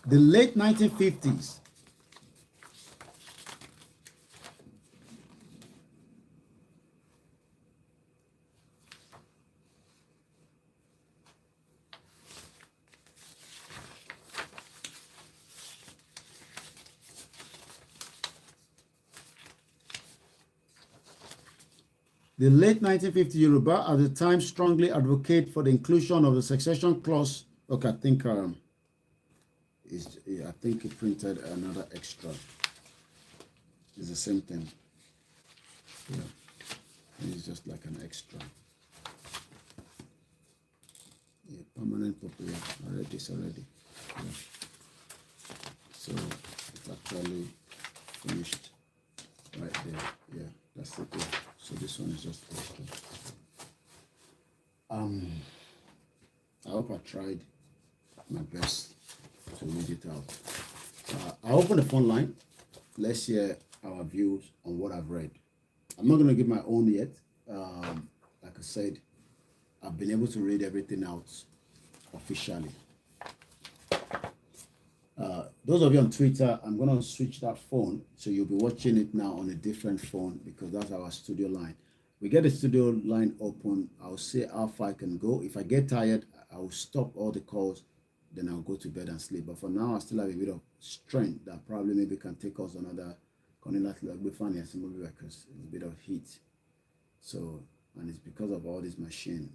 the late 1950s. The late 1950 Yoruba at the time strongly advocate for the inclusion of the succession clause. Okay, I think he printed another extra. It's the same thing. Yeah, it's just like an extra. Yeah, permanent popular. I read this already. Yeah. So it's actually finished right there. Yeah, that's it. Yeah. So this one is just extra. I hope I tried my best to read it out. I open the phone line. Let's hear our views on what I've read. I'm not going to give my own yet. Like I said, I've been able to read everything out officially. Those of you on Twitter, I'm going to switch that phone. So you'll be watching it now on a different phone because that's our studio line. We get the studio line open. I'll see how far I can go. If I get tired, I'll stop all the calls. Then I'll go to bed and sleep. But for now, I still have a bit of strength that probably maybe can take us another because it's a bit of heat. So, and it's because of all this machine.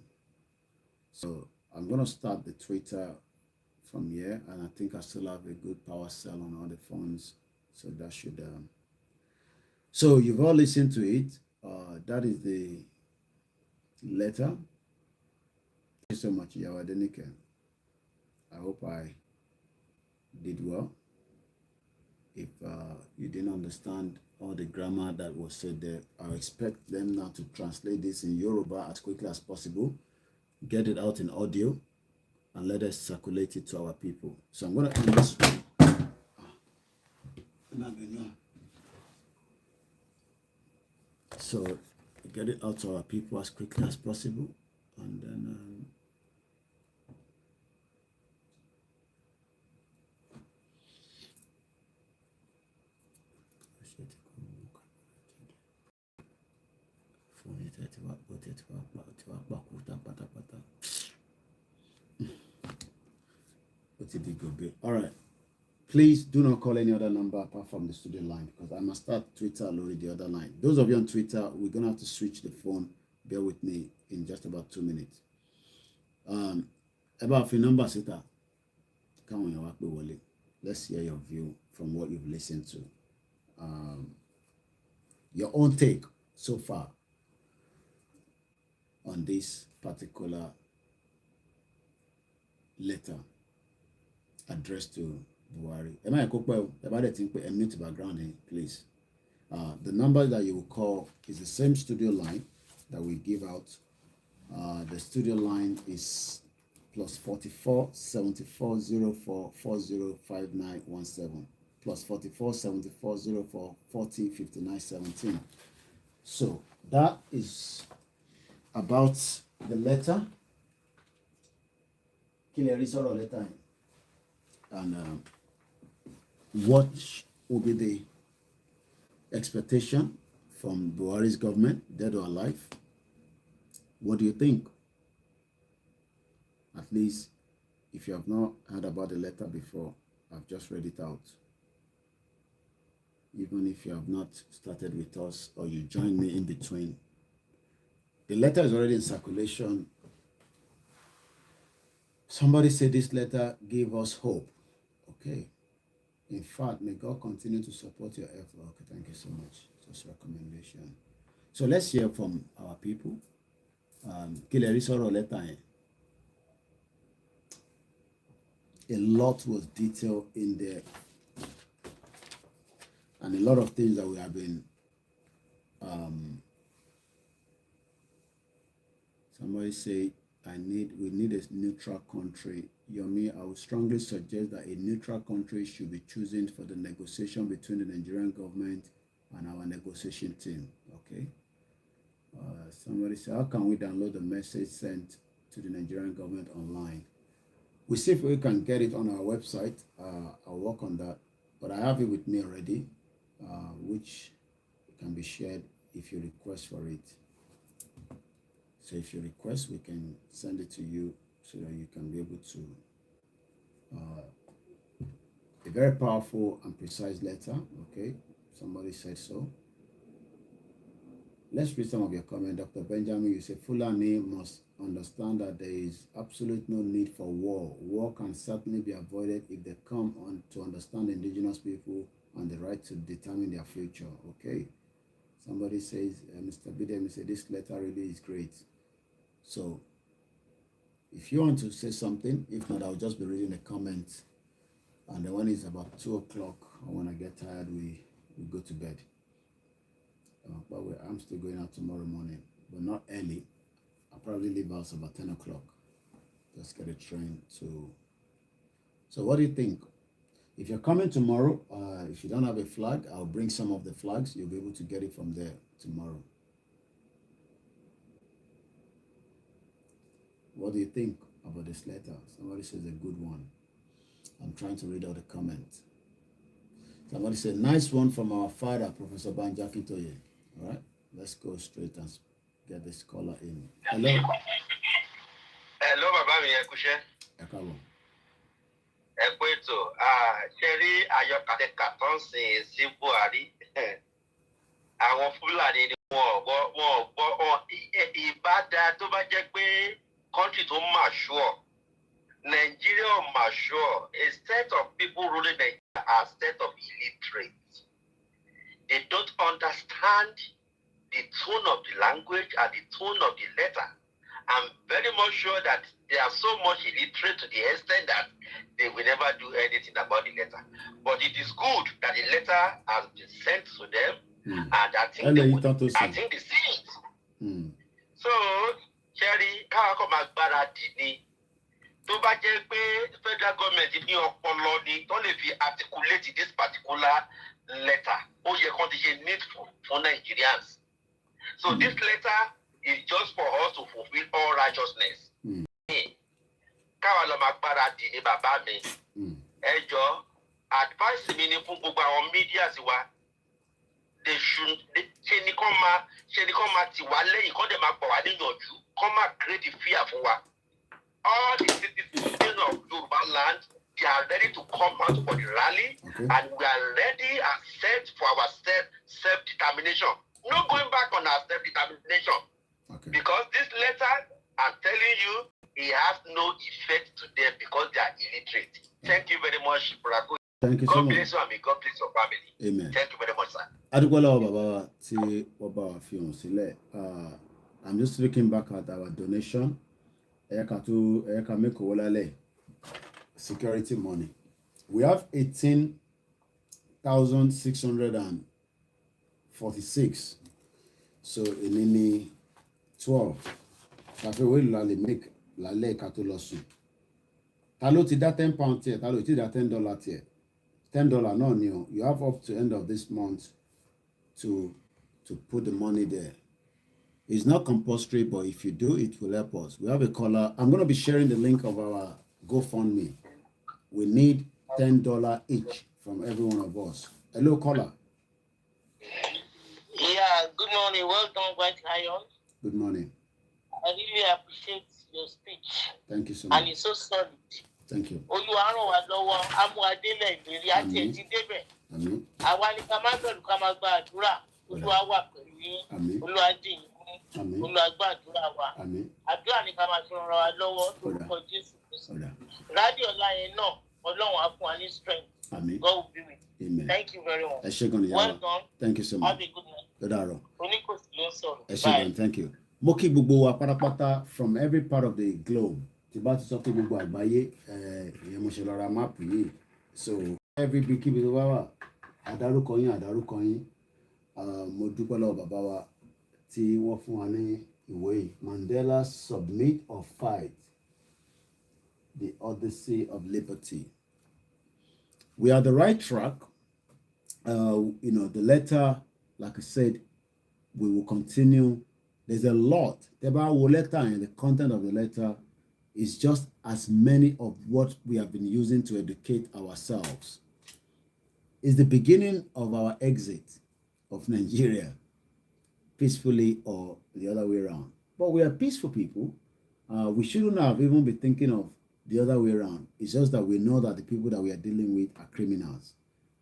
So I'm going to start the Twitter from here, and I think I still have a good power cell on all the phones. So that should, so you've all listened to it. That is the letter. Thank you so much, Yawadenike. I hope I did well. If you didn't understand all the grammar that was said there, I expect them now to translate this in Yoruba as quickly as possible, get it out in audio, and let us circulate it to our people. So I'm going to end this one. So get it out to our people as quickly as possible, and then all right. Please do not call any other number apart from the studio line because I must start Twitter already the other line. Those of you on Twitter, we're gonna have to switch the phone. Bear with me in just about 2 minutes. About the number sita. Come on, Wale. Let's hear your view from what you've listened to. Your own take so far on this particular letter addressed to Buhari. Am I about the mute background, please? The number that you will call is the same studio line that we give out. The studio line is +44 74 04 40 5917 +44 74 04 40 59 17. So that is about the letter. Letter. And what will be the expectation from Buhari's government, dead or alive? What do you think? At least, if you have not heard about the letter before, I've just read it out. Even if you have not started with us or you join me in between, the letter is already in circulation. Somebody said this letter gave us hope. Okay. In fact, may God continue to support your effort. Okay, thank you so much. Just recommendation. So let's hear from our people. A lot was detailed in there. And a lot of things that we have been somebody say we need a neutral country. Yomi, I would strongly suggest that a neutral country should be chosen for the negotiation between the Nigerian government and our negotiation team. Okay. Somebody said, how can we download the message sent to the Nigerian government online? We see if we can get it on our website. I'll work on that. But I have it with me already, which can be shared if you request for it. So if you request, we can send it to you so that you can be able to, a very powerful and precise letter, okay? Somebody said so. Let's read some of your comments. Dr. Benjamin, you say Fulani must understand that there is absolute no need for war. War can certainly be avoided if they come on to understand indigenous people and the right to determine their future. Okay. Somebody says, Mr. Bidem said, this letter really is great. So, if you want to say something, if not, I'll just be reading the comments. And then when it's about 2 o'clock, or when I get tired, we go to bed. But I'm still going out tomorrow morning, but not early. I'll probably leave house about 10 o'clock. Just get a train to. So what do you think? If you're coming tomorrow, if you don't have a flag, I'll bring some of the flags. You'll be able to get it from there tomorrow. What do you think about this letter? Somebody says a good one. I'm trying to read out the comments. Somebody said, nice one from our father, Professor Banja Kintoye. All right, let's go straight and get this caller in. Hello. Hello, Baba mi Ekushe. Ekabo. Ekweto. Sherry ayọ̀kadẹ kàtọ́ sin sí Buhari. Àwọn Fúlàní ni wọ́n gbọ́ ìbádá tó bá jẹ́ pé country tó mature. Nigeria mature. A set of people ruling Nigeria are a set of illiterate. They don't understand the tone of the language and the tone of the letter. I'm very much sure that they are so much illiterate to the extent that they will never do anything about the letter. But it is good that the letter has been sent to them, and I think they see it. So, Sherry, káwọn máa gbáradì ni. Tó bá jẹ́ pé federal government ní ọpọlọ ni tó lè fi articulate this particular letter, ó yẹ kán ti ṣe needful for Nigerians. So this letter is just for us to fulfill all righteousness. Káwa lọ máa gbáradì ní bàbá mi. Ẹ jọ̀ọ́, advice mi ni fún gbogbo àwọn media sí wa. Ṣe ni kán máa tì wá lẹ́yìn, kán dẹ̀ máa gbọ̀ wá níyànjú, kán máa create fear fún wa. All the citizens of Yoruba land, they are ready to come out for the rally, and we are ready and set for our self-determination. No going back on our self-determination. Because this letter, I'm telling you, it has no effect to them because they are illiterate. Thank you very much, Brako. Thank you so much. God bless you and may God bless your family. Amen. Thank you very much, sir. I'm just looking back at our donation. Security money. We have 18,646. So in 12. Cafe will make lale katolosu. Talo ti da £10 here, talo ti da $10 here. $10 no new. You have up to end of this month to put the money there. It's not compulsory, but if you do, it will help us. We have a caller. I'm going to be sharing the link of our GoFundMe. We need $10 each from every one of us. Hello, caller. Yeah, good morning. Welcome, White Lion. Good morning. I really appreciate your speech. Thank you so much. And it's so solid. Thank you. Àdúrà ni ká máa fi ràn wá lọ́wọ́ lórúkọ Jésù Kristi. Rádìò ọ̀la yẹn náà, Ọlọ́run á fún wa ní strength. God will be with you. Amen. Thank you very much. Well done. Thank you so much. Have a good night. Bye. Thank you. Mo kí gbogbo wa pátápátá from every part of the globe. Tí bá ti sọ pé gbogbo àgbáyé, ìyẹn mo ṣe lọ ra máàpù yìí. So every big kíbi tó bá wà, àdárúkọ yín. Mo dúpẹ́ lọ́wọ́ bàbá wa tí wọ́n fún wa ní ìwé Mandela Submit or Fight, the Odyssey of Liberty. We are the right track. The letter, like I said, we will continue. There's a lot. The letter and the content of the letter is just as many of what we have been using to educate ourselves. It's the beginning of our exit of Nigeria, peacefully or the other way around. But we are peaceful people. We shouldn't have even been thinking of the other way around. It's just that we know that the people that we are dealing with are criminals.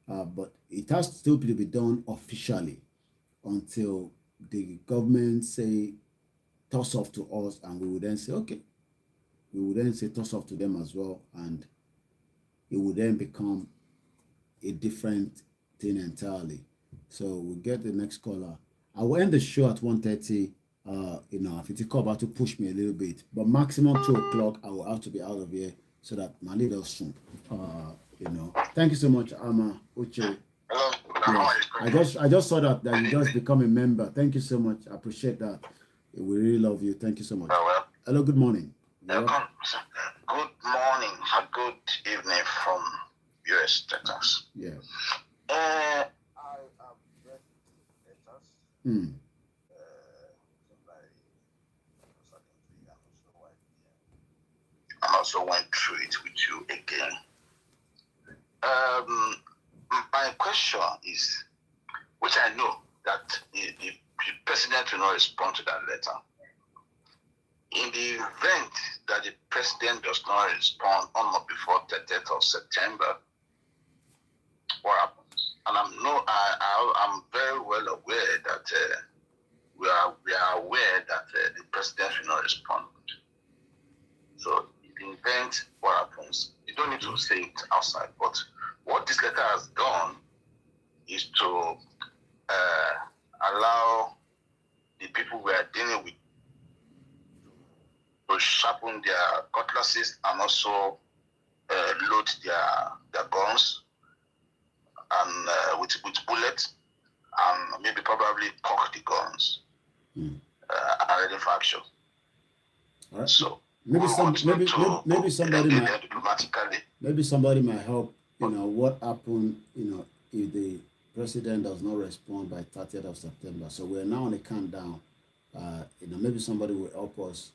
But it has still to be done officially until the government say toss off to us, and we would then say, okay, we would then say toss off to them as well, and it would then become a different thing entirely. So we'll get the next caller. I will end the show at 1:30. If it's about to push me a little bit, but maximum 2 o'clock, I will have to be out of here so that my little soon. Thank you so much, Ama Uche. Yes. I just saw that you just become a member. Thank you so much. I appreciate that. We really love you. Thank you so much. Hello, good morning. Good morning, good evening from US, Texas. Yeah. I have read letters. I also went through it with you again. My question is, which I know that the president will not respond to that letter. In the event that the president does not respond on or before 30th of September, what happens? And I'm very well aware that we are aware that the president will not respond. So in the event, what happens? You don't need to say it outside, but what this letter has done is to allow the people we are dealing with to sharpen their cutlasses and also load their guns and with bullets and maybe probably cock the guns and ready for action. All right. So maybe somebody diplomatically. Maybe somebody might help. What happened? If the president does not respond by 30th of September. So we're now on a countdown. Maybe somebody will help us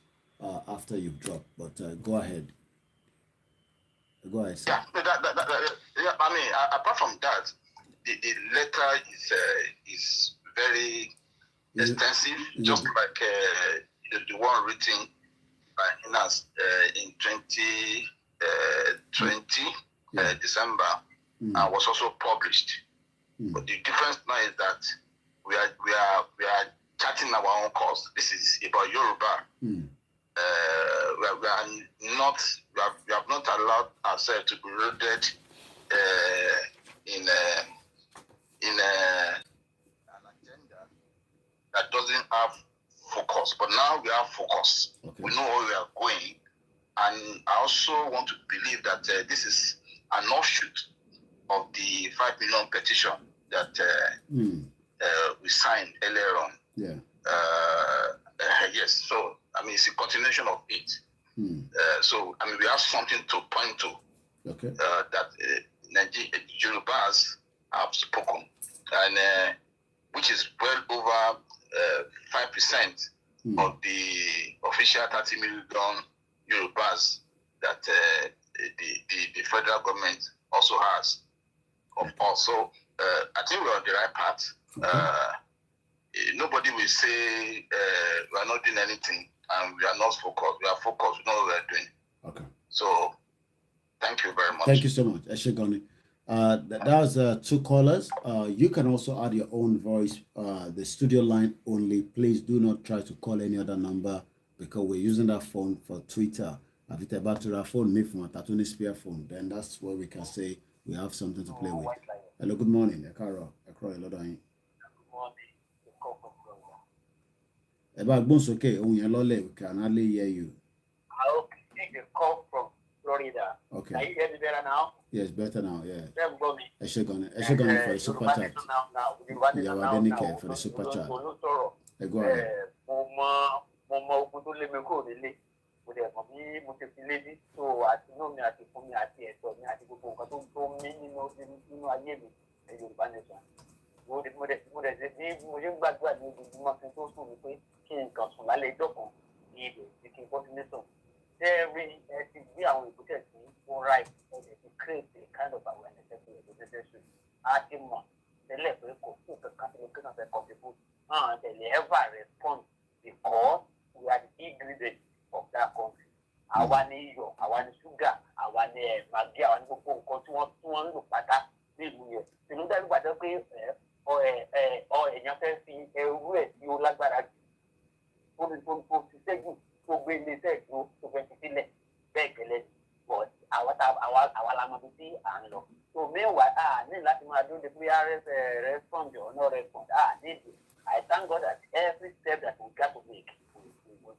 after you've dropped. But go ahead. Go ahead, sir. Yeah, I mean, apart from that, the letter is very extensive, just like the one written by Inas in 2020 December, and was also published. But the difference now is that we are charting our own course. This is about Yoruba. We have not allowed ourselves to be loaded in an agenda that doesn't have focus. But now we have focus. Okay. We know where we are going, and I also want to believe that this is an offshoot of the 5 million petition that we signed earlier on. Yeah. Yes. So I mean, it's a continuation of it. So I mean, we have something to point to. Okay. That Yorubas have spoken, and which is well over 5% of the official 30 million Yorubas that the federal government also has. Also, I think we're on the right path. Okay. Nobody will say we are not doing anything and we are not focused. We are focused. We know what we are doing. Okay. So, thank you very much. Thank you so much, Eshegoni. That was 2 callers. You can also add your own voice. The studio line only. Please do not try to call any other number because we're using that phone for Twitter. If it's about to phone me from a Tatuni Spear phone, then that's where we can say we have something to play with. Hello, good morning. About Bonsoke, we can hardly hear you. Okay, take a call from Florida. Okay. Can you hear me better now? Yes, better now, yeah. Eshegoni for the super chat. Yeah, for the super chat. Go ahead. Mo dẹ̀ mọ̀ bí mo ti fi lébi tó àti inú mi àti fún mi àti ẹ̀tọ́ mi àti gbogbo nǹkan tó mí nínú ayé mi Yorùbá nation. Mo dẹ̀ ṣe bí mo ṣe ń gbàdúrà ní ojoojúmọ́ kí n tó sùn ní pé kí n kàn sùn lálẹ́ ẹjọ́ kan ní ibẹ̀ tí kí n bọ́ sí nation. Ṣé ẹ ti gbé àwọn ìgbésẹ̀ sí fún right ẹ ti create a kind of awareness to the necessary. A ti mọ̀ tẹ́lẹ̀ pé kò sí nǹkan kan tí mo kí náà fẹ́ contribute. Tẹ̀lé ever respond because we are the ingredient of that country. Àwa ni iyọ̀, àwa ni ṣúgà, àwa ni màgí, àwa ni gbogbo nǹkan tí wọ́n ń lò pátá ní ìlú yẹn. Ìlú dájú gbàdọ́ pé èèyàn fẹ́ fi ẹrú ẹ̀ sí orí need like my do the PRS respond or no respond. Need it. I thank God that every step that we got to make, we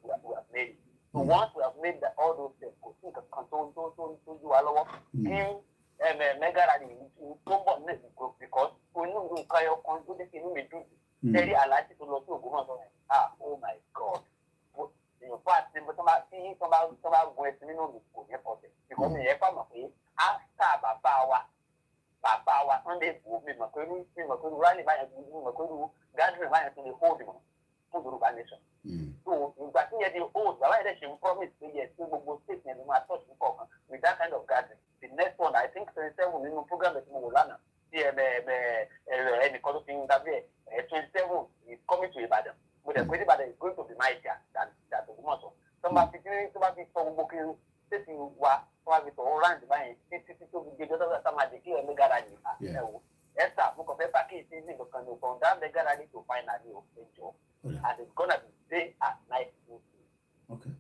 have made it. So once we have made all those steps, we think of control to you allow him mega rally because we know you can control this in me do very allergic to lots of oh my God. In fact, somebody going to know because the family after Baba Sunday movement, Makuru rally by Makuru gathering by the whole Yoruba nation. So, in fact, the old, the right action promise to yes, we will statement in my thoughts with that kind of gathering. The next one, I think, 27 in the program that Mulana, any kind of thing that 27 is coming to Ibadan. But the question is going to be mightier than the muscle. Somebody from booking, sitting what we all around the mind, to the other somebody here in the garage. Esther, book of paper is easy to from that the garage to find a new job. And it's gonna be day and night. Okay.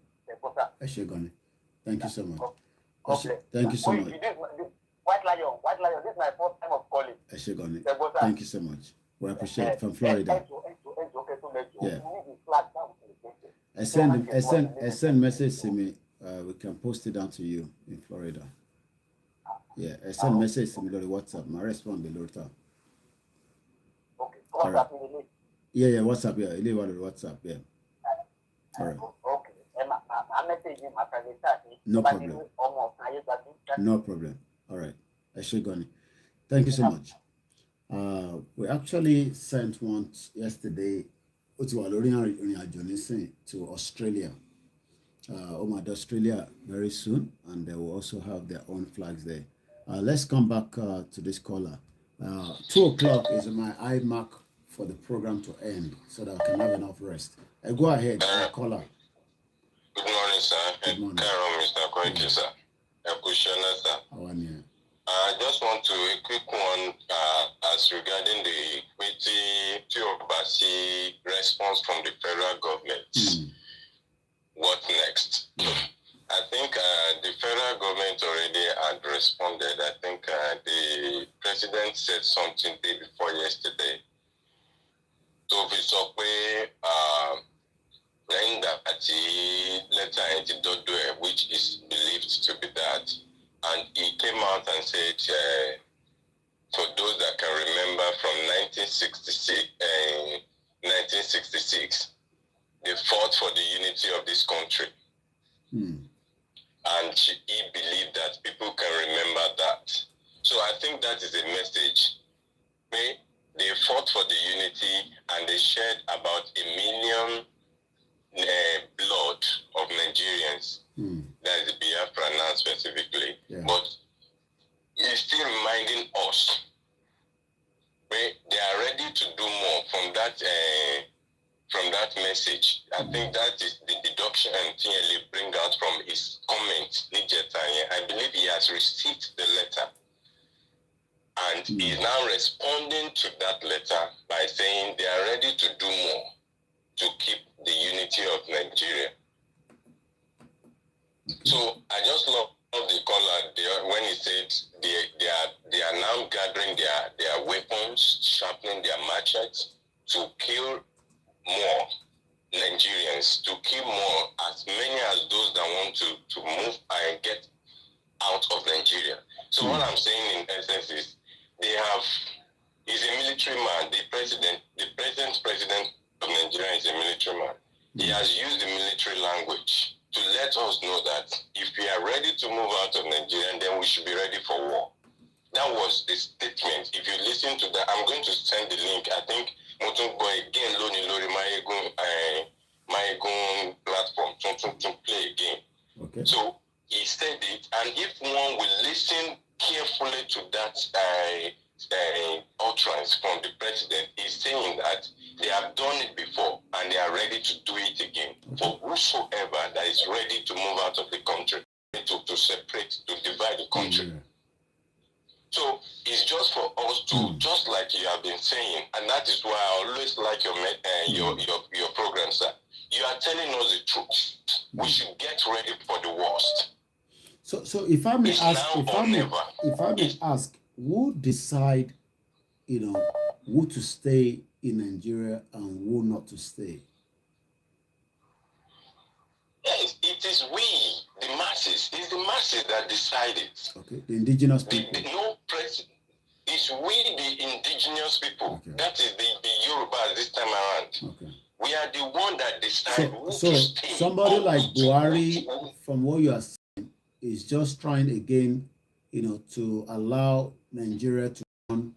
Thank you so much. Thank you so much. White Lion, this is my first time of calling. Thank you so much. We appreciate it from Florida. Yeah. I send message to me. We can post it down to you in Florida. Yeah, I send message to me on WhatsApp. I respond below top. Okay. WhatsApp. Yeah, WhatsApp. Yeah, leave on the WhatsApp. Yeah. All right. Okay. No problem. No problem. All right. Thank you so much. We actually sent one yesterday to Australia. To Australia very soon, and they will also have their own flags there. Let's come back to this caller. 2 o'clock is my eye mark for the program to end, so that I can have enough rest. Go ahead, caller. Good morning, sir. Good morning. Mr. Koiki, sir. Sir. I just want to a quick one as regarding the equity to oversee response from the federal government. What next? I think the federal government already had responded. I think the president said something day before yesterday. So if it's okay, which is believed to be that, and he came out and said, for those that can remember from 1966, they fought for the unity of this country. And he believed that people can remember that. So I think that is a message. They fought for the unity and they shed about 1 million blood of Nigerians. That is the Biafra now specifically. Yeah. But he's still reminding us they are ready to do more from that message. I think that is the deduction TLA bring out from his comment. I believe he has received the letter. And he's now responding to that letter by saying they are ready to do more to keep the unity of Nigeria. So I just love the caller when he said they are now gathering their weapons, sharpening their machetes to kill more Nigerians, to kill more as many as those that want to move and get out of Nigeria. So what I'm saying in essence is he's a military man. The present president of Nigeria is a military man. He has used the military language to let us know that if we are ready to move out of Nigeria, then we should be ready for war. That was the statement. If you listen to that, I'm going to send the link. I think Motungo again, Lori Maegun platform to play again. Okay. So he said it, and if one will listen carefully to that utterance from the president, he's saying that they have done it before and they are ready to do it again. For whosoever that is ready to move out of the country, to separate, to divide the country. So it's just for us to, just like you have been saying, and that is why I always like your program, sir. You are telling us the truth. We should get ready for the worst. So if I may ask, who decide, who to stay in Nigeria and who not to stay? Yes, it is we, the masses. It's the masses that decide it. Okay, the indigenous people. No president. It's we, the indigenous people. Okay. That is the Yoruba this time around. Okay. We are the one that decide who to stay. Somebody like Buhari, from what you are saying, is just trying again, to allow Nigeria to run,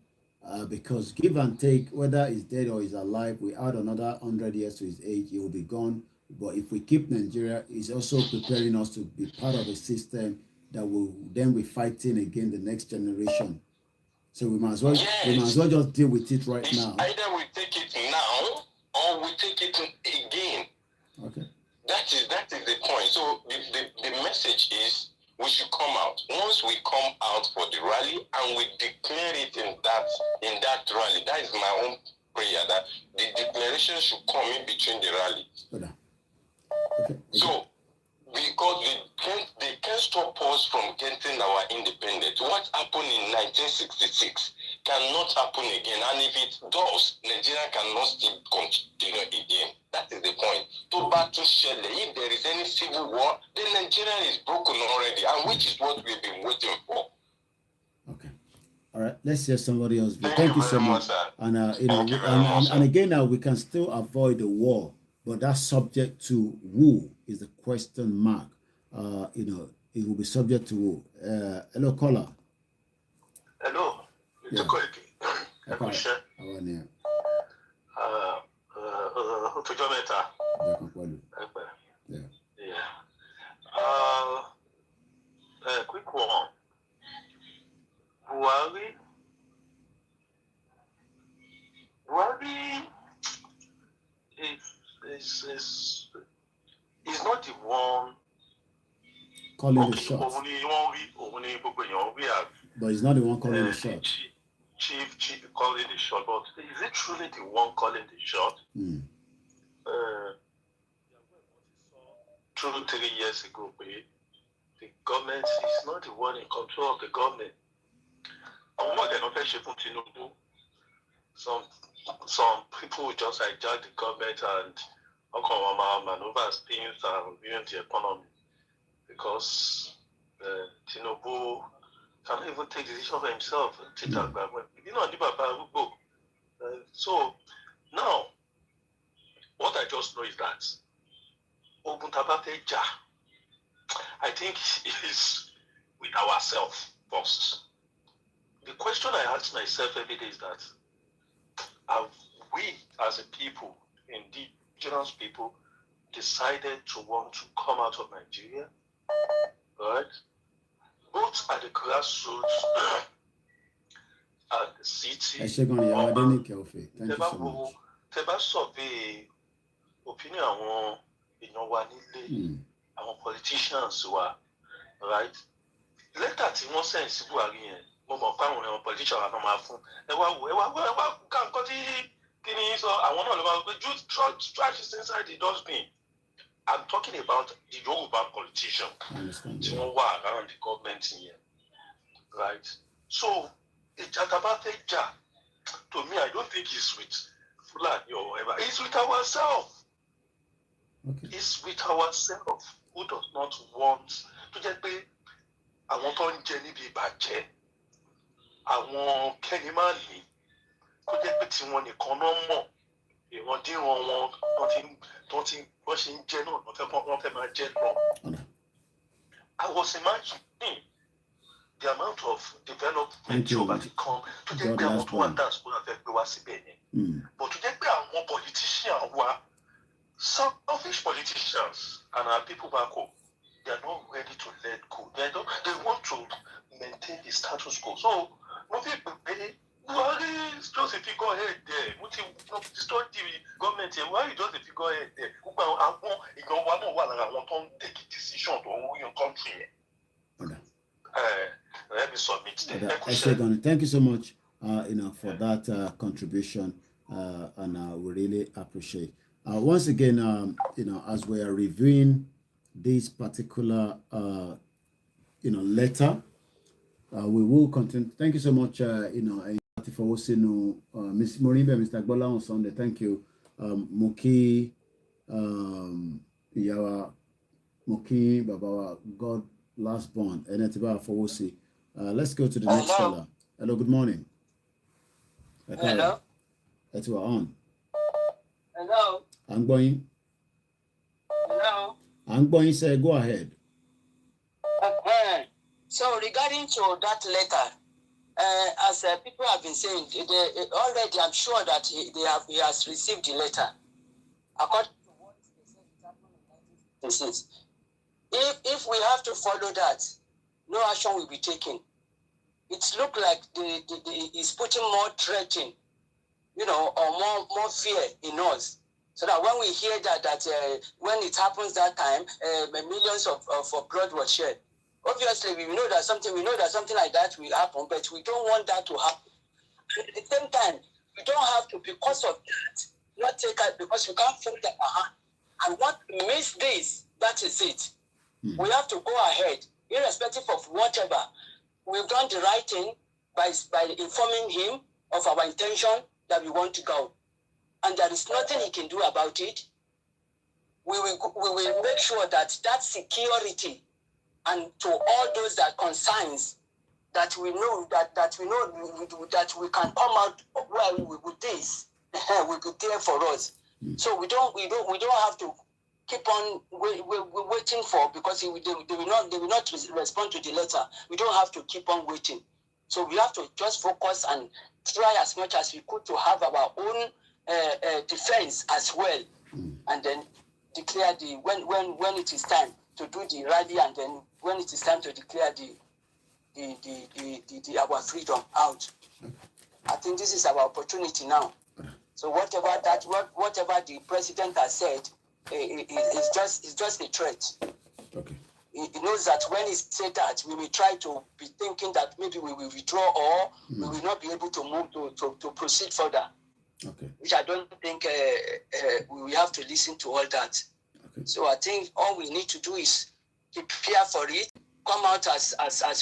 because give and take, whether he's dead or he's alive, we add another 100 years to his age, he will be gone. But if we keep Nigeria, he's also preparing us to be part of a system that will then be fighting again the next generation. So we might as well, just deal with it right now. Either we take it now or we take it again. Okay. That is the point. So the message is we should come out. Once we come out for the rally and we declare it in that rally, that is my own prayer, that the declaration should come in between the rally. Okay. So, because they can't stop us from getting our independence. What happened in 1966 cannot happen again. And if it does, Nigeria cannot still continue again. That is the point. To battle Shelley, if there is any civil war, then Nigeria is broken already, and which is what we've been waiting for. Okay. All right. Let's hear somebody else. Thank you so much. And and again, now we can still avoid the war, but that's subject to who is the question mark. It will be subject to who. Hello, caller. Hello, Mr. Koiki. Quick one. Buhari is not the one calling the shots. But he's not the one calling the shot. Chief calling the shot, but is it truly the one calling the shot? 2-3 years ago, the government is not the one in control of the government. And what they're not Tinubu, some people just hijack the government and maneuver things and ruin the economy because Tinubu cannot even take decision for himself. So now, what I just know is that I think it is with ourselves first. The question I ask myself every day is that have we as a people, indigenous people, decided to want to come out of Nigeria? Right? Both at the grassroots at the city. Thank you so much. Teba survey opinion àwọn èèyàn wa nílé, àwọn politicians wa, right? Letter tí wọ́n send sí Buhari yẹn, mo mọ̀ pé àwọn politicians wa máa fún. Ẹ wá ká nǹkan tí kíni sọ àwọn náà ló máa gbé trash is inside the dustbin. I'm talking about the Yoruba politician. Tí wọ́n wà around the government yẹn, right? So to me, I don't think it's with Fulani or whatever. It's with ourselves. Okay. It's with ourselves who does not want to just be àwọn tó ń jẹ níbi ìbàjẹ́, àwọn kẹ́nìmánì tó jẹ́ pé tiwọn nìkan náà mọ̀, ìrandíran wọn tó ti wọ́n ṣe ń jẹ́ náà wọ́n fẹ́ máa jẹ́ lọ. I was imagining the amount of development over the come to jẹ́ pé àwọn tó wà dance kó náà fẹ́ gbé wá síbẹ̀ yẹn. But to jẹ́ pé àwọn politicians wa, selfish politicians and our people back home, they are not ready to let go. They want to maintain the status quo. So, Buhari just a figure head there. What you destroy the government here? Why you just a figure head there? I want to take a decision to own your country. Let me submit. Thank you so much, for that contribution, and we really appreciate. Once again, as we are reviewing this particular, letter, We will continue. Thank you so much. For listening, Miss Morimbe, Mr. Gbola on Sunday. Thank you. Muki, Yawa, Muki, Baba, God, last born, Enetiba for Wosi. Let's go to the next caller. Hello, good morning. Hello. That's what on. Hello. I'm going. Hello. I'm going to say, go ahead. So regarding to that letter, as people have been saying, already I'm sure that he has received the letter. According to what they said, it happened in 1956. If we have to follow that, no action will be taken. It looks like he's putting more threatening, or more fear in us. So that when we hear that when it happens that time, millions of blood was shed. Obviously, we know that something like that will happen, but we don't want that to happen. And at the same time, we don't have to, because of that, not take it, because we can't fold our hand. And what we miss this, that is it. We have to go ahead, irrespective of whatever. We've done the right thing by informing him of our intention that we want to go. And there is nothing he can do about it. We will make sure that security, and to all those that concerns, that we know that we can come out with this will be there for us. So we don't have to keep on waiting for, because they will not respond to the letter. We don't have to keep on waiting. So we have to just focus and try as much as we could to have our own defense as well, and then declare when it is time to do the rally, and then when it is time to declare our freedom out. I think this is our opportunity now. So whatever the president has said, it's just a threat. Okay. He knows that when he said that, we will try to be thinking that maybe we will withdraw, or we will not be able to move to proceed further. Okay. Which I don't think we have to listen to all that. Okay. So I think all we need to do is prepare for it, come out as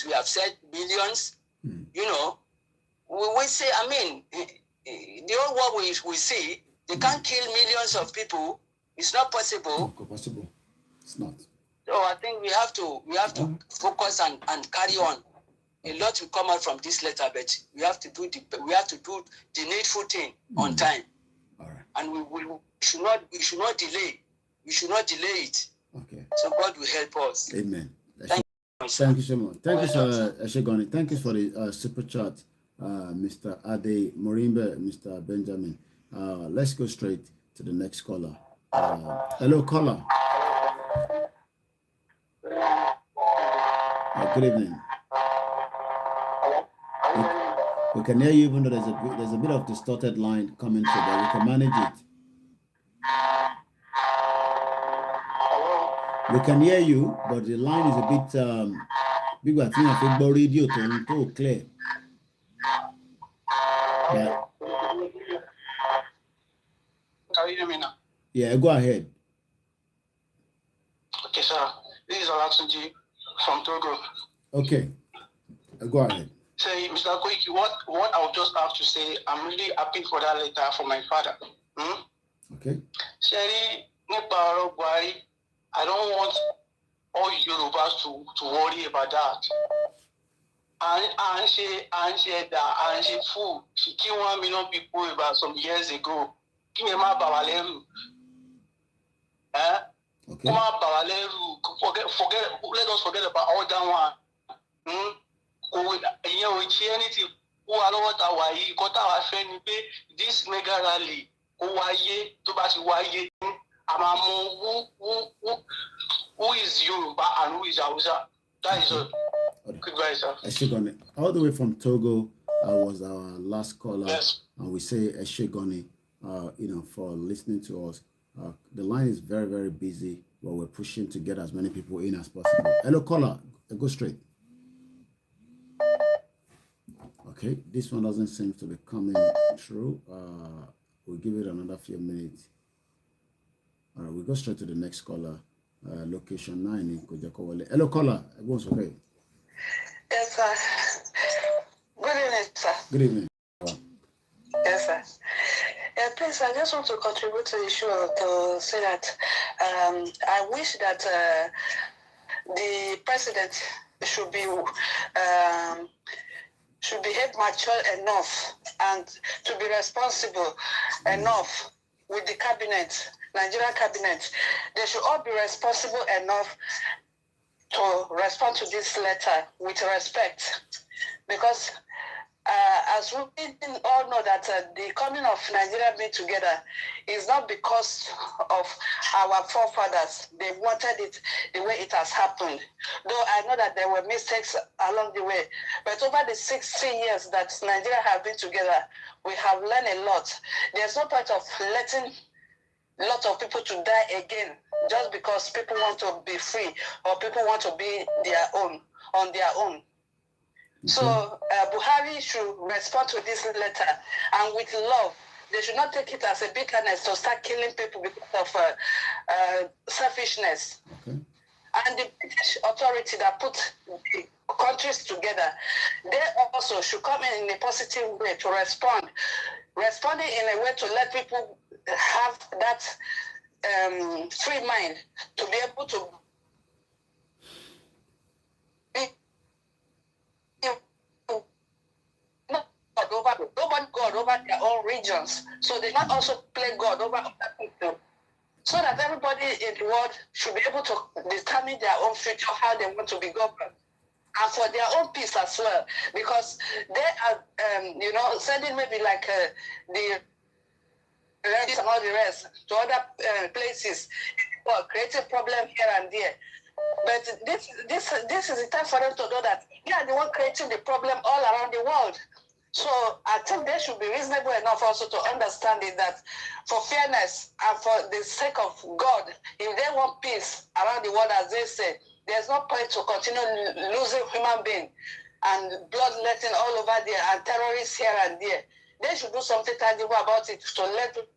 we have said, millions. We say, I mean, the whole world we see, they can't kill millions of people. It's not possible. Not possible. It's not. So I think we have to focus and carry on. A lot will come out from this letter, but we have to do the needful thing on time. All right. And we should not delay. We should not delay it. Okay. So God will help us. Amen. Thank you so much. Thank you, Sir Eshegoni. Thank you for the super chat, Mr. Ade Morimbe, Mr. Benjamin. Let's go straight to the next caller. Hello, caller. Good evening. We can hear you, even though there's a bit of distorted line coming through, but we can manage it. We can hear you, but the line is a bit big. I think I think about radio to clear. Yeah. Can you hear me now? Yeah, go ahead. Okay, sir. This is Olatunji from Togo. Okay, go ahead. Say, Mr. Koiki, what I would just have to say, I'm really happy for that letter for my father. Okay. Sherry, I don't want all Yorubas to worry about that. And she fool. She killed 1 million people about some years ago. Okay. Forget. Let us forget about all that one. Anything. This mega rally, who is Yoruba and who is Hausa? That is all. Goodbye, sir. All the way from Togo was our last caller. Yes. And we say Eshegoni, for listening to us. The line is very, very busy, but we're pushing to get as many people in as possible. Hello, caller. Go straight. Okay, this one doesn't seem to be coming through. We'll give it another few minutes. All right, we'll go straight to the next caller. Location 9 in Kojakowale. Hello, caller. Everyone's okay. Yes, sir. Good evening. Yes, sir. Please, I just want to contribute to the issue to say that I wish that the president should behave mature enough and to be responsible enough with the cabinet, Nigerian cabinet. They should all be responsible enough to respond to this letter with respect, because as we all know that the coming of Nigeria being together is not because of our forefathers. They wanted it the way it has happened. Though I know that there were mistakes along the way. But over the 60 years that Nigeria have been together, we have learned a lot. There's no point of letting lots of people to die again just because people want to be free or people want to be on their own. So Buhari should respond to this letter and with love. They should not take it as a bitterness to start killing people because of selfishness. Okay. And the British authority that put the countries together, they also should come in a positive way to respond. Responding in a way to let people have that free mind to be able to God over their own regions. So they not also play God over other people. So that everybody in the world should be able to determine their own future, how they want to be governed. And for their own peace as well. Because they are, sending maybe like the and all the rest to other places, creating problem here and there. But this is the time for them to know that they are the one creating the problem all around the world. So I think they should be reasonable enough also to understand it that for fairness and for the sake of God, if they want peace around the world, as they say, there's no point to continue losing human beings and bloodletting all over there and terrorists here and there. They should do something tangible about it to let people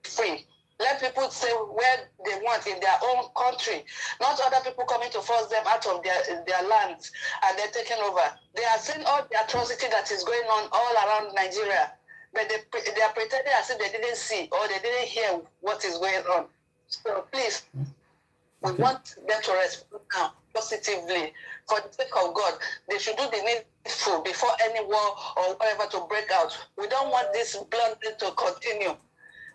free. Let people say where they want in their own country, not other people coming to force them out of their lands and they're taking over. They are seeing all the atrocity that is going on all around Nigeria, but they are pretending as if they didn't see or they didn't hear what is going on. So please, we want them to respond now positively. For the sake of God, they should do the needful before any war or whatever to break out. We don't want this blood to continue.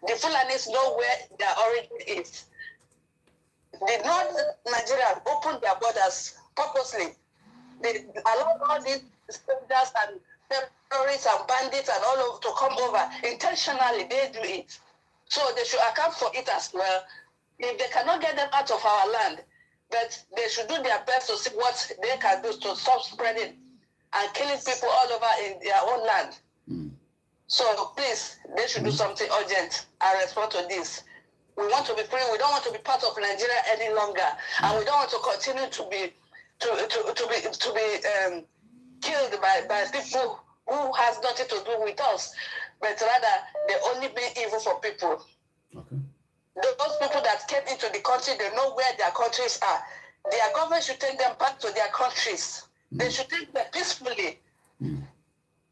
The Fulanis know where their origin is. Did not Nigeria open their borders purposely? They allowed all these soldiers and terrorists and bandits and all of to come over. Intentionally, they do it. So they should account for it as well. If they cannot get them out of our land, but they should do their best to see what they can do to stop spreading and killing people all over in their own land. So please, they should do something urgent and respond to this. We want to be free. We don't want to be part of Nigeria any longer, and we don't want to continue to be killed by people who has nothing to do with us, but rather they only be evil for people. Okay. Those people that came into the country, they know where their countries are. Their government should take them back to their countries. They should take them peacefully.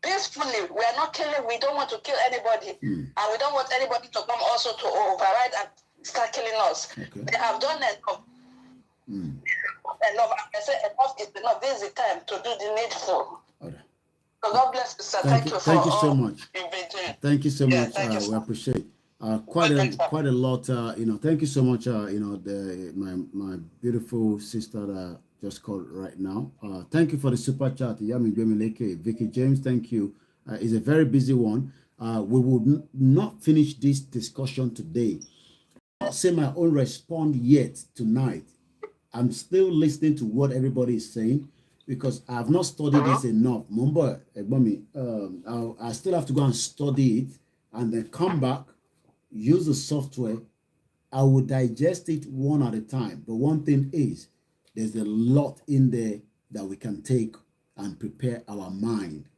Peacefully. We are not killing. We don't want to kill anybody. And we don't want anybody to come also to override and start killing us. Okay. They have done enough. Enough. I say enough is enough. This is the time to do the needful. Okay. So God bless you, sir. Thank you so much. Thank you so much. We appreciate quite a lot. Thank you so much. My beautiful sister that just called right now. Thank you for the super chat, Yami Gwemeleke, Vicky James. Thank you. It's a very busy one. We will not finish this discussion today. I'll say my own response yet tonight. I'm still listening to what everybody is saying because I have not studied this enough. Mumba, I still have to go and study it and then come back, use the software. I will digest it one at a time. But one thing is, there's a lot in there that we can take and prepare our mind,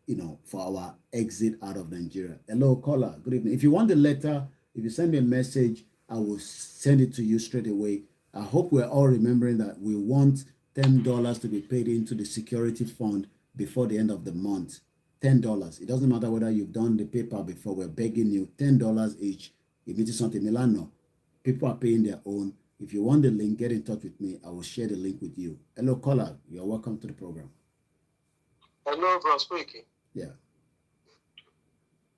for our exit out of Nigeria. Hello, caller. Good evening. If you want the letter, if you send me a message, I will send it to you straight away. I hope we're all remembering that we want $10 to be paid into the security fund before the end of the month. $10. It doesn't matter whether you've done the paper before. We're begging you $10 each. If it is something Milano, people are paying their own. If you want the link, get in touch with me. I will share the link with you. Hello, caller. You are welcome to the program. Hello, bro. Speaking. Yeah.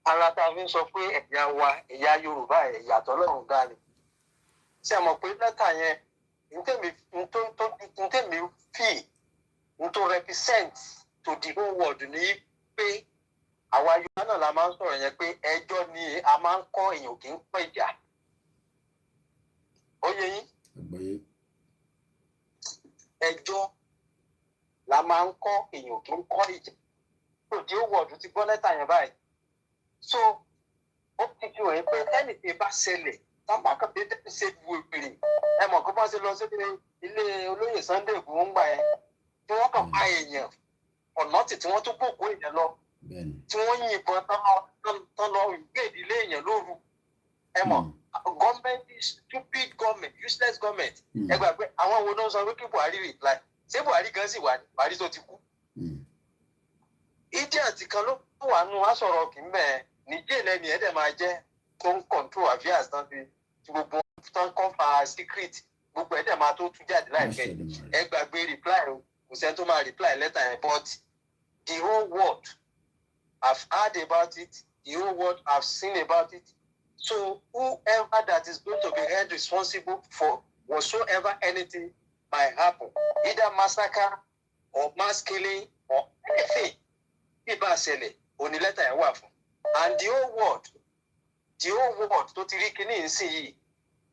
Ara ta fi ń sọ pé ẹ̀yà wa ẹ̀yà Yorùbá ẹ̀yà tọ́lọ́run dá ni. Ṣé ẹ mọ̀ pé lẹ́tà yẹn ntẹ́mi fi ntó represent to the whole world ní pé àwa Yorùbá náà la máa ń sọ̀rọ̀ yẹn pé ẹjọ́ ni a máa ń kọ́ èèyàn kì í pẹ̀jà. Ó yé yín? Ẹjọ́ la máa ń kọ́ èèyàn kì í kọ́ ìjà. So the whole world ti gbọ́ lẹ́tà yẹn báyìí. So ó ti fi hàn pé ẹnìkan bá ṣẹlẹ̀ tábà kan dédé ṣe wèrè ẹ mọ̀ kó bá ṣe lọ sí ilé olóyè Sunday Igboho ń gbà yẹn tí wọ́n kàn pa èèyàn ọ̀nà tí wọ́n tún gbòkó èèyàn lọ tí wọ́n yìnbọn tán lọ gbé ìdílé èèyàn lóru ẹ mọ̀ gọ́ọ̀mẹ̀ntì stupid government useless government ẹ gbà pé àwọn wo ló ń sọ pé kí Buhari reply ṣé Buhari gan sì wà ní Buhari tó ti kú. ìdí àti kan ló wà nù wá sọ̀rọ̀ kì í bẹ́ẹ̀ nìjẹ́ lẹ́ni ẹ̀dẹ̀ máa jẹ́ tó ń control affairs tán ti gbogbo tán kọ́ fa secret gbogbo ẹ̀dẹ̀ máa tó tú jáde láìpẹ́ ẹ gbàgbé reply o kò sẹ́ni tó máa reply letter yẹn but the whole world have heard about it the whole world have seen about it so whoever that is going to be held responsible for whatsoever anything might happen either massacre or mass killing or anything ibà ṣẹlẹ̀ òní lẹ́tà yẹn wà fún and the whole world tó ti rí kíní ìsìn yìí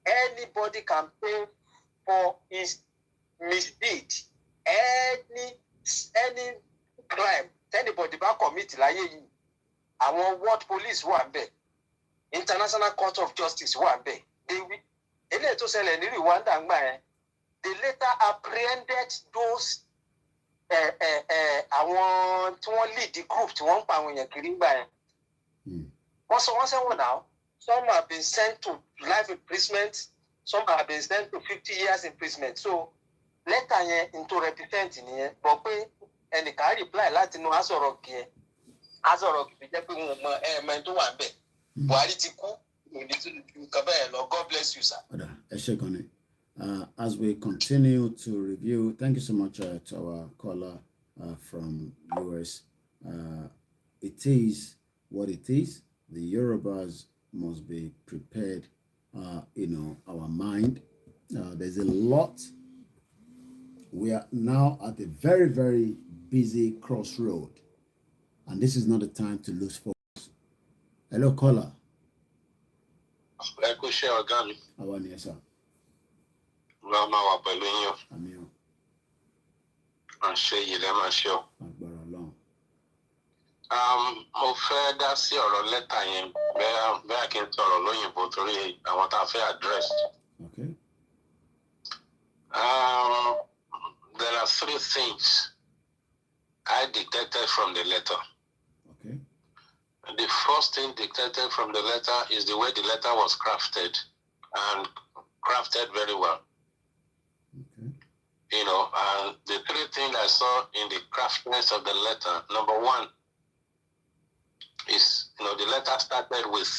anybody can pay for his misdeed any crime anybody bá commit láyé yìí àwọn world police wà ń bẹ̀ international court of justice wà ń bẹ̀ eléyìí tó ṣẹlẹ̀ ní Rwanda ń gbà yẹn they later apprehended those àwọn tí wọ́n lead the group tí wọ́n ń pa àwọn èèyàn kiri ń gbà yẹn wọ́n sọ wọ́n sẹ́wọ̀n náà some have been sent to life imprisonment some have been sent to 50 years imprisonment so lẹ́tà yẹn into represent nìyẹn bọ̀ pé ẹnìkan reply láti inú asọ̀rọ̀ kì í jẹ́ pé wọn mọ ẹ̀ẹ̀mẹ́ tó wà ń bẹ̀ Buhari ti kú òní tó nǹkan bẹ́ẹ̀ lọ God bless you sir. Ẹ ṣé gan ni. As we continue to review, thank you so much to our caller from US. It is what it is. The Yorubas must be prepared, our mind. There's a lot. We are now at a very, very busy crossroad. And this is not the time to lose focus. Hello, caller. How are you, sir? Mo fẹ́ dá sí ọ̀rọ̀ lẹ́tà yẹn bẹ́ẹ̀ kí n sọ̀rọ̀ lóyìnbó torí àwọn tá a fẹ́ address. Okay. There are three things I detected from the letter. Okay. The first thing detected from the letter is the way the letter was crafted and crafted very well. Okay. And the three things I saw in the craftiness of the letter, number one, is, the letter started with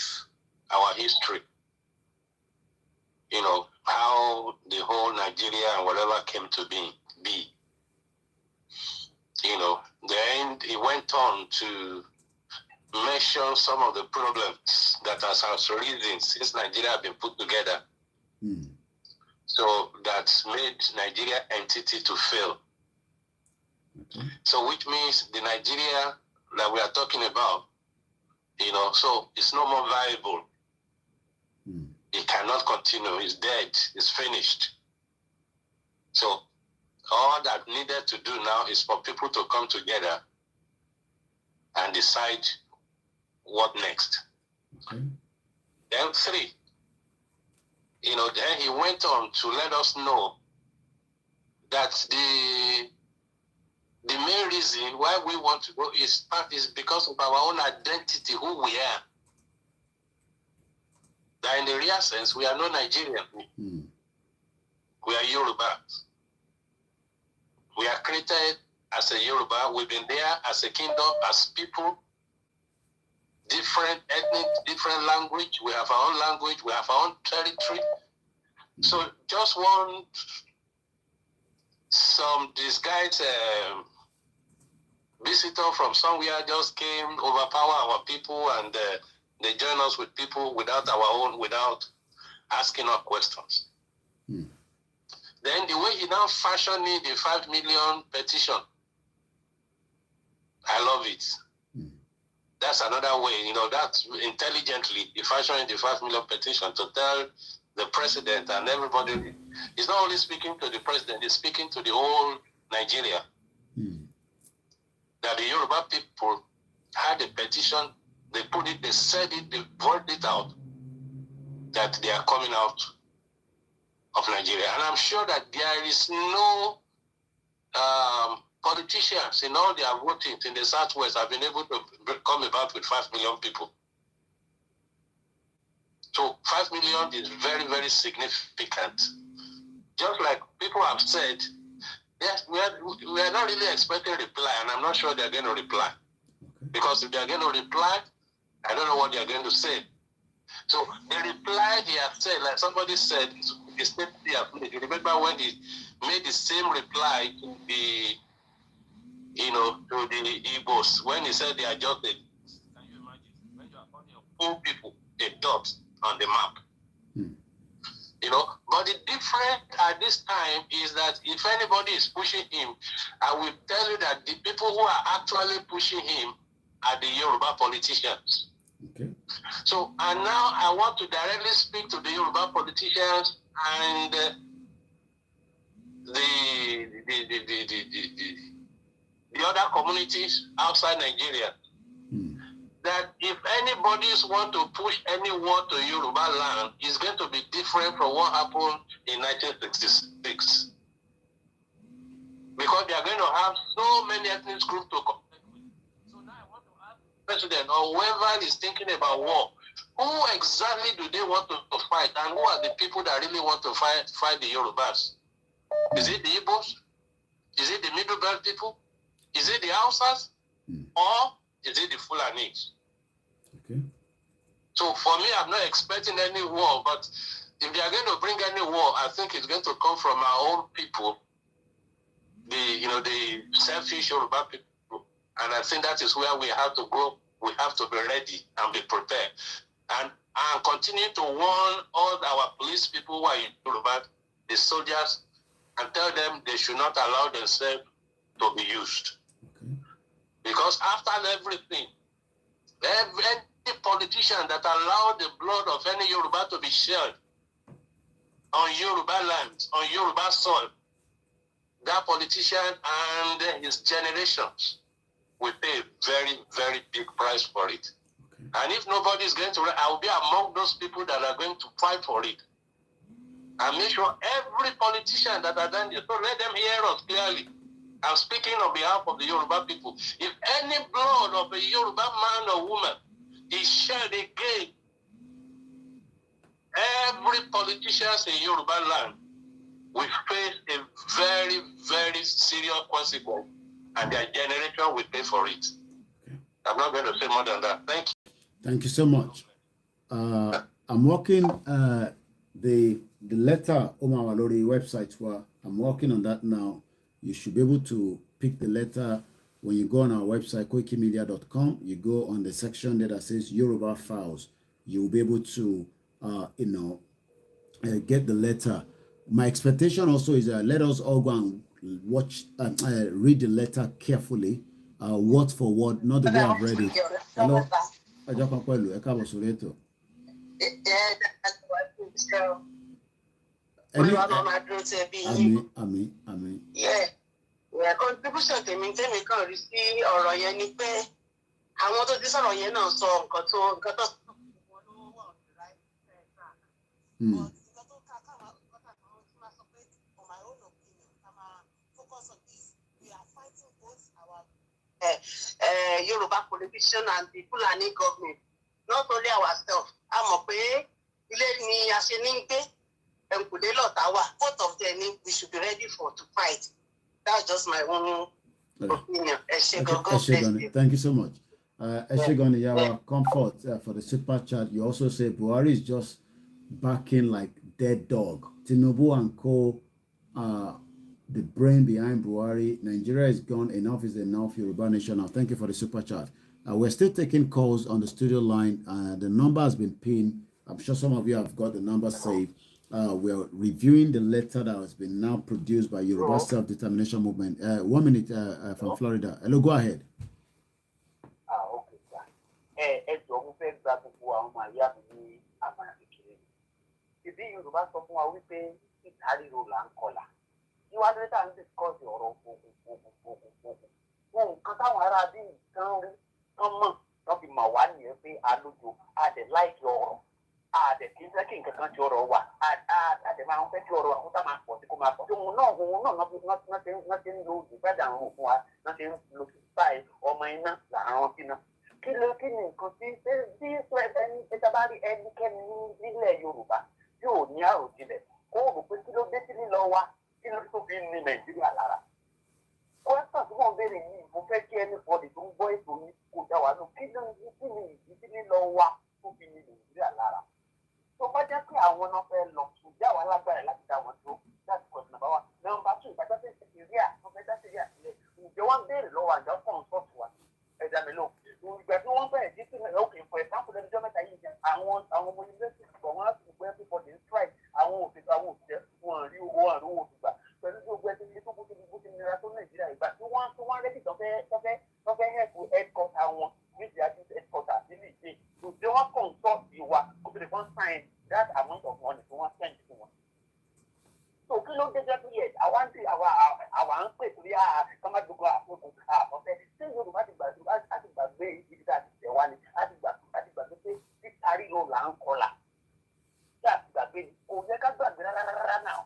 our history. How the whole Nigeria and whatever came to be. Then it went on to mention some of the problems that has arisen since Nigeria had been put together. So that made Nigeria entity to fail. Okay. So which means the Nigeria that we are talking about, so it's no more viable. It cannot continue. It's dead. It's finished. So all that needed to do now is for people to come together and decide what next. Okay. Then three, then he went on to let us know that the main reason why we want to go is because of our own identity, who we are. That in the real sense, we are not Nigerian. We are Yoruba. We are created as a Yoruba. We've been there as a kingdom, as people different ethnic, different language. We have our own language. We have our own territory. So just want some disguised visitor from somewhere just came, overpower our people, and they join us with people without asking us questions. Then the way he now fashioned the 5 million petition, I love it. That's another way, that's intelligently he fashioned the 5 million petition to tell the president and everybody. He's not only speaking to the president, he's speaking to the whole Nigeria. That the Yoruba people had a petition, they put it, they said it, they brought it out, that they are coming out of Nigeria. And I'm sure that there is no politicians in all their votings in the Southwest have been able to come about with 5 million people. So 5 million is very, very significant. Just like people have said, yes, we are not really expecting a reply, and I'm not sure they're going to reply. Because if they're going to reply, I don't know what they're going to say. So the reply they have said, like somebody said, you remember when he made the same reply to the, to the Igbos, when he said they are just can you imagine, when you are calling poor people, a dot on the map. But the difference at this time is that if anybody is pushing him, I will tell you that the people who are actually pushing him are the Yoruba politicians. Okay. So, and now I want to directly speak to the Yoruba politicians and the other communities outside Nigeria. That if anybody want to push anyone to Yoruba land, it's going to be different from what happened in 1966. Because they are going to have so many ethnic groups to compete with. So now I want to ask the president or whoever is thinking about war, who exactly do they want to fight, and who are the people that really want to fight the Yorubas? Is it the Igbos? Is it the Middle Belt people? Is it the Hausas? Or is it the Fulanis? Okay. So for me, I'm not expecting any war, but if they are going to bring any war, I think it's going to come from our own people, the selfish Yoruba people. And I think that is where we have to go. We have to be ready and be prepared. And continue to warn all our police people who are in Yoruba, the soldiers, and tell them they should not allow themselves to be used. Okay. Because after everything, any politician that allowed the blood of any Yoruba to be shed on Yoruba land, on Yoruba soil, that politician and his generations will pay a very, very big price for it. Okay. And if nobody is going to, I will be among those people that are going to fight for it. And make sure every politician that are done this, so let them hear us clearly. I'm speaking on behalf of the Yoruba people. If any blood of a Yoruba man or woman is shed again, every politician in Yoruba land will face a very, very serious consequence, and their generation will pay for it. Okay. I'm not going to say more than that. Thank you. Thank you so much. I'm working the letter on our Lori website. Where I'm working on that now. You should be able to pick the letter when you go on our website, koikimedia.com. You go on the section that says Yoruba Files. You'll be able to, get the letter. My expectation also is that let us all go and watch, read the letter carefully, word for word, not the way I've read it. Hello? Àmín. Contribution tèmi kan rí sí ọ̀rọ̀ yẹn ni pé àwọn tó ti sọ̀rọ̀ yẹn náà sọ nǹkan tó wọn ló wà on the right track. But nǹkan tó ká káwa máa sọ pé on my own opinion ká máa focus on this. We are fighting both our Yoruba politician and the Fulani government, not only ourselves. A mọ̀ pé ilé ni a ṣe ní gbé. Both of them, we should be ready to fight. That's just my own opinion. Okay. Thank you so much. Eshegon Yawa, comfort for the super chat. You also say Buhari is just barking like dead dog. Tinubu and co, the brain behind Buhari. Nigeria is gone. Enough is enough. Yoruba Nation. Now, thank you for the super chat. We're still taking calls on the studio line. The number has been pinned. I'm sure some of you have got the number saved. We're reviewing the letter that has been now produced by Yoruba Self-Determination Movement. 1 minute from Florida. Hello, go ahead. Ìdí Yorùbá sọ fún wa wípé ìtàríro là ń kọlà. Níwájú níta ń discuss ọ̀rọ̀ gbogbo. Nǹkan táwọn ará bí nǹkan rí tán mọ̀ tán fi mọ̀ wá nìyẹn pé alójo àdẹ̀ láìkí ọ̀rọ̀. Àdẹ̀ kì í fẹ́ kí nǹkan kan ti ọ̀rọ̀ wà. Àdẹ̀ máa ń fẹ́ kí ọ̀rọ̀ wa kó tá máa pọ̀ sí kó máa pọ̀ sí. Òun náà náà ti ń lo ìgbàdà àrùn fún wa. Náà ti ń lo sísáì ọmọ iná làárọ̀ sínú. Kí ni nǹkan tí sọ ẹni tí bá rí ẹnikẹ́ni nílẹ̀ Yorùbá yóò ní àròjinlẹ̀ kó o rò pé kí ló dé sí lílọ wa kí ló tó fi ní Nàìjíríà lára. Kọ́ńtà tí wọ́n béèrè yìí mo fẹ́ kí ẹni bọ́dì tó ń gbọ́ ètò yìí kò dá wa lọ kí ni ìdí sí lílọ wa tó fi ní Nàìjíríà lára. Tó bá jẹ́ pé àwọn náà fẹ́ lọ kò já wa lágbára láti dá wọn tó láti kọ̀ nàbà wa. Nọ́mbà 2 ìbájá sí Nàìjíríà wọ́n fẹ́ dá Nàìjíríà sílẹ̀. Ǹjẹ́ wọ́n béèrè lọ́wọ́ àjọ kọ̀ǹsọ̀tù wa ẹ̀dá mi lò. Ìgbà tí wọ́n bẹ̀rẹ̀ sí sílẹ̀ òkè for example lẹ́nu ọjọ́ mẹ́ta yìí àwọn ọmọ yunifásitì kọ̀ wọ́n á sì gbé everybody in strike àwọn òṣìṣẹ́ wọn rí owó àrùn owó òṣùgbà pẹ̀lú bí ogun ẹtí tó bó ti nira tó Nàìjíríà ìgbà tí wọ́n rẹ́dí tó fẹ́ hẹ́ẹ̀kù headquarter wọn níbi àti headquarter nílì ìṣe ǹjẹ́ wọ́n consult ìwà kó tó lè fọ́n sign that amount of money tí wọ́n send fún wọn. So kí ló dé jẹ́ pé yẹ àwa ń pè torí àkàmádùgbò àkókò àkọ́fẹ́ ṣé Yorùbá ti gbàgbé ibi tá a ti tẹ̀ wá ni a ti gbàgbé pé títarí ló là ń kọlà tí a ti gbàgbé ni kò yẹ ká gbàgbé rárá náà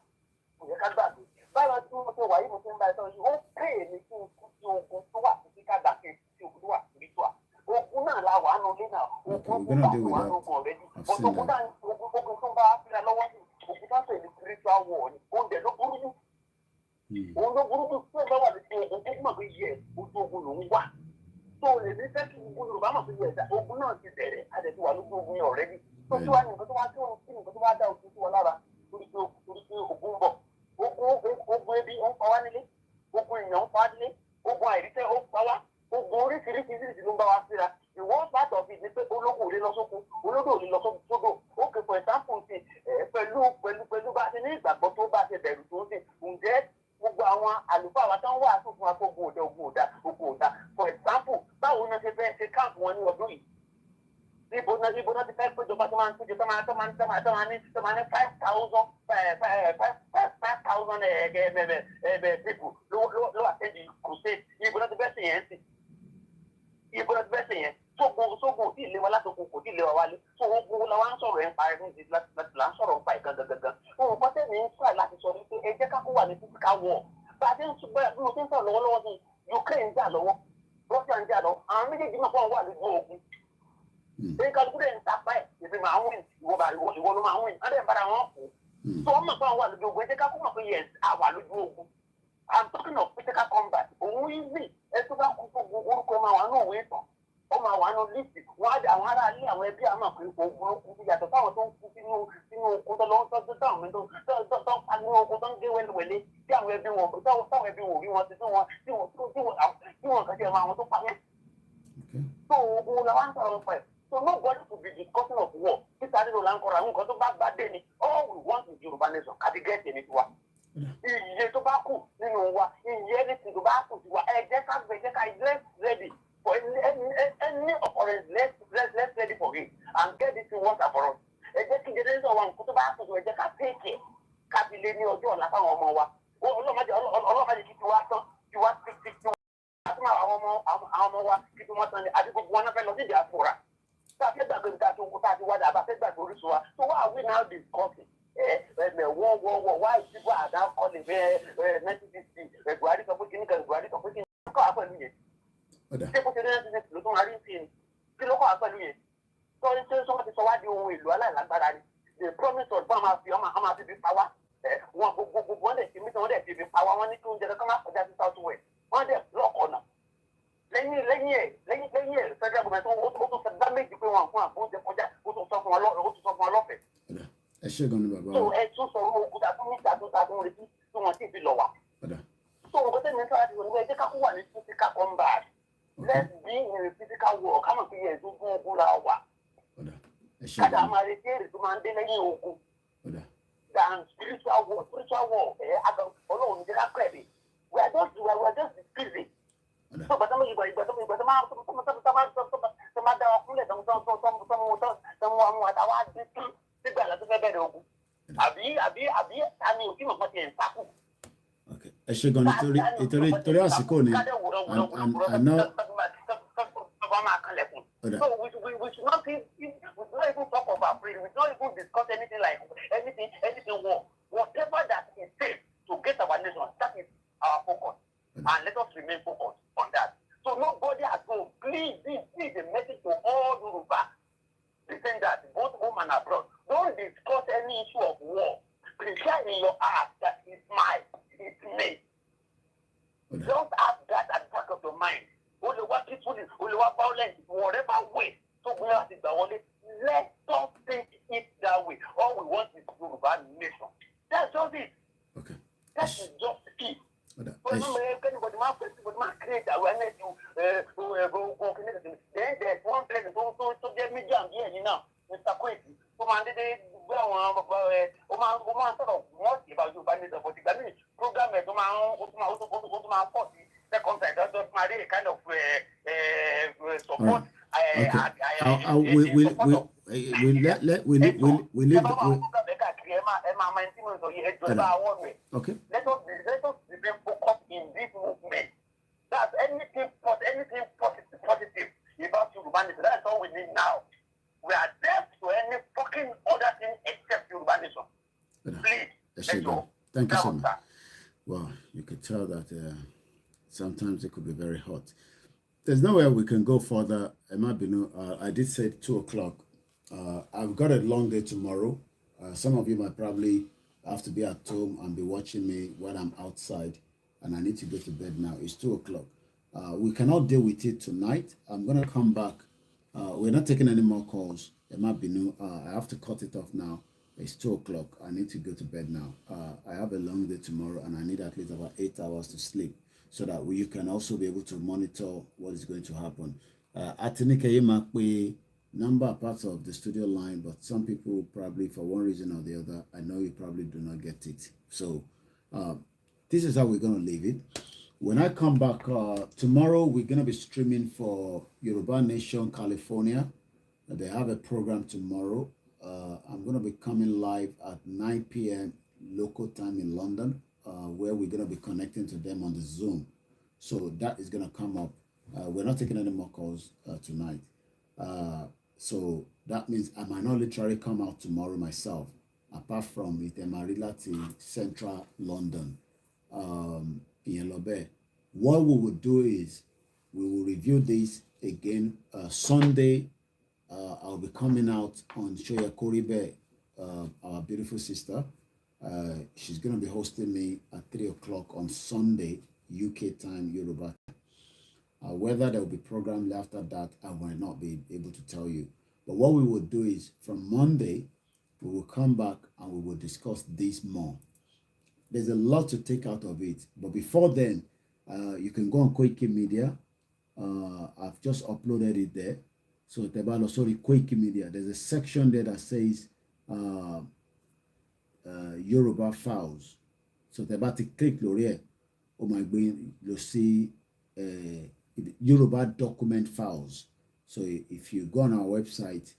kò yẹ ká gbàgbé báyọ̀ tí mo ṣe wà yìí mo ṣe ń bá ẹ sọ yìí ó pè mí kí n kú sí ogun tó wà sí kádà kí n sí ogun tó wà sí ritual ogun náà la wà nù lé náà ogun wà nù ogun ọ̀rẹ́dì ogun tó ń bá wa fira lọ́wọ́ sí ogun tó ń pè ní ritual war ni oúnjẹ ló burú jù òun ló burú jù tó bá wà lójú ogun tó mọ̀ pé yẹ ojú ogun ló ń wà tó lè ní fẹ́ kí gbogbo Yorùbá mọ̀ pé yẹ ẹ̀dá ogun náà ti bẹ̀rẹ̀ àdẹ̀tí wà lójú ogun yẹn ọ̀rẹ́dì tó tí wàá ní nǹkan tó wá tí nǹkan tó wá dá ojú sí wọn lára torí pé ogun bọ̀ ogun ebi ó ń pa wá nílé ogun èèyàn ń pa wá nílé ogun àìríṣẹ́ ó ń pa wá ogun oríṣiríṣi ló ń bá wa síra ìwọ́n part of it ni pé ológun ò lè lọ sóko olódò ò lè lọ sódò ó kè for example ṣe pẹ̀lú bá a ṣe ní ìgbàgbọ́ tó bá a ṣe bẹ̀rù tó ń ṣe ǹjẹ́ gbogbo àwọn àlùfáà wa tán wà tó fún wa kó ogun òdà for example báwo ni wọ́n ṣe fẹ́ ṣe camp wọn ní ọdún yìí ibo náà ti fẹ́ péjọba tó máa ń péjọ tó máa ní 5,000 people ló attend the crusade ibo náà ti fẹ́ ṣe yẹn sí ibo náà ti fẹ́ ṣe yẹn sógun tí ilé wa látòkò kò tí ilé wa wálé tó ogun la wá ń sọ̀rọ̀ ẹ̀ ń pa ẹ̀rù ní là ń sọ̀rọ̀ ń pa ìkan gangan òun kọ́ tẹ̀mí ń sọ̀rọ̀ láti sọ wípé ẹ jẹ́ ká kó wà ní physical war bá a ti ń sọ̀rọ̀ bí mo ti ń sọ̀rọ̀ lọ́wọ́lọ́wọ́ sí Ukraine ń jà lọ́wọ́ Russia ń jà lọ́wọ́ àwọn méjèèjì náà kọ́ wà lójú ogun èyí kan kúrẹ́ ń tapá ẹ̀ ìbí máa ń win ìwọ ló máa ń win á dẹ̀ bára wọn kù tó wọ́n mọ̀ pé àwọn wà lójú ogun ẹ jẹ́ ká kó mọ̀ pé yes àwà lójú ogun I'm talking of physical combat òun easy ẹ tó bá kú fún orúkọ ẹ máa wà náà wé tán ó máa wà nù lísì wọn á dé àwọn ará ilé àwọn ẹbí àmọ́ pé ogun ló kú yàtọ̀ táwọn tó ń kú sínú okun tó lọ́wọ́ tó táwọn mi tó ń pa nínú okun tó ń gé wẹ́lẹ́wẹ́lẹ́ tí àwọn ẹbí wọn táwọn ẹbí wọn ò rí wọn sí tí wọn kàn jẹ́ àwọn tó pa yẹn. tó ogun la wá ń sọ̀rọ̀ pẹ̀ so nobody to be discussing of war títà nínú là ń kọ́ra nǹkan tó bá gbá dé ni all we want is Yorùbá nation kàdí gẹ́ẹ̀tì ní tiwa. iye tó bá kù nínú wa iye anything tó bá kù tiwa ẹ jẹ́ ká let's ready for any occurrence let's ready for it and get this thing once and for all. ẹ jẹ́ kí generation wa nǹkan tó bá kù ẹ jẹ́ ká take it ká fi lé ní ọjọ́ ọ̀la fáwọn ọmọ wa ọlọ́mọdé kí tiwa tán tiwa tí àti àwọn ọmọ wa kí tiwọn tán ni àti gbogbo wọn náà fẹ́ lọ sí diaspora. Tàbí gbàgbé níta tó ń kó tàbí wádà àbá fẹ́ gbàgbé orísun wa. So why are we now discussing? Why is people are now calling 1960 Buhari sọ pé kí ní kan Buhari sọ pé kí ní kọ́ àpẹẹlú yẹn. Ṣé kó ṣe ní 1960 ló tún wá rí sí ni? Kí ló kọ́ àpẹẹlú yẹn? Sọ́ni ṣé sọ́wọ́n ti sọ wá di ohun èlò aláìlágbára ni. The promise of ọmọ àfi fi pa wá. Wọn gbogbo wọn dẹ̀ ti mí tí wọ́n dẹ̀ fi pa wá. Wọ́n ní kí oúnjẹ kan máa kọjá sí South West. Wọ́n dẹ̀ block ọ̀nà. lẹ́yìn federal government ó tún fẹ́ dáméjì pé wọn fún àbójẹ kọjá ó tún sọ fún wọn lọ́fẹ̀ẹ́. ẹ ṣe gan ni bàbá. so ẹ tún sọ owó òkúta fún níta tó ta fún retí tí wọn sì fi lọ wá. so nǹkan tẹ́lẹ̀ nípa láti wọlé ẹjẹ́ kákó wà ní physical combat let's be in a physical war ká mọ̀ pé yẹ ẹ̀dógún ogun la wà. kájà máa retí èrè tó máa ń dé lẹ́yìn ogun than spiritual war ọlọ́run ní jẹ́ká pẹ̀lú we are just busy. so bàtà mo ìgbà tó máa dá wa kúnlẹ̀ tó mú àwọn àtàwọn àdìsí sígbà láti fẹ́ bẹ̀rẹ̀ ogun àbí àmì òkè mọ̀ pọ̀ tiẹ̀ ń sákù. ẹ ṣe gan nítorí àsìkò ni àná. So we should not even talk about freedom. We should not even discuss anything like anything war. Whatever that is safe to get our nation, that is our focus. And let us remain focused on that. So nobody at home, please, this is a message to all Yoruba defenders, both home and abroad. Don't discuss any issue of war. Prepare in your heart that it's mine, it's me. Don't have that at the back of your mind. Only what people, only what violence, whatever way. So we have to let us think it that way. All we want is Yoruba nation. That's just it. Okay. That is just it. So remember, anybody might create awareness. Then there's one person to get me down here, you know, Mr. Koiki. Sort of what about Yoruba nation, but the program second time, that's just my kind of support. Okay. Let us remain focused in this movement. That's anything positive about Yoruba nation. That's all we need now. We are deaf to any fucking other thing except Yoruba nation. Please, let's go. Thank you so much. Well, you could tell that sometimes it could be very hot. There's nowhere we can go further. I did say 2 o'clock. I've got a long day tomorrow. Some of you might probably have to be at home and be watching me while I'm outside, and I need to go to bed now. It's 2 o'clock. We cannot deal with it tonight. I'm going to come back. We're not taking any more calls. I have to cut it off now. It's 2 o'clock. I need to go to bed now. I have a long day tomorrow, and I need at least about 8 hours to sleep, so that you can also be able to monitor what is going to happen. Number parts of the studio line, but some people probably, for one reason or the other, I know you probably do not get it. So this is how we're going to leave it. When I come back tomorrow, we're going to be streaming for Yoruba Nation California. They have a program tomorrow. I'm going to be coming live at 9 p.m. local time in London, where we're going to be connecting to them on the Zoom. So that is going to come up. We're not taking any more calls tonight. So that means I might not literally come out tomorrow myself, apart from it, Marilla to Central London, in Lobe. What we will do is we will review this again Sunday. I'll be coming out on Shoya Koribe, our beautiful sister. She's going to be hosting me at 3 o'clock on Sunday, UK time, Yoruba. Whether there will be program after that, I might not be able to tell you. But what we will do is from Monday, we will come back and we will discuss this more. There's a lot to take out of it. But before then, you can go on Koikimedia. I've just uploaded it there. So Koikimedia. There's a section there that says Yoruba files. So click L'Oreal. Oh my God, you'll see Yoruba document files. So if you go on our website,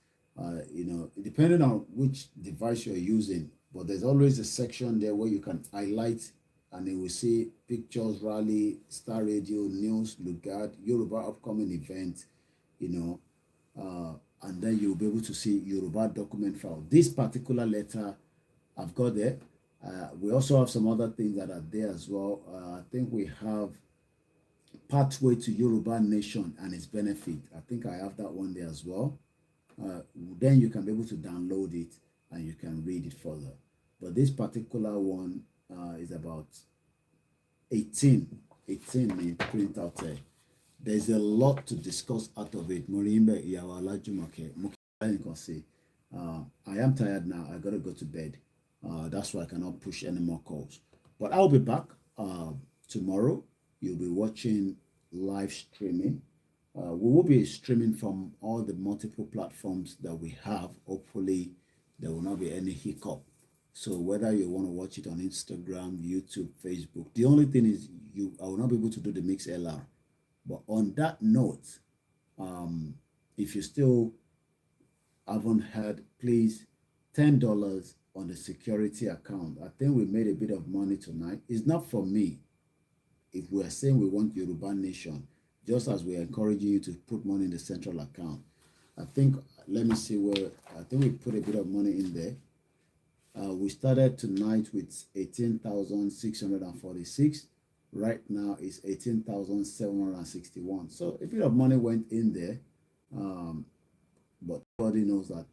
depending on which device you're using, but there's always a section there where you can highlight and you will see pictures, rally, Star Radio, news, Lugard, Yoruba upcoming events, and then you'll be able to see Yoruba document file. This particular letter I've got there. We also have some other things that are there as well. I think we have Pathway to Yoruba Nation and its benefit. I think I have that one there as well. Then you can be able to download it and you can read it further. But this particular one is about 18 in printout there. there's a lot to discuss out of it. I am tired now. I gotta go to bed. That's why I cannot push any more calls. But I'll be back tomorrow. You'll be watching live streaming. We will be streaming from all the multiple platforms that we have. Hopefully, there will not be any hiccup. So whether you want to watch it on Instagram, YouTube, Facebook, the only thing is I will not be able to do the mix LR. But on that note, if you still haven't heard, please, $10 on the security account. I think we made a bit of money tonight. It's not for me. If we are saying we want Yoruba Nation, just as we're encouraging you to put money in the central account, I think, let me see where, I think we put a bit of money in there. We started tonight with 18,646. Right now it's 18,761. So a bit of money went in there. But everybody knows that,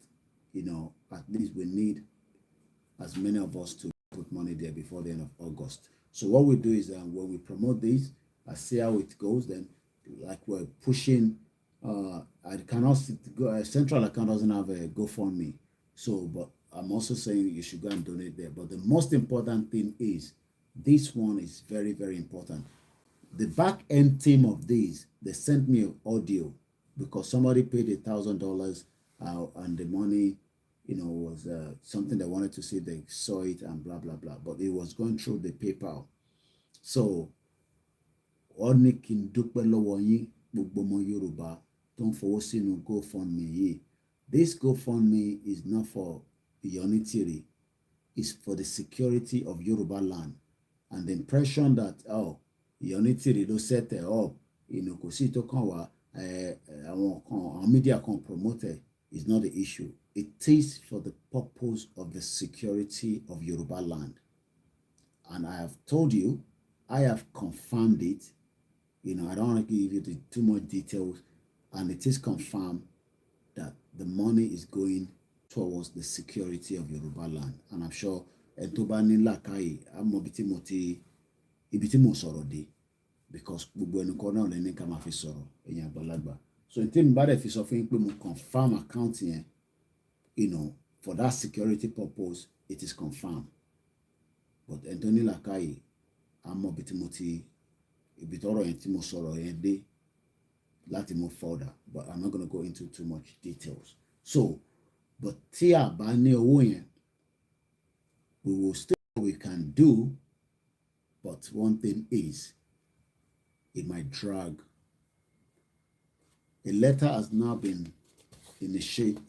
at least we need as many of us to put money there before the end of August. So what we do is when we promote this, I see how it goes. Then, like we're pushing, I cannot central account doesn't have a GoFundMe. So, but I'm also saying you should go and donate there. But the most important thing is this one is very, very important. The back end team of these, they sent me an audio because somebody paid $1,000 and the money, was something they wanted to see. They saw it and blah, blah, blah. But it was going through the PayPal. So, Yoruba, don't force no GoFundMe. This GoFundMe is not for unity, it's for the security of Yoruba land. And the impression that, unity don't set it up, our media can promote it is not the issue. It is for the purpose of the security of Yoruba land. And I have told you, I have confirmed it. I don't want to give you too much details. And it is confirmed that the money is going towards the security of Yoruba land. And I'm sure Entobani Lakai, I'm because so in terms of if you confirm accounting, for that security purpose, it is confirmed. But Anthony Lakai, I'm more bitimoti, ibitoro intimo soro yende, let him move further. But I'm not going to go into too much details. So, but tia bani owen, we will still what we can do. But one thing is, it might drag. A letter has now been initiated,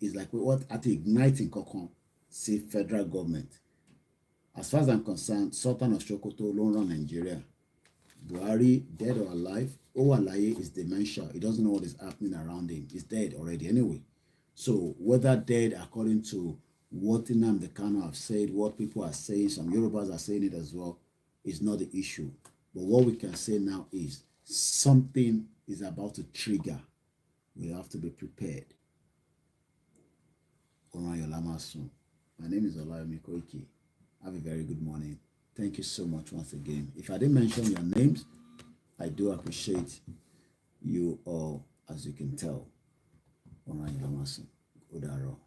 is like what at igniting Kokon, say federal government. As far as I'm concerned, Sultan of Sokoto, London, Nigeria, Buhari, dead or alive, Owalaye is dementia. He doesn't know what is happening around him. He's dead already anyway. So whether dead according to what Nnamdi Kanu have said, what people are saying, some Yorubas are saying it as well, is not the issue. But what we can say now is something is about to trigger. We have to be prepared. My name is Olayomi Koiki. Have a very good morning. Thank you so much once again. If I didn't mention your names, I do appreciate you all, as you can tell. Udaro.